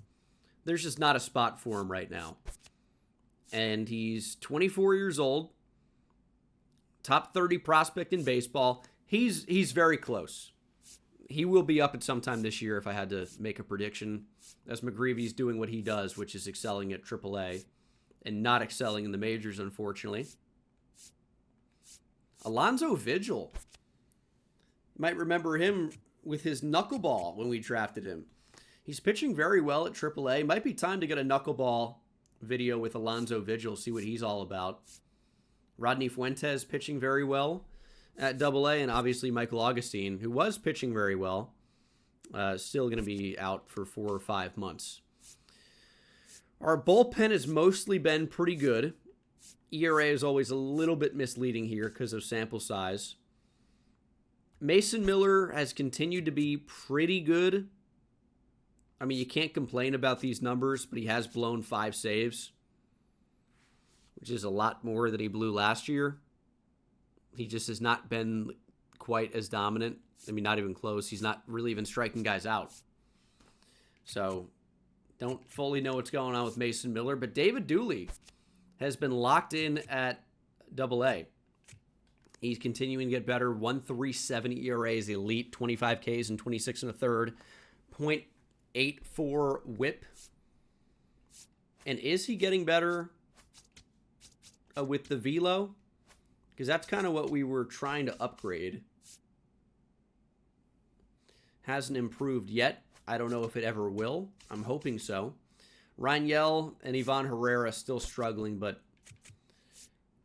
There's just not a spot for him right now. And he's 24 years old. Top 30 prospect in baseball. He's very close. He will be up at some time this year if I had to make a prediction. As McGreevy's doing what he does, which is excelling at AAA and not excelling in the majors, unfortunately. Alonzo Vigil. You might remember him with his knuckleball when we drafted him. He's pitching very well at AAA. Might be time to get a knuckleball video with Alonzo Vigil, see what he's all about. Rodney Fuentes pitching very well at Double-A, and obviously Michael Augustine, who was pitching very well, still going to be out for 4 or 5 months. Our bullpen has mostly been pretty good. ERA is always a little bit misleading here because of sample size. Mason Miller has continued to be pretty good. I mean, you can't complain about these numbers, but he has blown 5 saves, which is a lot more than he blew last year. He just has not been quite as dominant. I mean, not even close. He's not really even striking guys out. So, don't fully know what's going on with Mason Miller, but David Dooley has been locked in at Double-A. He's continuing to get better. 1.37 ERA is elite. 25 Ks and 26 1/3. 0.84 WHIP. And is he getting better with the velo? Because that's kind of what we were trying to upgrade. Hasn't improved yet. I don't know if it ever will. I'm hoping so. Rangel and Ivan Herrera still struggling, but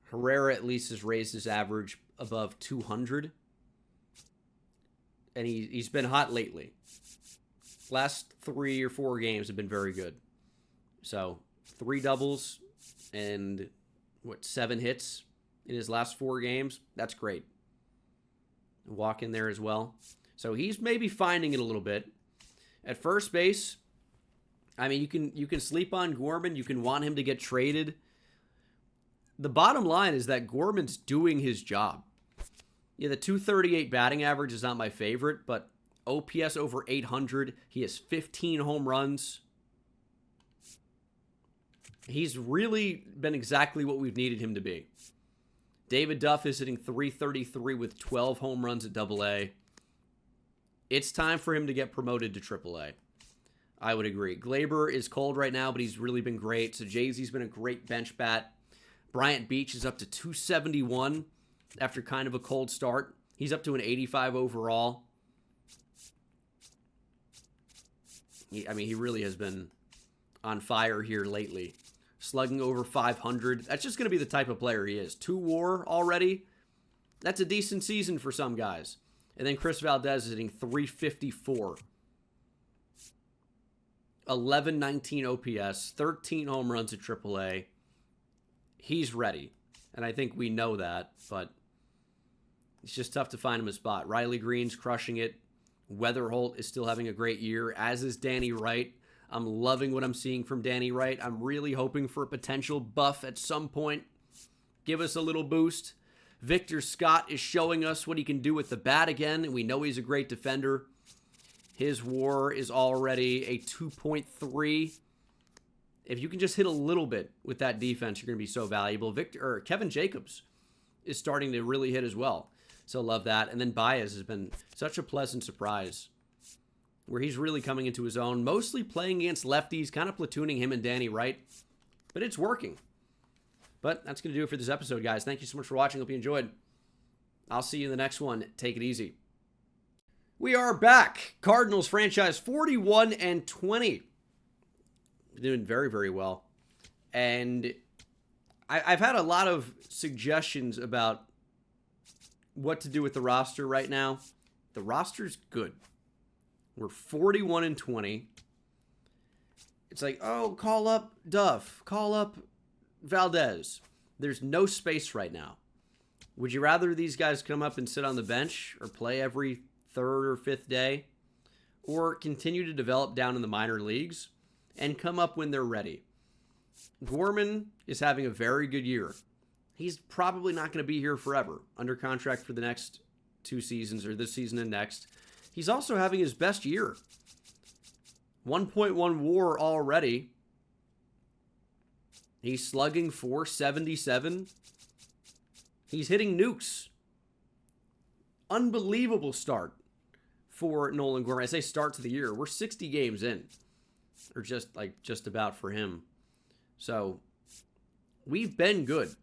Herrera at least has raised his average above 200. And he's been hot lately. Last 3 or 4 games have been very good. So, 3 doubles and, 7 hits in his last 4 games? That's great. Walk in there as well. So, he's maybe finding it a little bit. At first base, I mean, you can sleep on Gorman. You can want him to get traded. The bottom line is that Gorman's doing his job. Yeah, the 238 batting average is not my favorite, but OPS over 800. He has 15 home runs. He's really been exactly what we've needed him to be. David Duff is hitting 333 with 12 home runs at Double-A. It's time for him to get promoted to Triple-A. I would agree. Gleyber is cold right now, but he's really been great. So Jay-Z's been a great bench bat. Bryant Beach is up to 271 after kind of a cold start. He's up to an 85 overall. He really has been on fire here lately. Slugging over 500. That's just going to be the type of player he is. 2 WAR already. That's a decent season for some guys. And then Chris Valdez is hitting 354. 1119 OPS, 13 home runs at AAA. He's ready. And I think we know that, but it's just tough to find him a spot. Riley Green's crushing it. Weatherholt is still having a great year, as is Danny Wright. I'm loving what I'm seeing from Danny Wright. I'm really hoping for a potential buff at some point. Give us a little boost. Victor Scott is showing us what he can do with the bat again, and we know he's a great defender. His WAR is already a 2.3. If you can just hit a little bit with that defense, you're going to be so valuable. Kevin Jacobs is starting to really hit as well. So love that. And then Baez has been such a pleasant surprise where he's really coming into his own, mostly playing against lefties, kind of platooning him and Danny Wright. But it's working. But that's going to do it for this episode, guys. Thank you so much for watching. Hope you enjoyed. I'll see you in the next one. Take it easy. We are back. Cardinals franchise 41-20. Doing very, very well. And I've had a lot of suggestions about what to do with the roster right now. The roster's good. We're 41-20. It's like, oh, call up Duff. Call up Valdez. There's no space right now. Would you rather these guys come up and sit on the bench or play every third or fifth day, or continue to develop down in the minor leagues and come up when they're ready? Gorman is having a very good year. He's probably not going to be here forever, under contract for the next 2 seasons, or this season and next. He's also having his best year. 1.1 WAR already. He's slugging 477. He's hitting nukes. Unbelievable start for Nolan Gorman. I say start to the year. We're 60 games in. Or just about for him. So we've been good,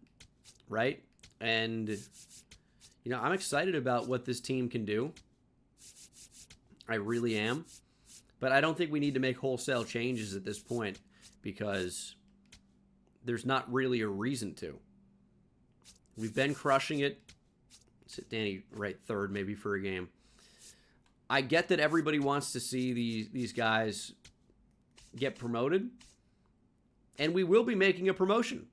right? And I'm excited about what this team can do. I really am. But I don't think we need to make wholesale changes at this point because there's not really a reason to. We've been crushing it. Sit Danny Wright third maybe for a game. I get that everybody wants to see these guys get promoted. And we will be making a promotion.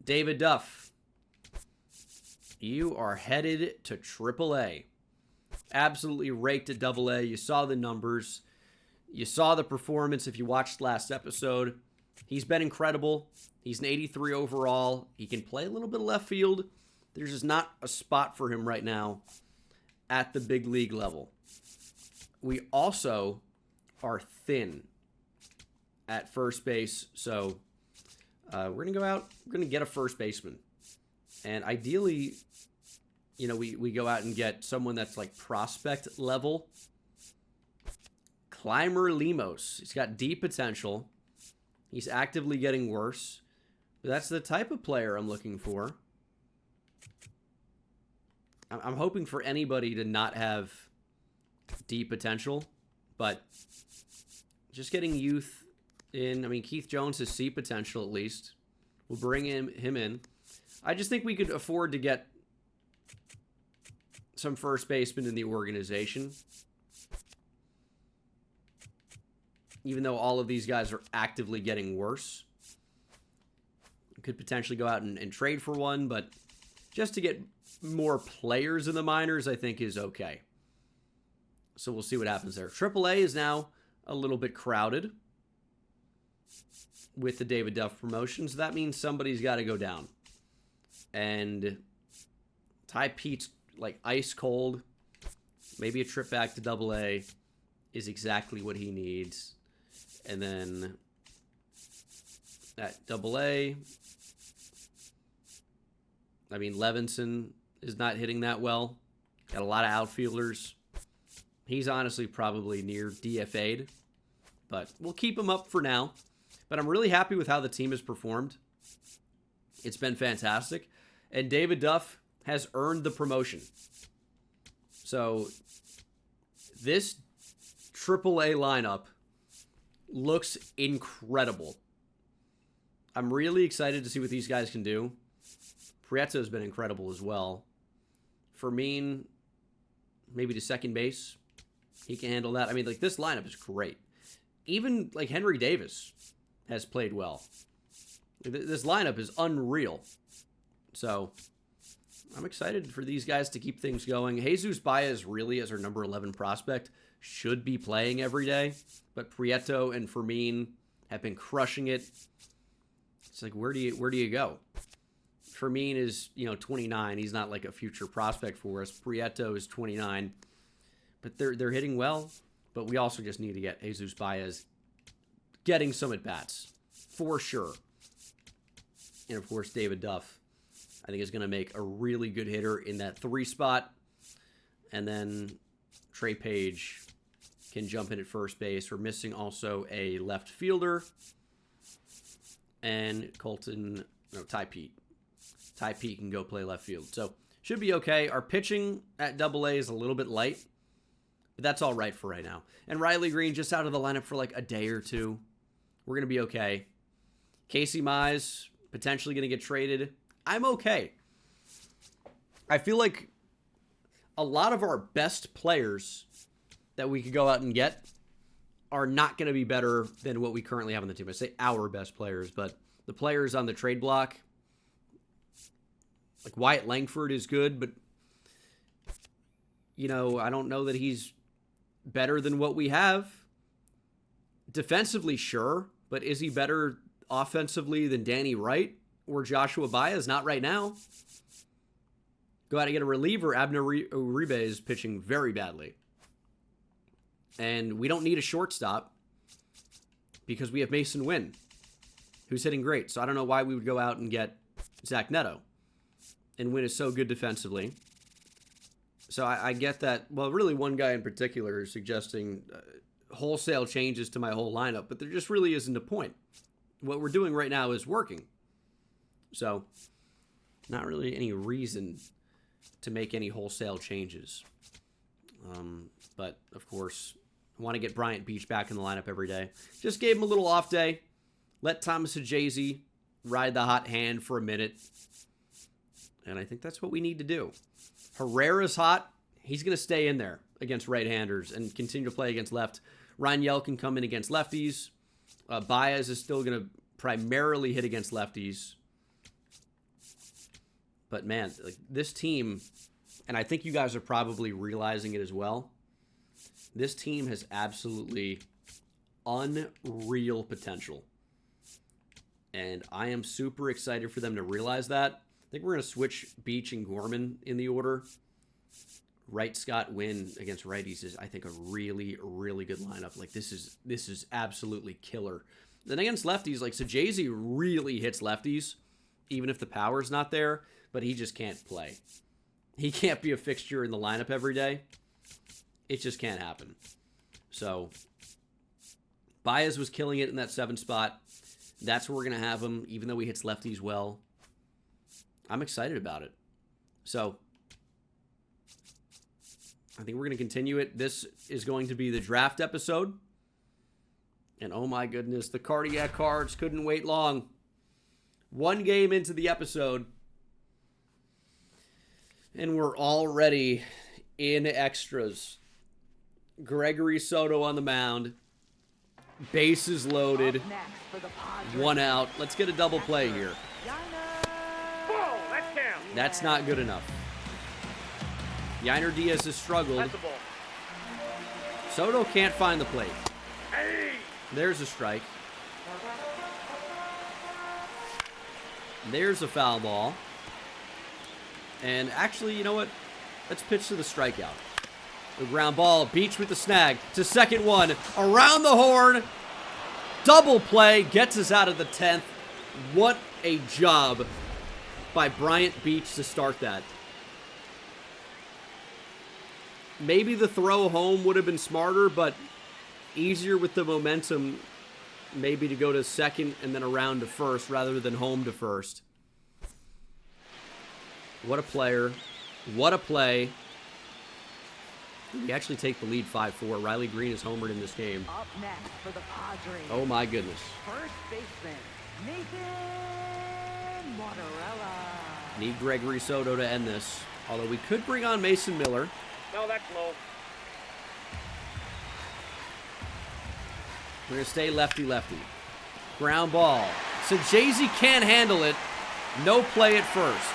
David Duff, you are headed to AAA. Absolutely raked at AA. You saw the numbers. You saw the performance if you watched last episode. He's been incredible. He's an 83 overall. He can play a little bit of left field. There's just not a spot for him right now at the big league level. We also are thin at first base, so we're going to go out. We're going to get a first baseman. And ideally, we go out and get someone that's like prospect level. Clymer Lemos. He's got deep potential. He's actively getting worse. But that's the type of player I'm looking for. I'm hoping for anybody to not have deep potential, but just getting youth in. Keith Jones has C potential at least. We'll bring him in. I just think we could afford to get some first basemen in the organization. Even though all of these guys are actively getting worse. We could potentially go out and trade for one, but just to get more players in the minors, I think is okay. So we'll see what happens there. AAA is now a little bit crowded with the David Duff promotions. That means somebody's got to go down. And Ty Pete's like ice cold. Maybe a trip back to AA is exactly what he needs. And then at AA, Levinson is not hitting that well. Got a lot of outfielders. He's honestly probably near DFA'd. But we'll keep him up for now. But I'm really happy with how the team has performed. It's been fantastic. And David Duff has earned the promotion. So this AAA lineup looks incredible. I'm really excited to see what these guys can do. Prieto's been incredible as well. Fermin, maybe to second base. He can handle that. I mean, like, this lineup is great. Even, like, Henry Davis has played well. This lineup is unreal. So, I'm excited for these guys to keep things going. Jesus Baez really, as our number 11 prospect, should be playing every day. But Prieto and Fermin have been crushing it. It's like, where do you go? Fermin is, 29. He's not like a future prospect for us. Prieto is 29. But they're hitting well. But we also just need to get Jesus Baez getting some at-bats. For sure. And, of course, David Duff, I think, is going to make a really good hitter in that 3 spot. And then Trey Page can jump in at first base. We're missing also a left fielder. And Ty Pete. Ty Pete can go play left field. So, should be okay. Our pitching at AA is a little bit light. But that's all right for right now. And Riley Green just out of the lineup for like a day or two. We're going to be okay. Casey Mize potentially going to get traded. I'm okay. I feel like a lot of our best players that we could go out and get are not going to be better than what we currently have on the team. I say our best players, but the players on the trade block, like Wyatt Langford is good, but, I don't know that he's better than what we have. Defensively, sure, but is he better offensively than Danny Wright or Joshua Baez? Not right now. Go out and get a reliever. Abner Uribe is pitching very badly. And we don't need a shortstop because we have Mason Wynn, who's hitting great. So I don't know why we would go out and get Zach Neto. And Wynn is so good defensively. So I get that. Well, really one guy in particular is suggesting wholesale changes to my whole lineup, but there just really isn't a point. What we're doing right now is working. So not really any reason to make any wholesale changes. But, of course, I want to get Bryant Beach back in the lineup every day. Just gave him a little off day. Let Thomas Ajazi ride the hot hand for a minute. And I think that's what we need to do. Herrera's hot. He's going to stay in there against right-handers and continue to play against left. Rangel can come in against lefties. Baez is still going to primarily hit against lefties. But, man, like this team, and I think you guys are probably realizing it as well, this team has absolutely unreal potential. And I am super excited for them to realize that. I think we're going to switch Beach and Gorman in the order. Wright, Scott, Wynn against righties is, I think, a really, really good lineup. Like, this is absolutely killer. Then against lefties, like, Sajazi really hits lefties, even if the power's not there, but he just can't play. He can't be a fixture in the lineup every day. It just can't happen. So, Baez was killing it in that 7 spot. That's where we're going to have him, even though he hits lefties well. I'm excited about it. So, I think we're going to continue it. This is going to be the draft episode. And oh my goodness, the cardiac cards couldn't wait long. 1 game into the episode. And we're already in extras. Gregory Soto on the mound. Bases loaded. 1 out. Let's get a double play here. That's not good enough. Yainer Diaz has struggled. Soto can't find the plate. There's a strike. There's a foul ball. And actually, you know what? Let's pitch to the strikeout. The ground ball. Beach with the snag. To second one. Around the horn. Double play. Gets us out of the 10th. What a job by Bryant Beach to start that. Maybe the throw home would have been smarter, but easier with the momentum maybe to go to second and then around to first rather than home to first. What a player. What a play. We actually take the lead 5-4. Riley Green is homered in this game. Up next for the Padres. Oh my goodness. First baseman, Nathan Mortarella. Need Gregory Soto to end this. Although we could bring on Mason Miller. No, that's low. We're going to stay lefty-lefty. Ground ball. So Jay-Z can't handle it. No play at first.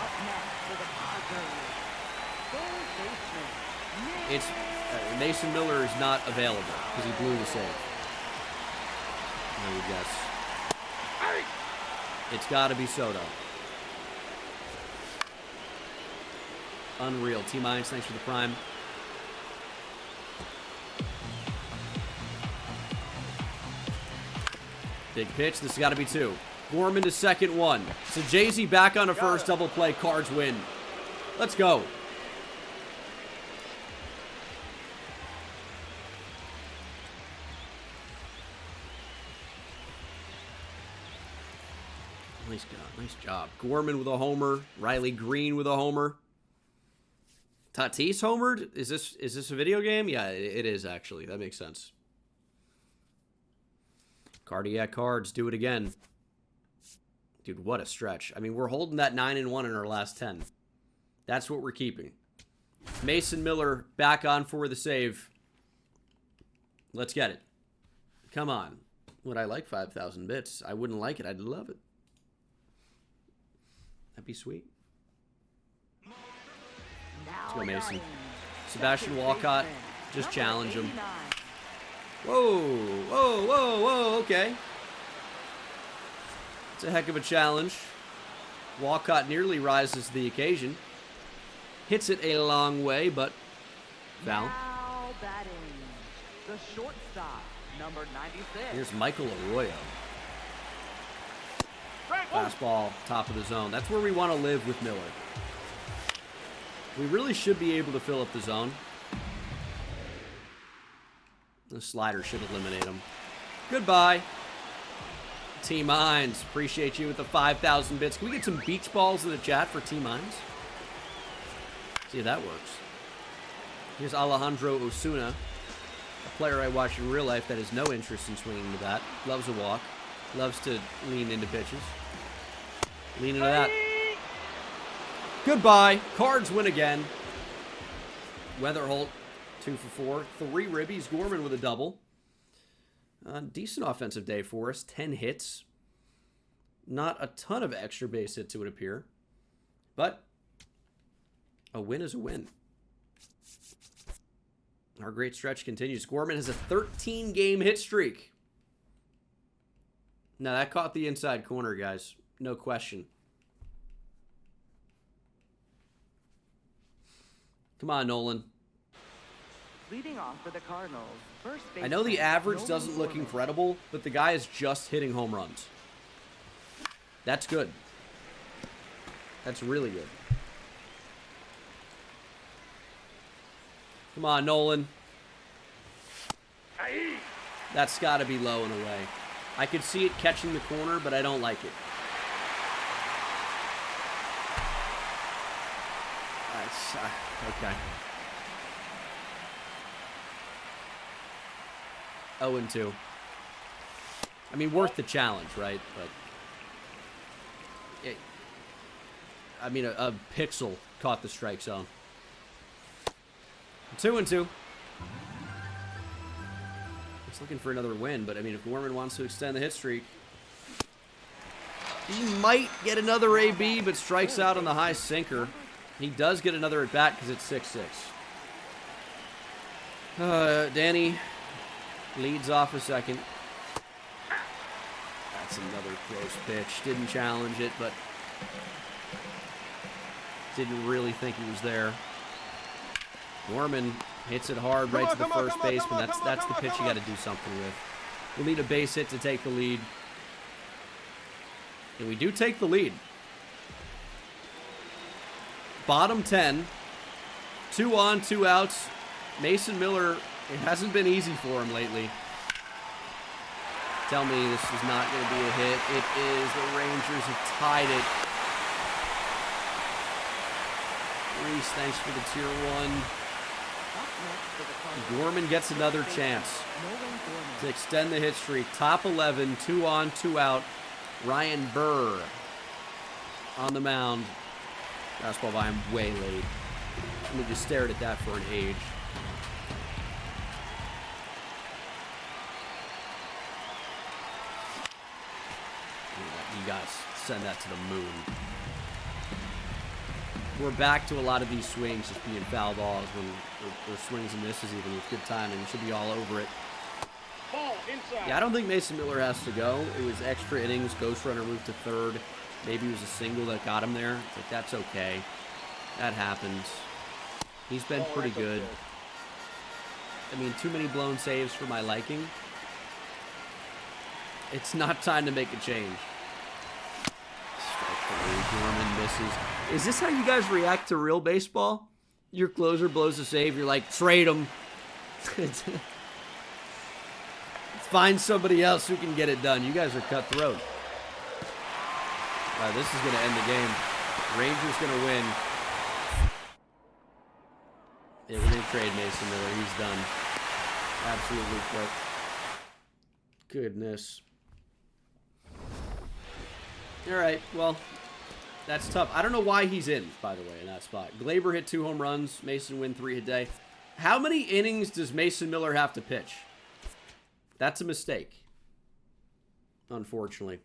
Up next for the Padres. Third baseman, It's Mason Miller is not available because he blew the save. I would guess. It's got to be Soto. Unreal. T-Minus, thanks for the prime. Big pitch. This has got to be 2. Gorman to second, 1. So Jay-Z back on a first, double play. Cards win. Let's go. Nice job. Gorman with a homer. Riley Green with a homer. Tatis homered? Is this a video game? Yeah, it is actually. That makes sense. Cardiac Cards, do it again. Dude, what a stretch. I mean, we're holding that 9-1 in our last 10. That's what we're keeping. Mason Miller back on for the save. Let's get it. Come on. Would I like 5,000 bits? I wouldn't like it. I'd love it. That'd be sweet. Let's go, Mason. Sebastian Walcott, just challenge him. Whoa, okay. It's a heck of a challenge. Walcott nearly rises to the occasion. Hits it a long way, but foul. Now batting, the shortstop, number 96. Here's Michael Arroyo. Fastball, top of the zone. That's where we want to live with Miller. We really should be able to fill up the zone. The slider should eliminate him. Goodbye. T-Mines, appreciate you with the 5,000 bits. Can we get some beach balls in the chat for T-Mines? See if that works. Here's Alejandro Osuna, a player I watch in real life that has no interest in swinging the bat. Loves a walk. Loves to lean into pitches. Lean into that. Goodbye. Cards win again. Weatherholt, 2 for 4. 3 ribbies. Gorman with a double. Decent offensive day for us. 10 hits. Not a ton of extra base hits, it would appear. But a win is a win. Our great stretch continues. Gorman has a 13-game hit streak. Now, that caught the inside corner, guys. No question. Come on, Nolan. Leading off for the Cardinals, first I know the average doesn't look incredible, but the guy is just hitting home runs. That's good. That's really good. Come on, Nolan. That's got to be low and away. I could see it catching the corner, but I don't like it. Okay. 0-2. I mean, worth the challenge, right? But a pixel caught the strike zone. 2-2. Just looking for another win, but I mean, if Gorman wants to extend the hit streak, he might get another AB, but strikes out on the high sinker. He does get another at bat because it's 6-6. Danny leads off a second. That's another close pitch. Didn't challenge it, but didn't really think he was there. Gorman hits it hard right to the first baseman. That's the pitch you got to do something with. We'll need a base hit to take the lead. And we do take the lead. Bottom 10. 2 on, 2 outs. Mason Miller, it hasn't been easy for him lately. Tell me this is not going to be a hit. It is. The Rangers have tied it. Reese, thanks for the tier 1. Gorman gets another chance to extend the hit streak. Top 11, 2 on, 2 out. Ryan Burr on the mound. Fastball by him way late. Let me just stared at that for an age. You guys send that to the moon. We're back to a lot of these swings just being foul balls when or swings and misses even with good timing. We should be all over it. Ball inside. Yeah, I don't think Mason Miller has to go. It was extra innings. Ghost runner moved to third. Maybe it was a single that got him there. Like, that's okay. That happens. He's been pretty good. I mean, too many blown saves for my liking. It's not time to make a change. Gorman misses. Is this how you guys react to real baseball? Your closer blows a save, you're like, trade him. Find somebody else who can get it done. You guys are cutthroat. This is going to end the game. Rangers going to win. Yeah, we're going to trade Mason Miller. He's done. Absolutely quick. Goodness. All right, well, that's tough. I don't know why he's in, by the way, in that spot. Gleyber hit 2 home runs. Mason win 3 a day. How many innings does Mason Miller have to pitch? That's a mistake, unfortunately.